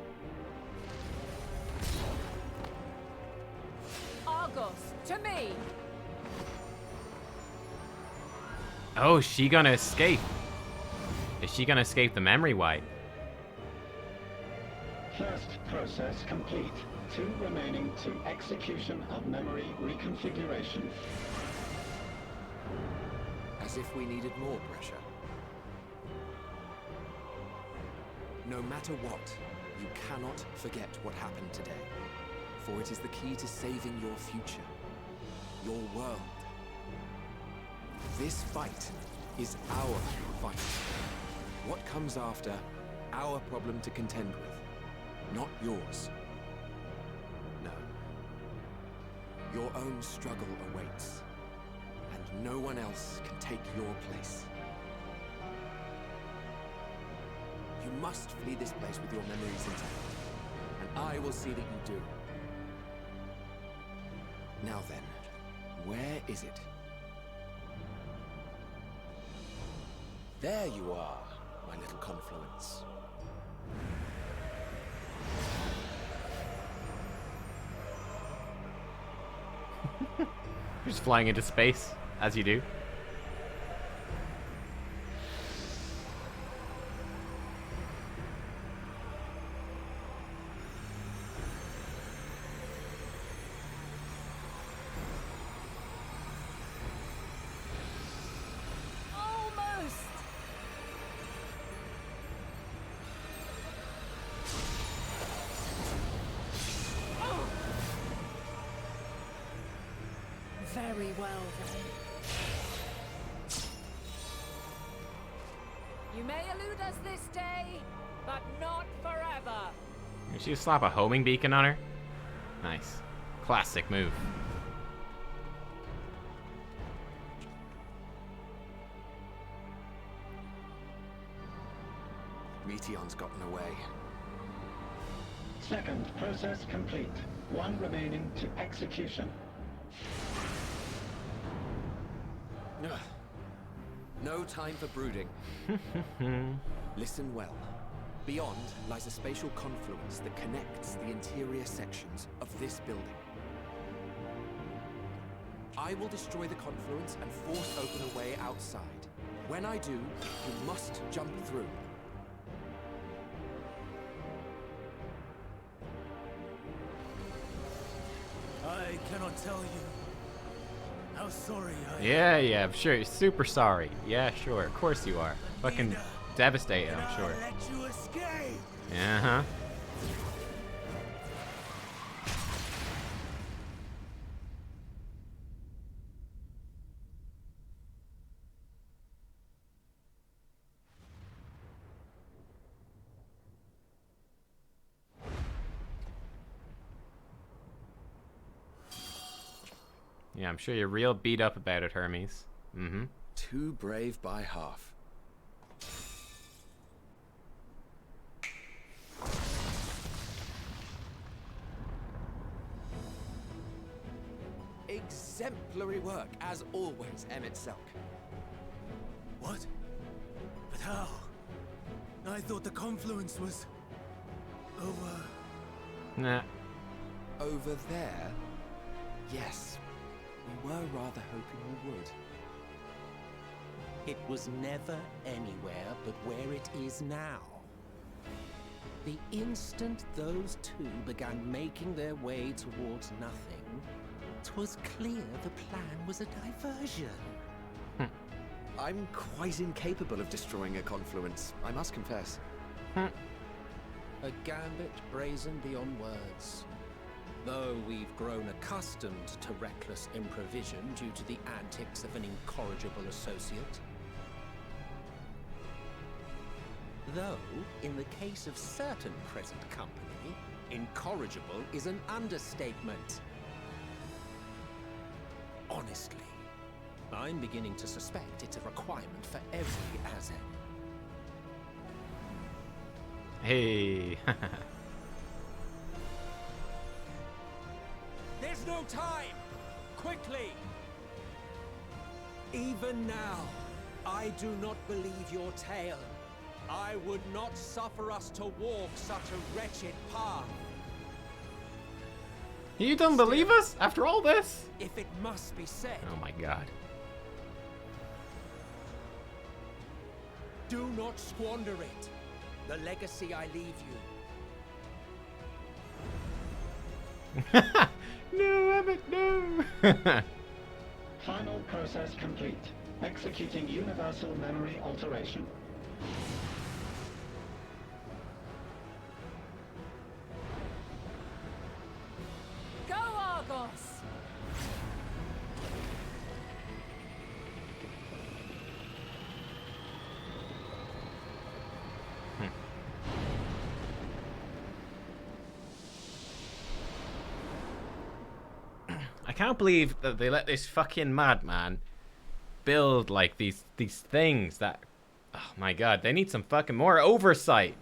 Argos, to me! Oh, is she gonna escape? Is she gonna escape the memory wipe? First process complete. 2 remaining to execution of memory reconfiguration. As if we needed more pressure. No matter what, you cannot forget what happened today. For it is the key to saving your future. Your world. This fight is our fight. What comes after, our problem to contend with, not yours. No. Your own struggle awaits, and no one else can take your place. You must flee this place with your memories intact, and I will see that you do. Now then, where is it? There you are, my little confluence. You're just flying into space, as you do. Almost. Oh. Very well then. You may elude us this day, but not forever. Did you slap a homing beacon on her? Nice. Classic move. Meteon's gotten away. Second process complete. One remaining to execution. Ugh. No time for brooding. Listen well. Beyond lies a spatial confluence that connects the interior sections of this building. I will destroy the confluence and force open a way outside. When I do, you must jump through. I cannot tell you how sorry I am. Yeah, I'm sure. Super sorry. Yeah, sure. Of course you are. Fucking devastated, I'm sure. Let you escape. Uh-huh. Yeah, I'm sure you're real beat up about it, Hermes. Mm-hmm. Too brave by half. Exemplary work, as always, MSQ. What? But how? I thought the confluence was over. Nah. Over there? Yes. We were rather hoping you would. It was never anywhere but where it is now. The instant those two began making their way towards nothing, 'twas clear the plan was a diversion. I'm quite incapable of destroying a confluence, I must confess. A gambit brazen beyond words. Though we've grown accustomed to reckless improvision due to the antics of an incorrigible associate. Though, in the case of certain present company, incorrigible is an understatement. Honestly, I'm beginning to suspect it's a requirement for every Azen. Hey. There's no time! Quickly! Even now, I do not believe your tale. I would not suffer us to walk such a wretched path. You don't believe us after all this? If it must be said, Oh my god. do not squander it. The legacy I leave you. No, Emmett, no. Final process complete. Executing universal memory alteration. Go, Argos! I can't believe that they let this fucking madman build like these things that, oh my god, they need some fucking more oversight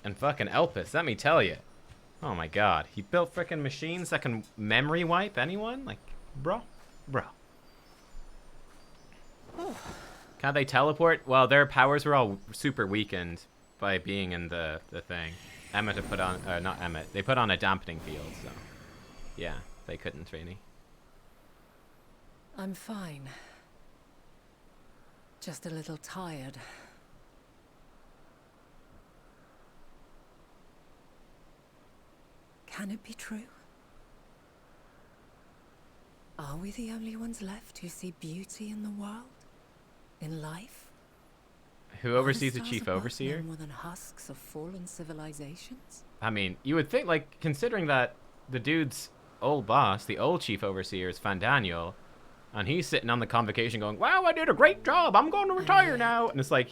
and fucking Elpis, let me tell you. Oh my god. He built frickin' machines that can memory wipe anyone? Like, bro. Can they teleport? Well, their powers were all super weakened by being in the thing. Emmett had put on, not Emmett, they put on a dampening field, so. Yeah, they couldn't really. I'm fine. Just a little tired. Can it be true? Are we the only ones left who see beauty in the world? In life? Who oversees the Are the chief stars above overseer? no more than husks of fallen civilizations? I mean, you would think, like, considering that the dude's old boss, the old chief overseer, is Fandaniel, and he's sitting on the convocation going, wow, I did a great job, I'm going to retire now. And it's like,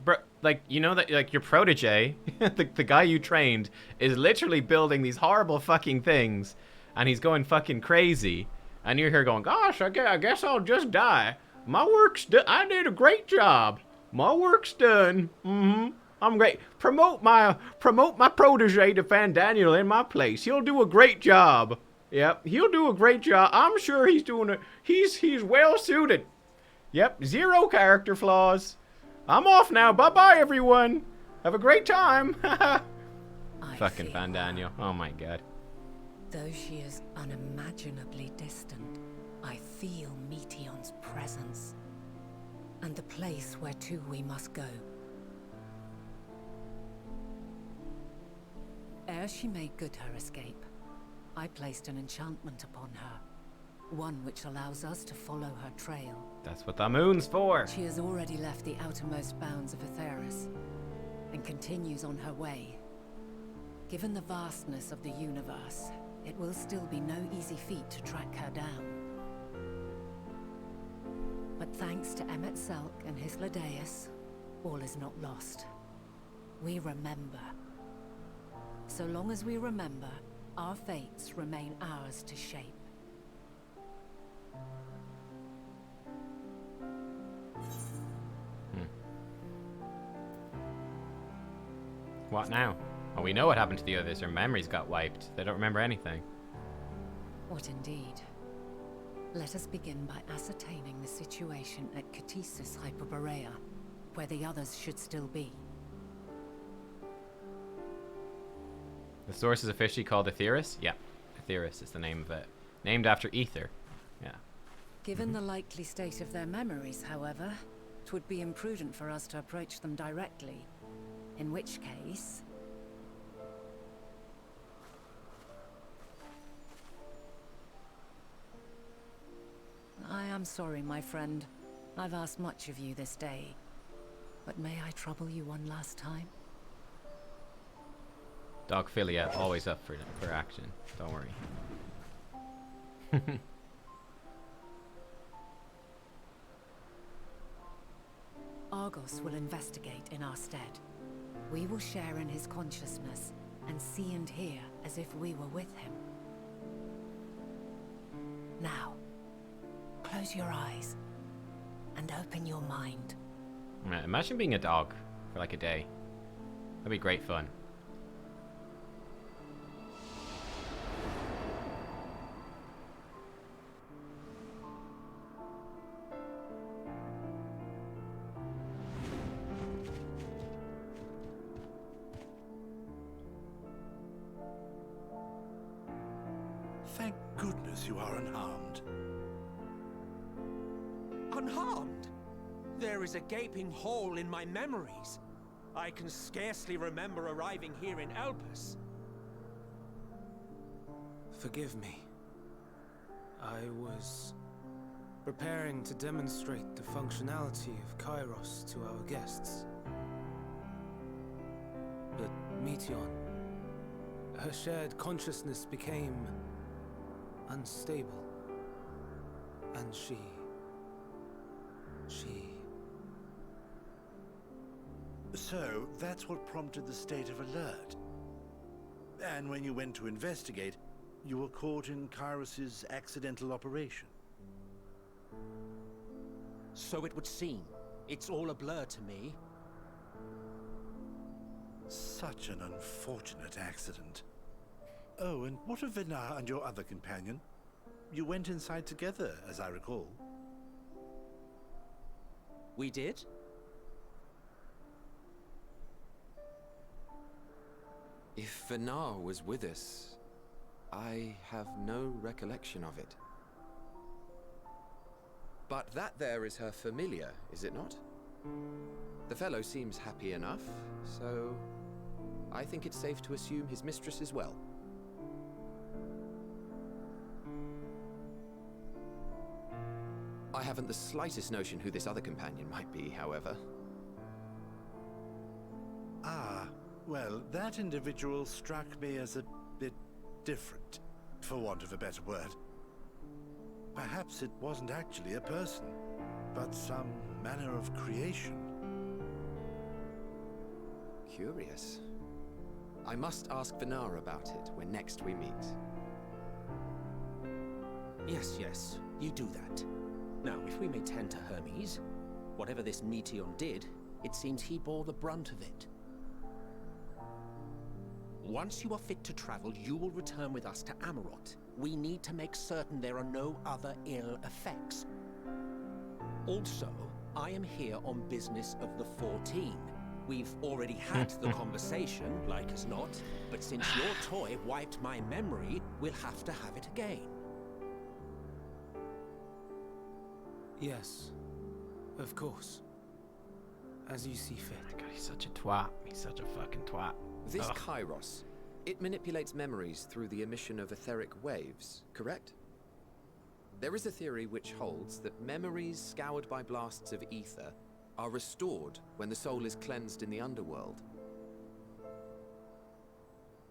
bro, like, you know that, like, your protege, the guy you trained, is literally building these horrible fucking things, and he's going fucking crazy, and you're here going, gosh, I guess I'll just die. My work's done. I did a great job. My work's done. I'm great. Promote my protege to Fandaniel in my place. He'll do a great job. Yep, he'll do a great job. I'm sure he's doing it. He's well suited. Yep, 0 character flaws. I'm off now. Bye-bye, everyone. Have a great time. Fucking Fandaniel. Oh my god. Though she is unimaginably distant, I feel Meteon's presence. And the place where to we must go. Ere she made good her escape, I placed an enchantment upon her. One which allows us to follow her trail. That's what the moon's for. She has already left the outermost bounds of Aetheris, and continues on her way. Given the vastness of the universe, it will still be no easy feat to track her down. But thanks to Emmet Selk and his Ladeus, all is not lost. We remember. So long as we remember, our fates remain ours to shape. What now? Well, we know what happened to the others. Their memories got wiped. They don't remember anything. What indeed? Let us begin by ascertaining the situation at Catesis Hyperborea, where the others should still be. The source is officially called Aetheris? Yeah, Aetheris is the name of it. Named after Ether. Yeah. Given the likely state of their memories, however, it would be imprudent for us to approach them directly. In which case... I am sorry, my friend. I've asked much of you this day. But may I trouble you one last time? Dogphilia, always up for action. Don't worry. Argos will investigate in our stead. We will share in his consciousness and see and hear as if we were with him. Now, close your eyes and open your mind. Man, imagine being a dog for like a day. That'd be great fun. Thank goodness you are unharmed. Unharmed? There is a gaping hole in my memories. I can scarcely remember arriving here in Elpis. Forgive me. I was preparing to demonstrate the functionality of Kairos to our guests. But Meteon, her shared consciousness became unstable. And she... So, that's what prompted the state of alert. And when you went to investigate, you were caught in Kairos's accidental operation. So it would seem. It's all a blur to me. Such an unfortunate accident. Oh, and what of Vinar and your other companion? You went inside together, as I recall. We did? If Vinar was with us, I have no recollection of it. But that there is her familiar, is it not? The fellow seems happy enough, so I think it's safe to assume his mistress as well. I haven't the slightest notion who this other companion might be, however. Ah, well, that individual struck me as a bit different, for want of a better word. Perhaps it wasn't actually a person, but some manner of creation. Curious. I must ask Vinar about it when next we meet. Yes, yes, you do that. Now, if we may tend to Hermes, whatever this Meteion did, it seems he bore the brunt of it. Once you are fit to travel, you will return with us to Amarot. We need to make certain there are no other ill effects. Also, I am here on business of the 14. We've already had the conversation, like as not, but since your toy wiped my memory, we'll have to have it again. Yes, of course. As you see fit. Oh my god, he's such a twat. He's such a fucking twat. This Kairos, it manipulates memories through the emission of etheric waves, correct? There is a theory which holds that memories scoured by blasts of ether are restored when the soul is cleansed in the underworld.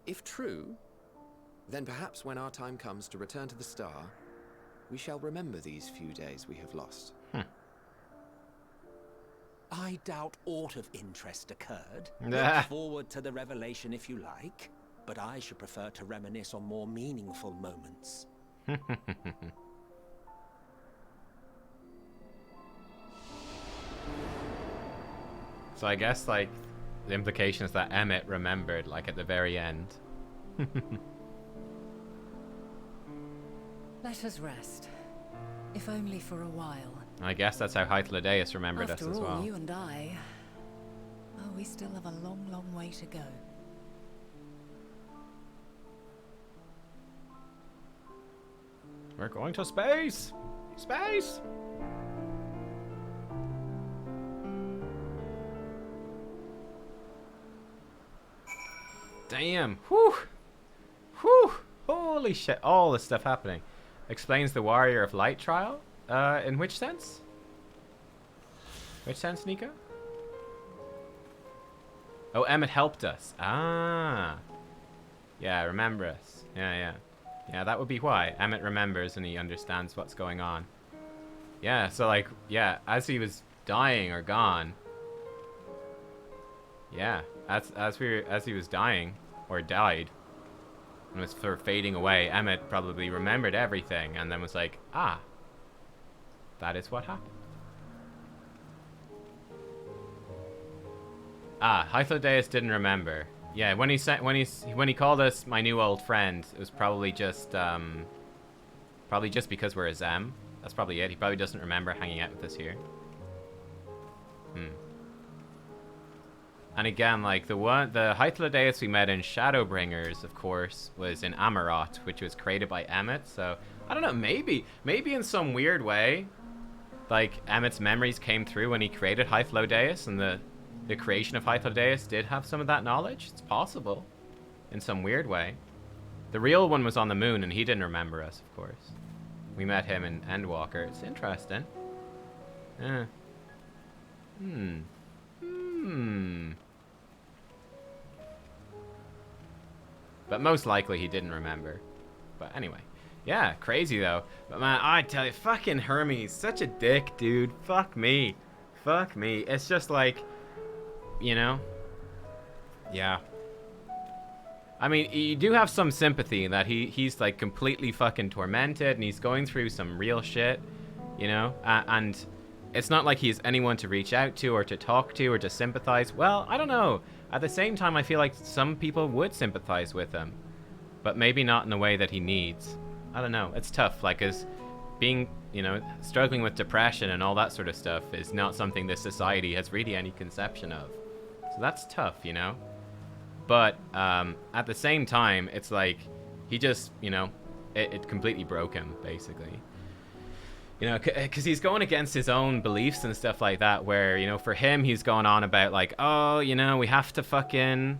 If true, then perhaps when our time comes to return to the star, we shall remember these few days we have lost. I doubt aught of interest occurred. Look forward to the revelation if you like, but I should prefer to reminisce on more meaningful moments. So I guess, like, the implication is that Emmett remembered, like, at the very end. Let us rest, if only for a while. I guess that's how Hythlodaeus remembered us as well. After all, you and I, well, we still have a long, long way to go. We're going to space! Space! Damn. Whew. Whew. Holy shit. All this stuff happening. Explains the Warrior of Light trial? In which sense? Which sense, Nico? Oh, Emmett helped us. Ah. Yeah, remember us. Yeah. Yeah, that would be why. Emmett remembers and he understands what's going on. Yeah, so like, yeah, as he was dying or gone. Yeah, as he was dying or died and was sort of fading away, Emmett probably remembered everything and then was like, ah, that is what happened. Ah, Hythlodaeus didn't remember. Yeah, when he called us my new old friend, it was probably just because we're a Zem. That's probably it. He probably doesn't remember hanging out with us here. And again, like the Hythlodaeus we met in Shadowbringers, of course, was in Amarot, which was created by Emmett. So I don't know, maybe in some weird way, like Emmett's memories came through when he created Hythlodaeus, and the creation of Hythlodaeus did have some of that knowledge. It's possible, in some weird way. The real one was on the moon, and he didn't remember us, of course. We met him in Endwalker. It's interesting. But most likely he didn't remember. But anyway. Yeah, crazy though. But man, I tell you, fucking Hermes, such a dick, dude. Fuck me. Fuck me. It's just like, you know? Yeah. I mean, you do have some sympathy that he's like completely fucking tormented and he's going through some real shit, you know? And it's not like he's anyone to reach out to or to talk to or to sympathize. Well, I don't know. At the same time, I feel like some people would sympathize with him. but maybe not in a way that he needs. I don't know. It's tough. Like, as being, you know, struggling with depression and all that sort of stuff is not something this society has really any conception of. So that's tough, you know? But at the same time, it's like he just, you know, it completely broke him, basically. You know, because he's going against his own beliefs and stuff like that, where, you know, for him, he's going on about, like, oh, you know, we have to fucking...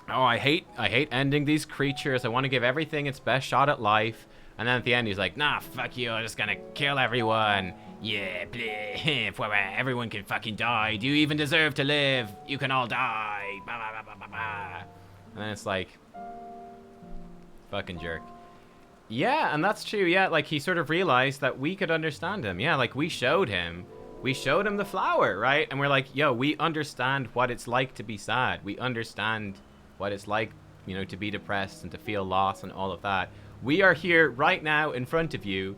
Oh, I hate ending these creatures. I want to give everything its best shot at life. And then at the end, he's like, nah, fuck you. I'm just gonna kill everyone. Yeah, bleh. Everyone can fucking die. Do you even deserve to live? You can all die. Bah, bah, bah, bah, bah. And then it's like... Fucking jerk. Yeah, and that's true. Yeah, like, he sort of realized that we could understand him. Yeah, like, we showed him the flower, right? And we're like, yo, we understand what it's like to be sad. We understand what it's like, you know, to be depressed and to feel loss and all of that. We are here right now in front of you.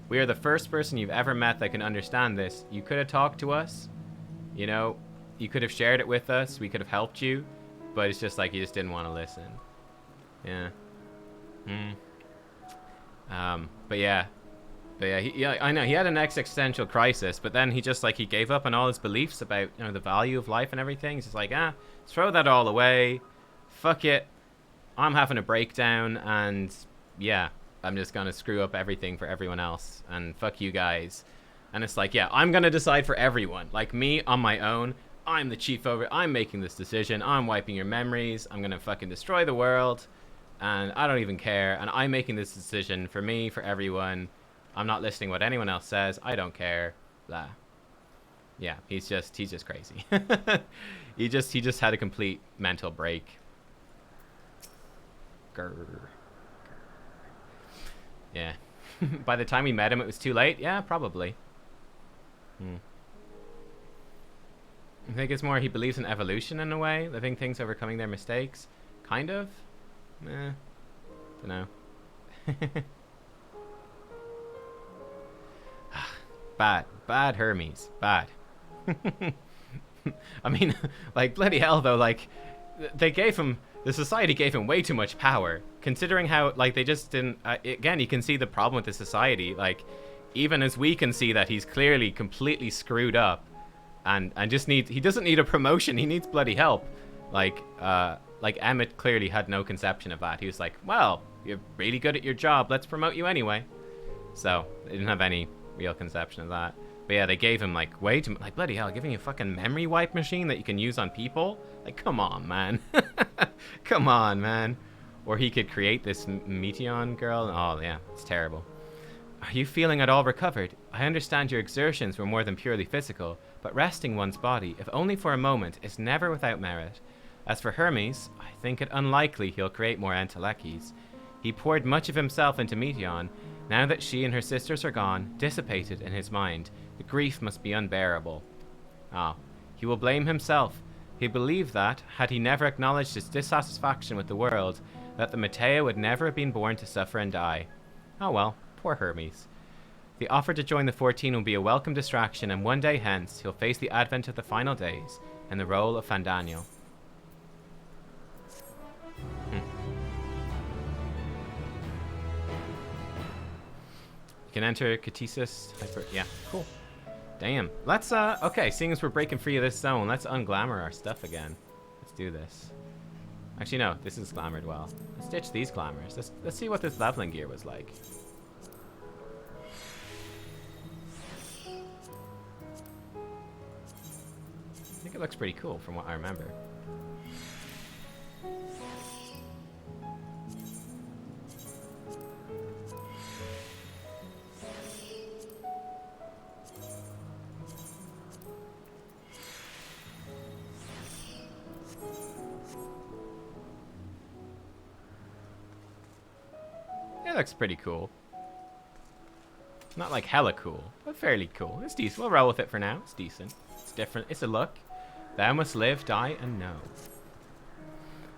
We are the first person you've ever met that can understand this. You could have talked to us, you know, you could have shared it with us. We could have helped you, but it's just like you just didn't want to listen. Yeah. But yeah, I know he had an existential crisis, but then he just, like, he gave up on all his beliefs about, you know, the value of life and everything. He's just like, throw that all away. Fuck it. I'm having a breakdown, and yeah, I'm just gonna screw up everything for everyone else, and fuck you guys. And it's like, yeah, I'm gonna decide for everyone. Like, me on my own, I'm the chief over. I'm making this decision. I'm wiping your memories. I'm gonna fucking destroy the world. And I don't even care, and I'm making this decision for me, for everyone. I'm not listening to what anyone else says. I don't care. Blah. Yeah, he's just crazy. he just had a complete mental break. Grr. Yeah. By the time we met him, it was too late. Yeah, probably. I think it's more he believes in evolution in a way, living things overcoming their mistakes. Kind of. Dunno. Bad Hermes. Bad. I mean, like, bloody hell though, like, the society gave him way too much power, considering how, like, they just didn't, again, you can see the problem with the society, like, even as we can see that he's clearly completely screwed up, and he doesn't need a promotion, he needs bloody help. Like Emmett clearly had no conception of that. He was like, well, you're really good at your job, let's promote you anyway. So, they didn't have any real conception of that. But yeah, they gave him, like, way too much, like, bloody hell, giving you a fucking memory wipe machine that you can use on people? Like, come on, man. Come on, man. Or he could create this Meteon girl. Oh, yeah, it's terrible. Are you feeling at all recovered? I understand your exertions were more than purely physical, but resting one's body, if only for a moment, is never without merit. As for Hermes, I think it unlikely he'll create more entelechies. He poured much of himself into Meteon. Now that she and her sisters are gone, dissipated in his mind, the grief must be unbearable. He will blame himself. He believed that, had he never acknowledged his dissatisfaction with the world, that the Matteo would never have been born to suffer and die. Oh well, poor Hermes. The offer to join the 14 will be a welcome distraction, and one day hence he'll face the advent of the final days in the role of Fandanio. You can enter Catesis. Yeah, cool. Damn. Let's, okay, seeing as we're breaking free of this zone, let's unglamour our stuff again. Let's do this. Actually, no, this is glamored well. Let's ditch these glamours. Let's see what this leveling gear was like. I think it looks pretty cool from what I remember. Looks pretty cool. Not like hella cool, but fairly cool. It's decent. We'll roll with it for now. It's decent. It's different. It's a look. Thou must live, die, and know.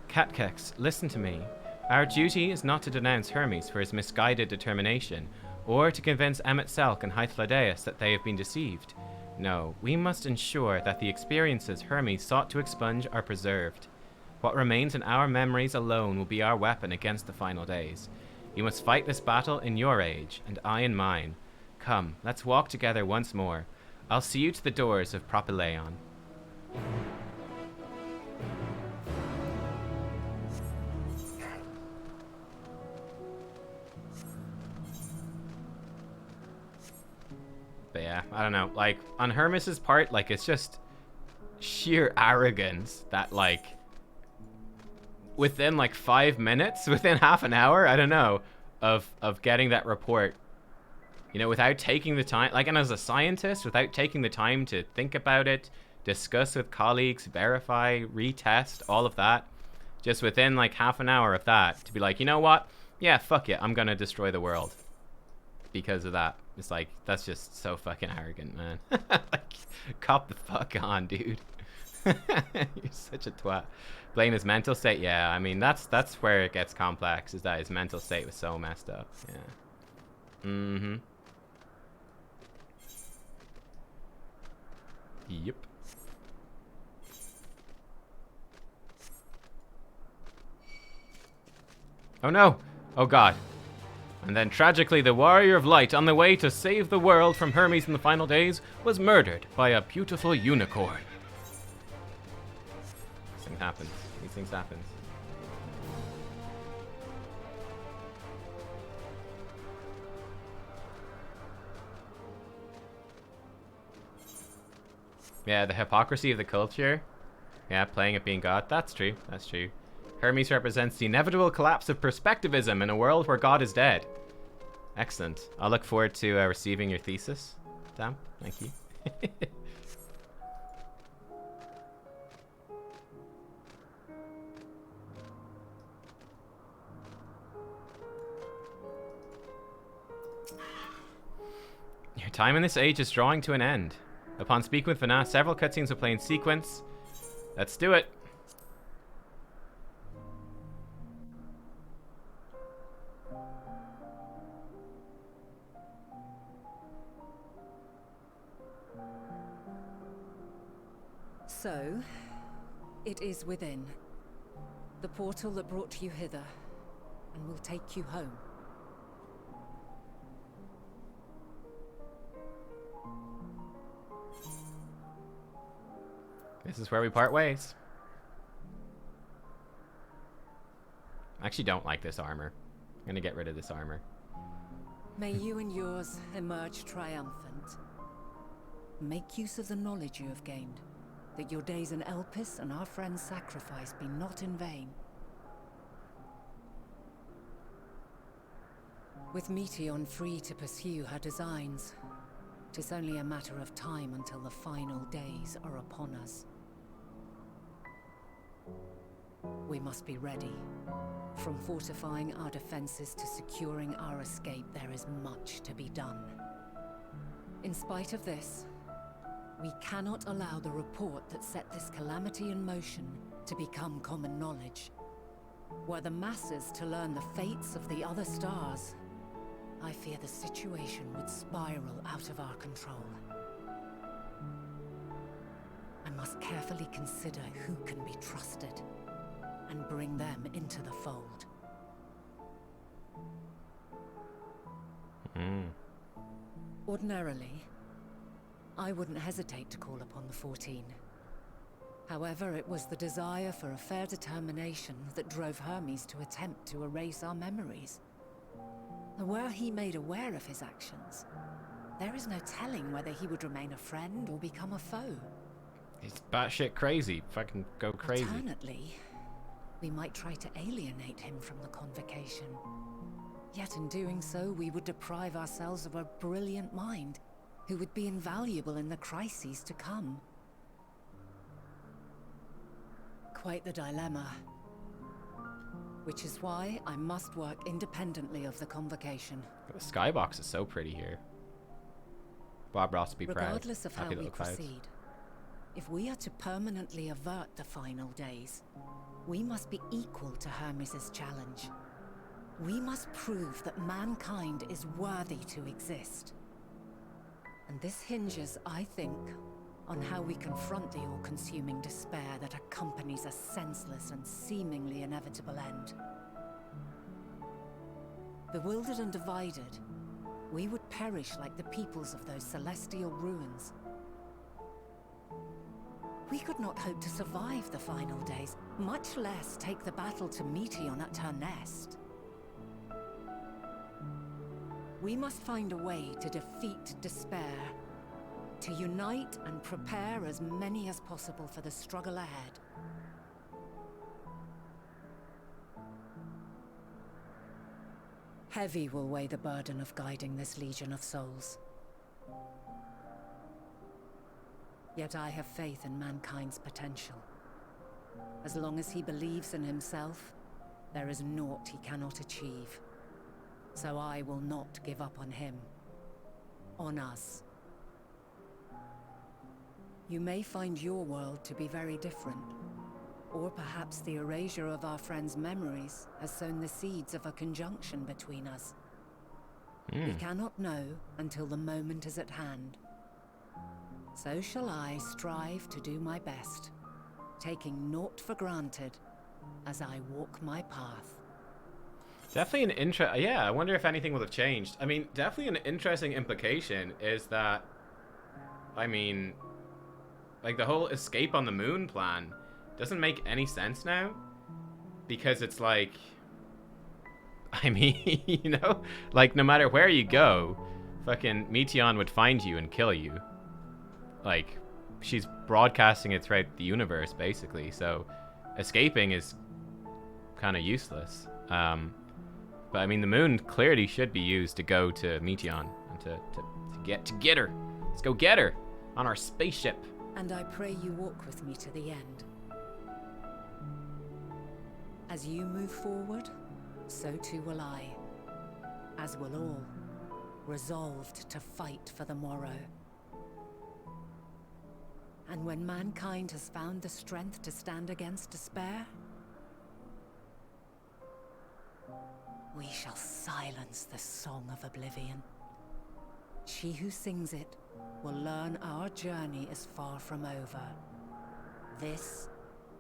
Catkex, listen to me. Our duty is not to denounce Hermes for his misguided determination, or to convince Emmet Selk and Hythlodaeus that they have been deceived. No, we must ensure that the experiences Hermes sought to expunge are preserved. What remains in our memories alone will be our weapon against the final days. You must fight this battle in your age, and I in mine. Come, let's walk together once more. I'll see you to the doors of Propylaeon. But yeah, I don't know. Like, on Hermes's part, like, it's just sheer arrogance that, like, within, like, 5 minutes, within half an hour, I don't know, of getting that report, you know, without taking the time, like, and as a scientist, without taking the time to think about it, discuss with colleagues, verify, retest, all of that, just within, like, half an hour of that, to be like, you know what? Yeah, fuck it, I'm gonna destroy the world. Because of that. It's like, that's just so fucking arrogant, man. Like, cop the fuck on, dude. You're such a twat. Blame his mental state. Yeah, I mean, that's where it gets complex, is that his mental state was so messed up. Yeah. Mm-hmm. Yep. Oh no! Oh god. And then tragically, the Warrior of Light, on the way to save the world from Hermes in the final days, was murdered by a beautiful unicorn. These things happen. These things happen. Yeah, the hypocrisy of the culture. Yeah, playing at being God. That's true. That's true. Hermes represents the inevitable collapse of perspectivism in a world where God is dead. Excellent. I'll look forward to receiving your thesis. Damn, thank you. Your time in this age is drawing to an end. Upon speaking with Vana, several cutscenes will play in sequence. Let's do it. So, it is within. The portal that brought you hither, and will take you home. This is where we part ways. I actually don't like this armor. I'm gonna get rid of this armor. May you and yours emerge triumphant. Make use of the knowledge you have gained, that your days in Elpis and our friend's sacrifice be not in vain. With Meteion free to pursue her designs, 'tis only a matter of time until the final days are upon us. We must be ready. From fortifying our defenses to securing our escape, there is much to be done. In spite of this, we cannot allow the report that set this calamity in motion to become common knowledge. Were the masses to learn the fates of the other stars, I fear the situation would spiral out of our control. I must carefully consider who can be trusted and bring them into the fold. Ordinarily, I wouldn't hesitate to call upon the 14. However, it was the desire for a fair determination that drove Hermes to attempt to erase our memories. And were he made aware of his actions, there is no telling whether he would remain a friend or become a foe. He's batshit crazy. Fucking go crazy. Alternately, we might try to alienate him from the convocation. Yet in doing so, we would deprive ourselves of a brilliant mind who would be invaluable in the crises to come. Quite the dilemma. Which is why I must work independently of the convocation. The skybox is so pretty here. Bob Ross would be proud. Regardless of how Happy we little clouds. proceed, if we are to permanently avert the final days, we must be equal to Hermes' challenge. We must prove that mankind is worthy to exist. And this hinges, I think, on how we confront the all-consuming despair that accompanies a senseless and seemingly inevitable end. Bewildered and divided, we would perish like the peoples of those celestial ruins. We could not hope to survive the final days, much less take the battle to Meteion at her nest. We must find a way to defeat despair, to unite and prepare as many as possible for the struggle ahead. Heavy will weigh the burden of guiding this legion of souls. Yet I have faith in mankind's potential. As long as he believes in himself, there is naught he cannot achieve. So I will not give up on him. On us. You may find your world to be very different. Or perhaps the erasure of our friends' memories has sown the seeds of a conjunction between us. We cannot know until the moment is at hand. So shall I strive to do my best, taking naught for granted as I walk my path. Definitely yeah, I wonder if anything will have changed. I mean, definitely an interesting implication is that, I mean, like the whole escape on the moon plan doesn't make any sense now, because it's like, I mean, you know, like no matter where you go, fucking Meteion would find you and kill you. Like, she's broadcasting it throughout the universe, basically, so escaping is kind of useless. But I mean, the moon clearly should be used to go to Meteion and to get her. Let's go get her on our spaceship. And I pray you walk with me to the end. As you move forward, so too will I. As will all, resolved to fight for the morrow. And when mankind has found the strength to stand against despair, we shall silence the song of oblivion. She who sings it will learn our journey is far from over. This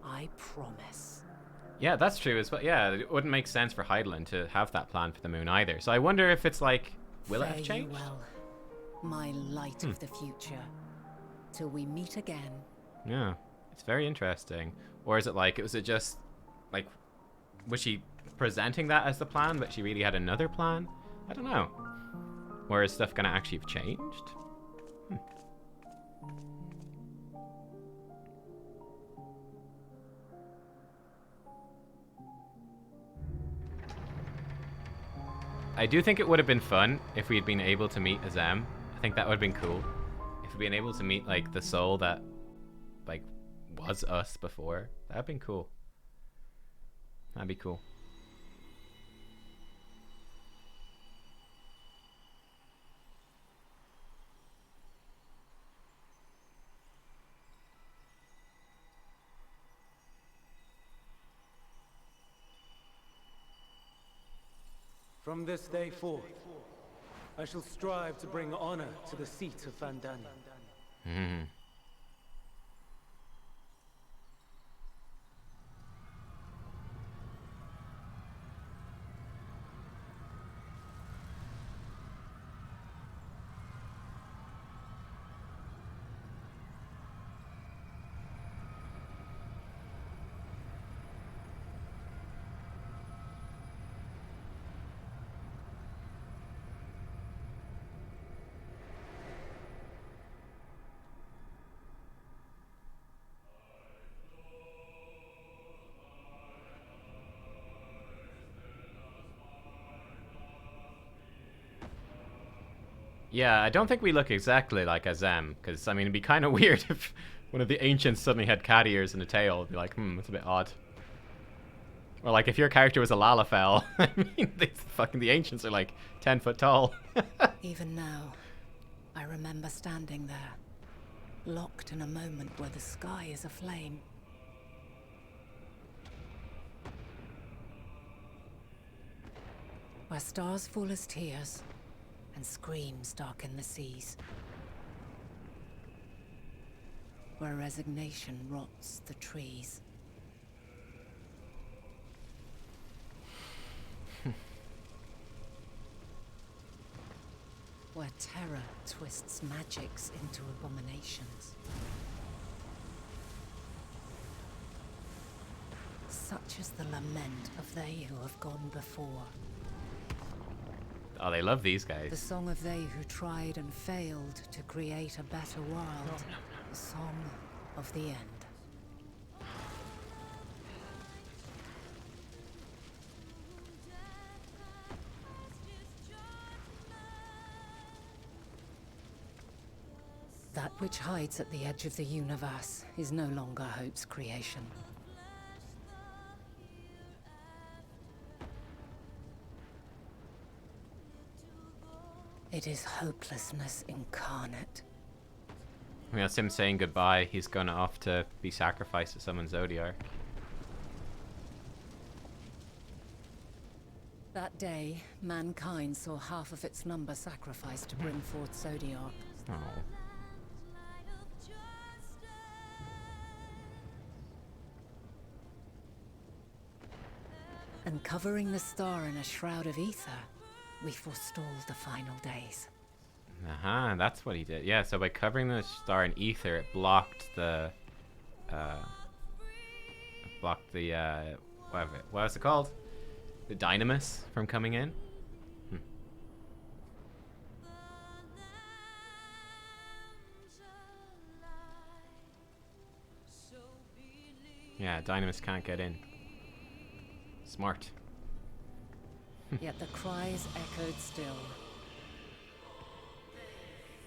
I promise. Yeah, that's true as well. Yeah, it wouldn't make sense for Heidelin to have that plan for the moon either. So I wonder if it's like, will it have changed? Well, my light of the future. Till we meet again. Yeah, it's very interesting. Or is it like, was it just, like, was she presenting that as the plan, but she really had another plan? I don't know. Or is stuff gonna actually have changed? I do think it would have been fun if we had been able to meet Azem. I think that would have been cool. If we'd been able to meet, like, the soul that, like, was us before. That'd been cool. That'd be cool. From this day forth, I shall strive to bring honor to the seat of Vandani. Yeah, I don't think we look exactly like Azem, because, I mean, it'd be kind of weird if one of the ancients suddenly had cat ears and a tail. It'd be like, that's a bit odd. Or, like, if your character was a Lalafell, I mean, the ancients are, like, 10 foot tall. Even now, I remember standing there, locked in a moment where the sky is aflame. Where stars fall as tears, and screams darken the seas. where resignation rots the trees. Where terror twists magics into abominations. Such is the lament of they who have gone before. Oh, they love these guys. The song of they who tried and failed to create a better world. The song of the end. That which hides at the edge of the universe is no longer hope's creation. It is hopelessness incarnate. I mean, that's him saying goodbye. He's gone off to be sacrificed to summon Zodiark. That day, mankind saw half of its number sacrificed to bring forth Zodiark. Oh. And covering the star in a shroud of ether, we forestalled the final days. Aha, that's what he did. Yeah, so by covering the star in ether, it blocked the what was it called? The dynamis from coming in. Yeah, dynamis can't get in. Smart. Yet the cries echoed still.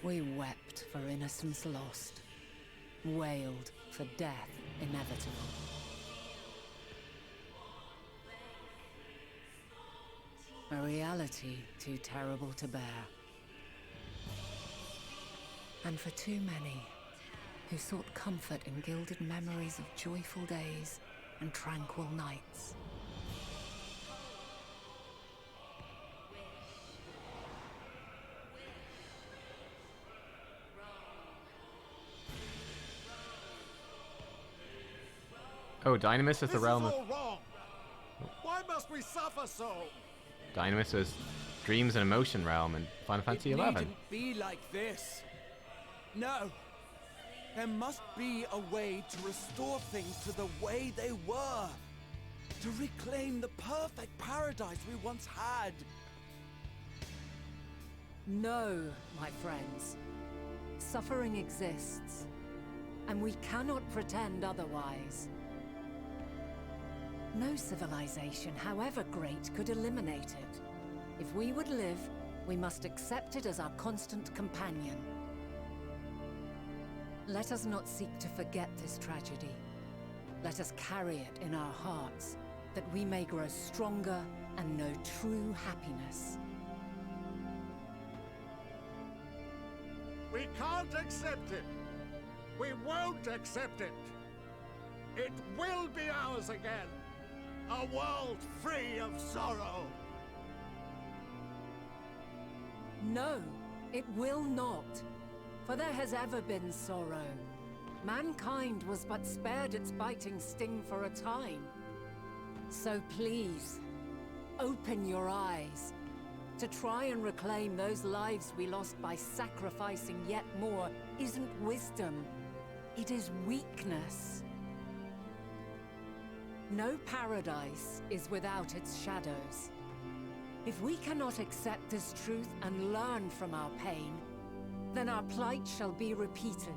We wept for innocence lost, wailed for death inevitable. A reality too terrible to bear. And for too many who sought comfort in gilded memories of joyful days and tranquil nights. Oh, Dynamis is the realm of... wrong. Why must we suffer so? Dynamis was dreams and emotion realm in Final Fantasy XI. It needn't be like this. No. There must be a way to restore things to the way they were. To reclaim the perfect paradise we once had. No, my friends. Suffering exists, and we cannot pretend otherwise. No civilization, however great, could eliminate it. If we would live, we must accept it as our constant companion. Let us not seek to forget this tragedy. Let us carry it in our hearts, that we may grow stronger and know true happiness. We can't accept it. We won't accept it. It will be ours again. A world free of sorrow. No, it will not. For there has ever been sorrow. Mankind was but spared its biting sting for a time. So please, open your eyes. To try and reclaim those lives we lost by sacrificing yet more isn't wisdom. It is weakness. No paradise is without its shadows. If we cannot accept this truth and learn from our pain, then our plight shall be repeated.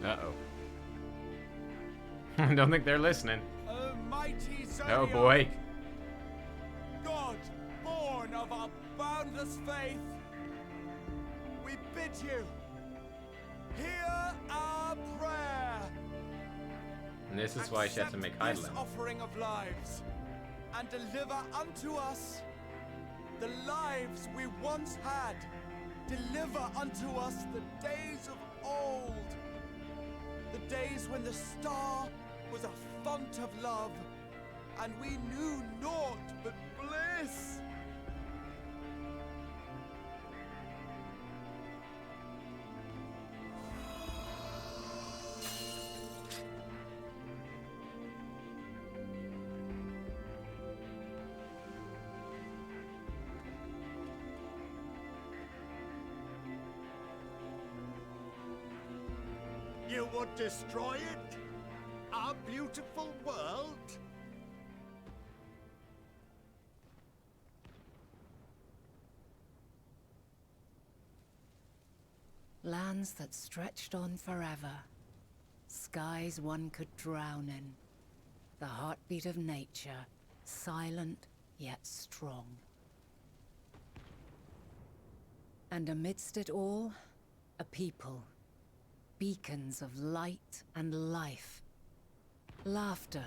Uh-oh. I don't think they're listening. Almighty Zodiac, Oh boy. God, born of our boundless faith, we bid you, hear our prayer. And this is why she had to make Accept this Heidelin. offering of lives, and deliver unto us the lives we once had. Deliver unto us the days of old, days when the star was a font of love, and we knew naught but bliss. You would destroy it? Our beautiful world? Lands that stretched on forever. Skies one could drown in. The heartbeat of nature, silent yet strong. And amidst it all, a people. Beacons of light and life. Laughter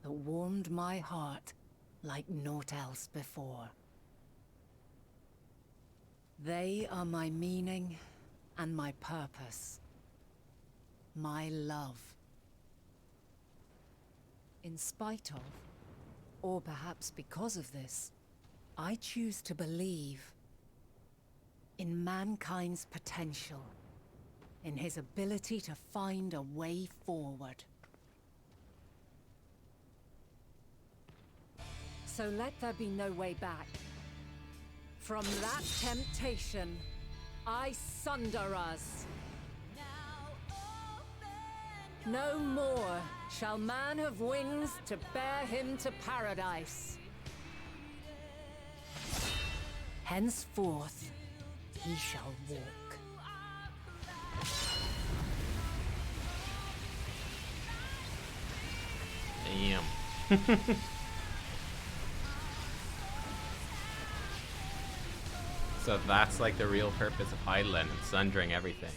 that warmed my heart like naught else before. They are my meaning and my purpose. My love. In spite of, or perhaps because of this, I choose to believe in mankind's potential. In his ability to find a way forward. So let there be no way back. From that temptation, I sunder us. No more shall man have wings to bear him to paradise. Henceforth, he shall walk. Damn. So that's like the real purpose of Hydaelyn and sundering everything.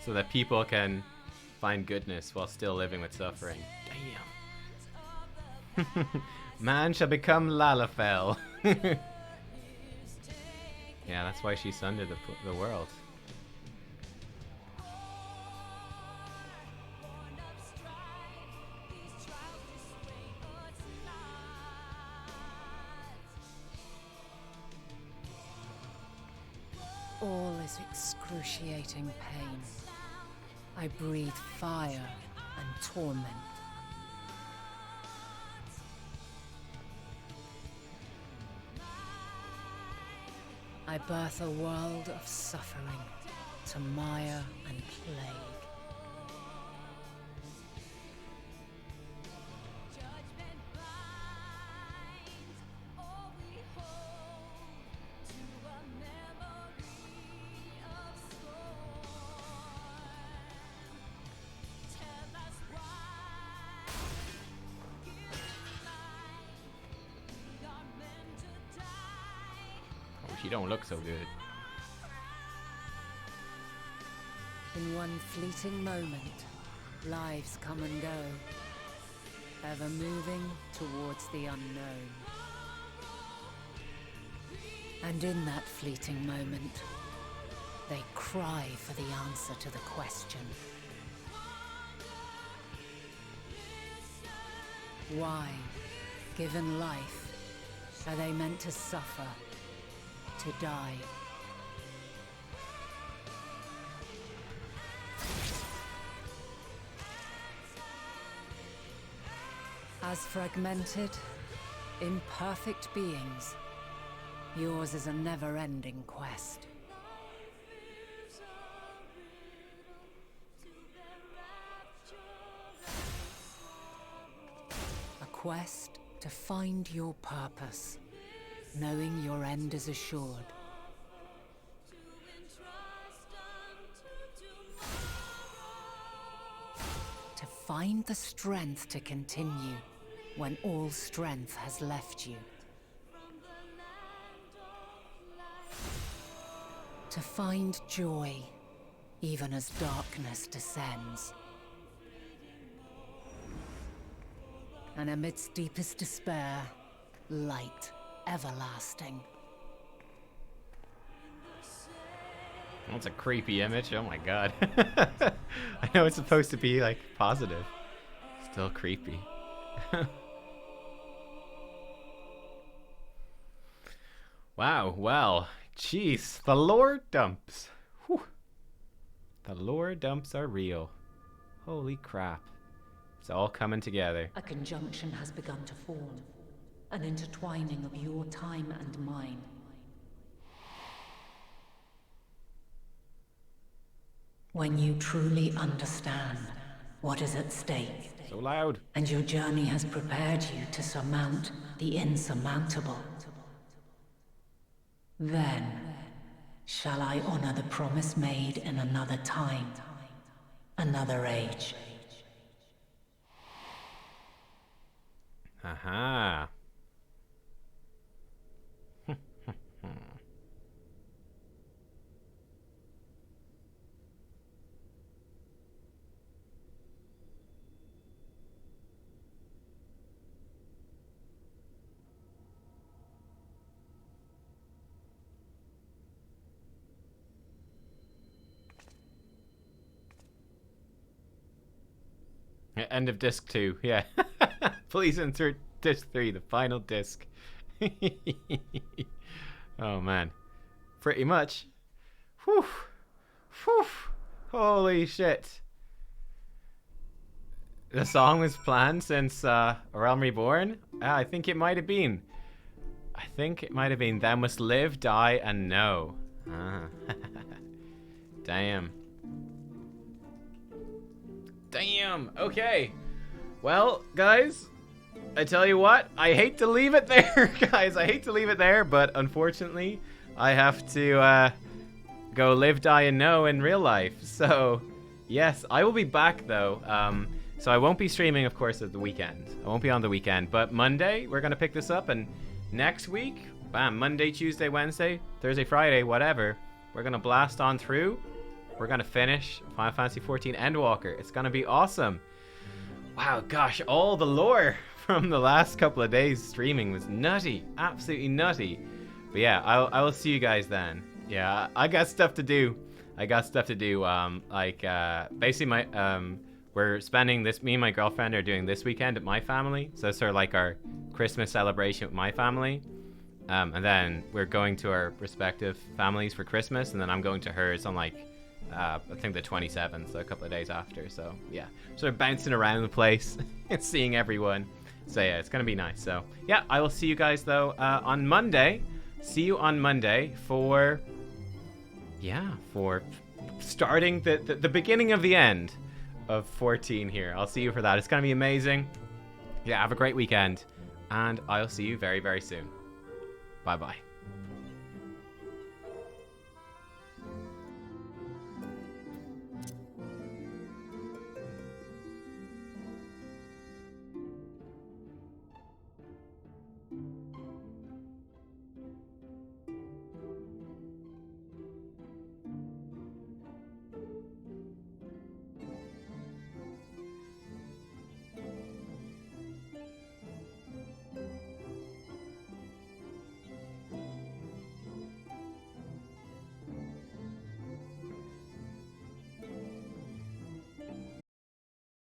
So that people can find goodness while still living with suffering. Damn. Man shall become Lalafell. Yeah, that's why she sundered the world. All is excruciating pain. I breathe fire and torment. I birth a world of suffering to mire and plague. She don't look so good. In one fleeting moment, lives come and go, ever moving towards the unknown. And in that fleeting moment, they cry for the answer to the question. Why, given life, are they meant to suffer? To die. As fragmented, imperfect beings, yours is a never-ending quest. A quest to find your purpose. Knowing your end is assured. To find the strength to continue when all strength has left you. To find joy even as darkness descends. And amidst deepest despair, light everlasting. That's a creepy image. Oh my god. I know it's supposed to be like positive. Still creepy. Wow, well, jeez, the lore dumps. Whew. The lore dumps are real. Holy crap. It's all coming together. A conjunction has begun to form. An intertwining of your time and mine. When you truly understand what is at stake. So loud. And your journey has prepared you to surmount the insurmountable. Then shall I honor the promise made in another time, another age. Aha. End of disc 2, yeah. Please insert disc 3, the final disc. Oh man. Pretty much. Whew. Whew. Holy shit. The song was planned since Realm Reborn? I think it might have been. I think it might have been Thou Must Live, Die, and Know. Ah. Damn. Damn. Okay. Well, guys, I tell you what, I hate to leave it there, guys. I hate to leave it there, but unfortunately, I have to go live, die, and know in real life. So, yes, I will be back, though. So I won't be streaming, of course, at the weekend. I won't be on the weekend, but Monday, we're going to pick this up, and next week, bam, Monday, Tuesday, Wednesday, Thursday, Friday, whatever, we're going to blast on through. We're going to finish Final Fantasy XIV Endwalker. It's going to be awesome. Wow, gosh, all the lore from the last couple of days streaming was nutty. Absolutely nutty. But yeah, I will see you guys then. Yeah, I got stuff to do. Basically, we're spending this, me and my girlfriend are doing this weekend at my family. So it's sort of like our Christmas celebration with my family. And then we're going to our respective families for Christmas. And then I'm going to hers on like, I think the 27th, so a couple of days after. So yeah, sort of bouncing around the place and seeing everyone. So yeah, it's gonna be nice. So yeah, I will see you guys though on Monday. See you on Monday for starting the beginning of the end of 14 here. I'll see you for that. It's gonna be amazing. Yeah, have a great weekend, and I'll see you very, very soon. Bye bye.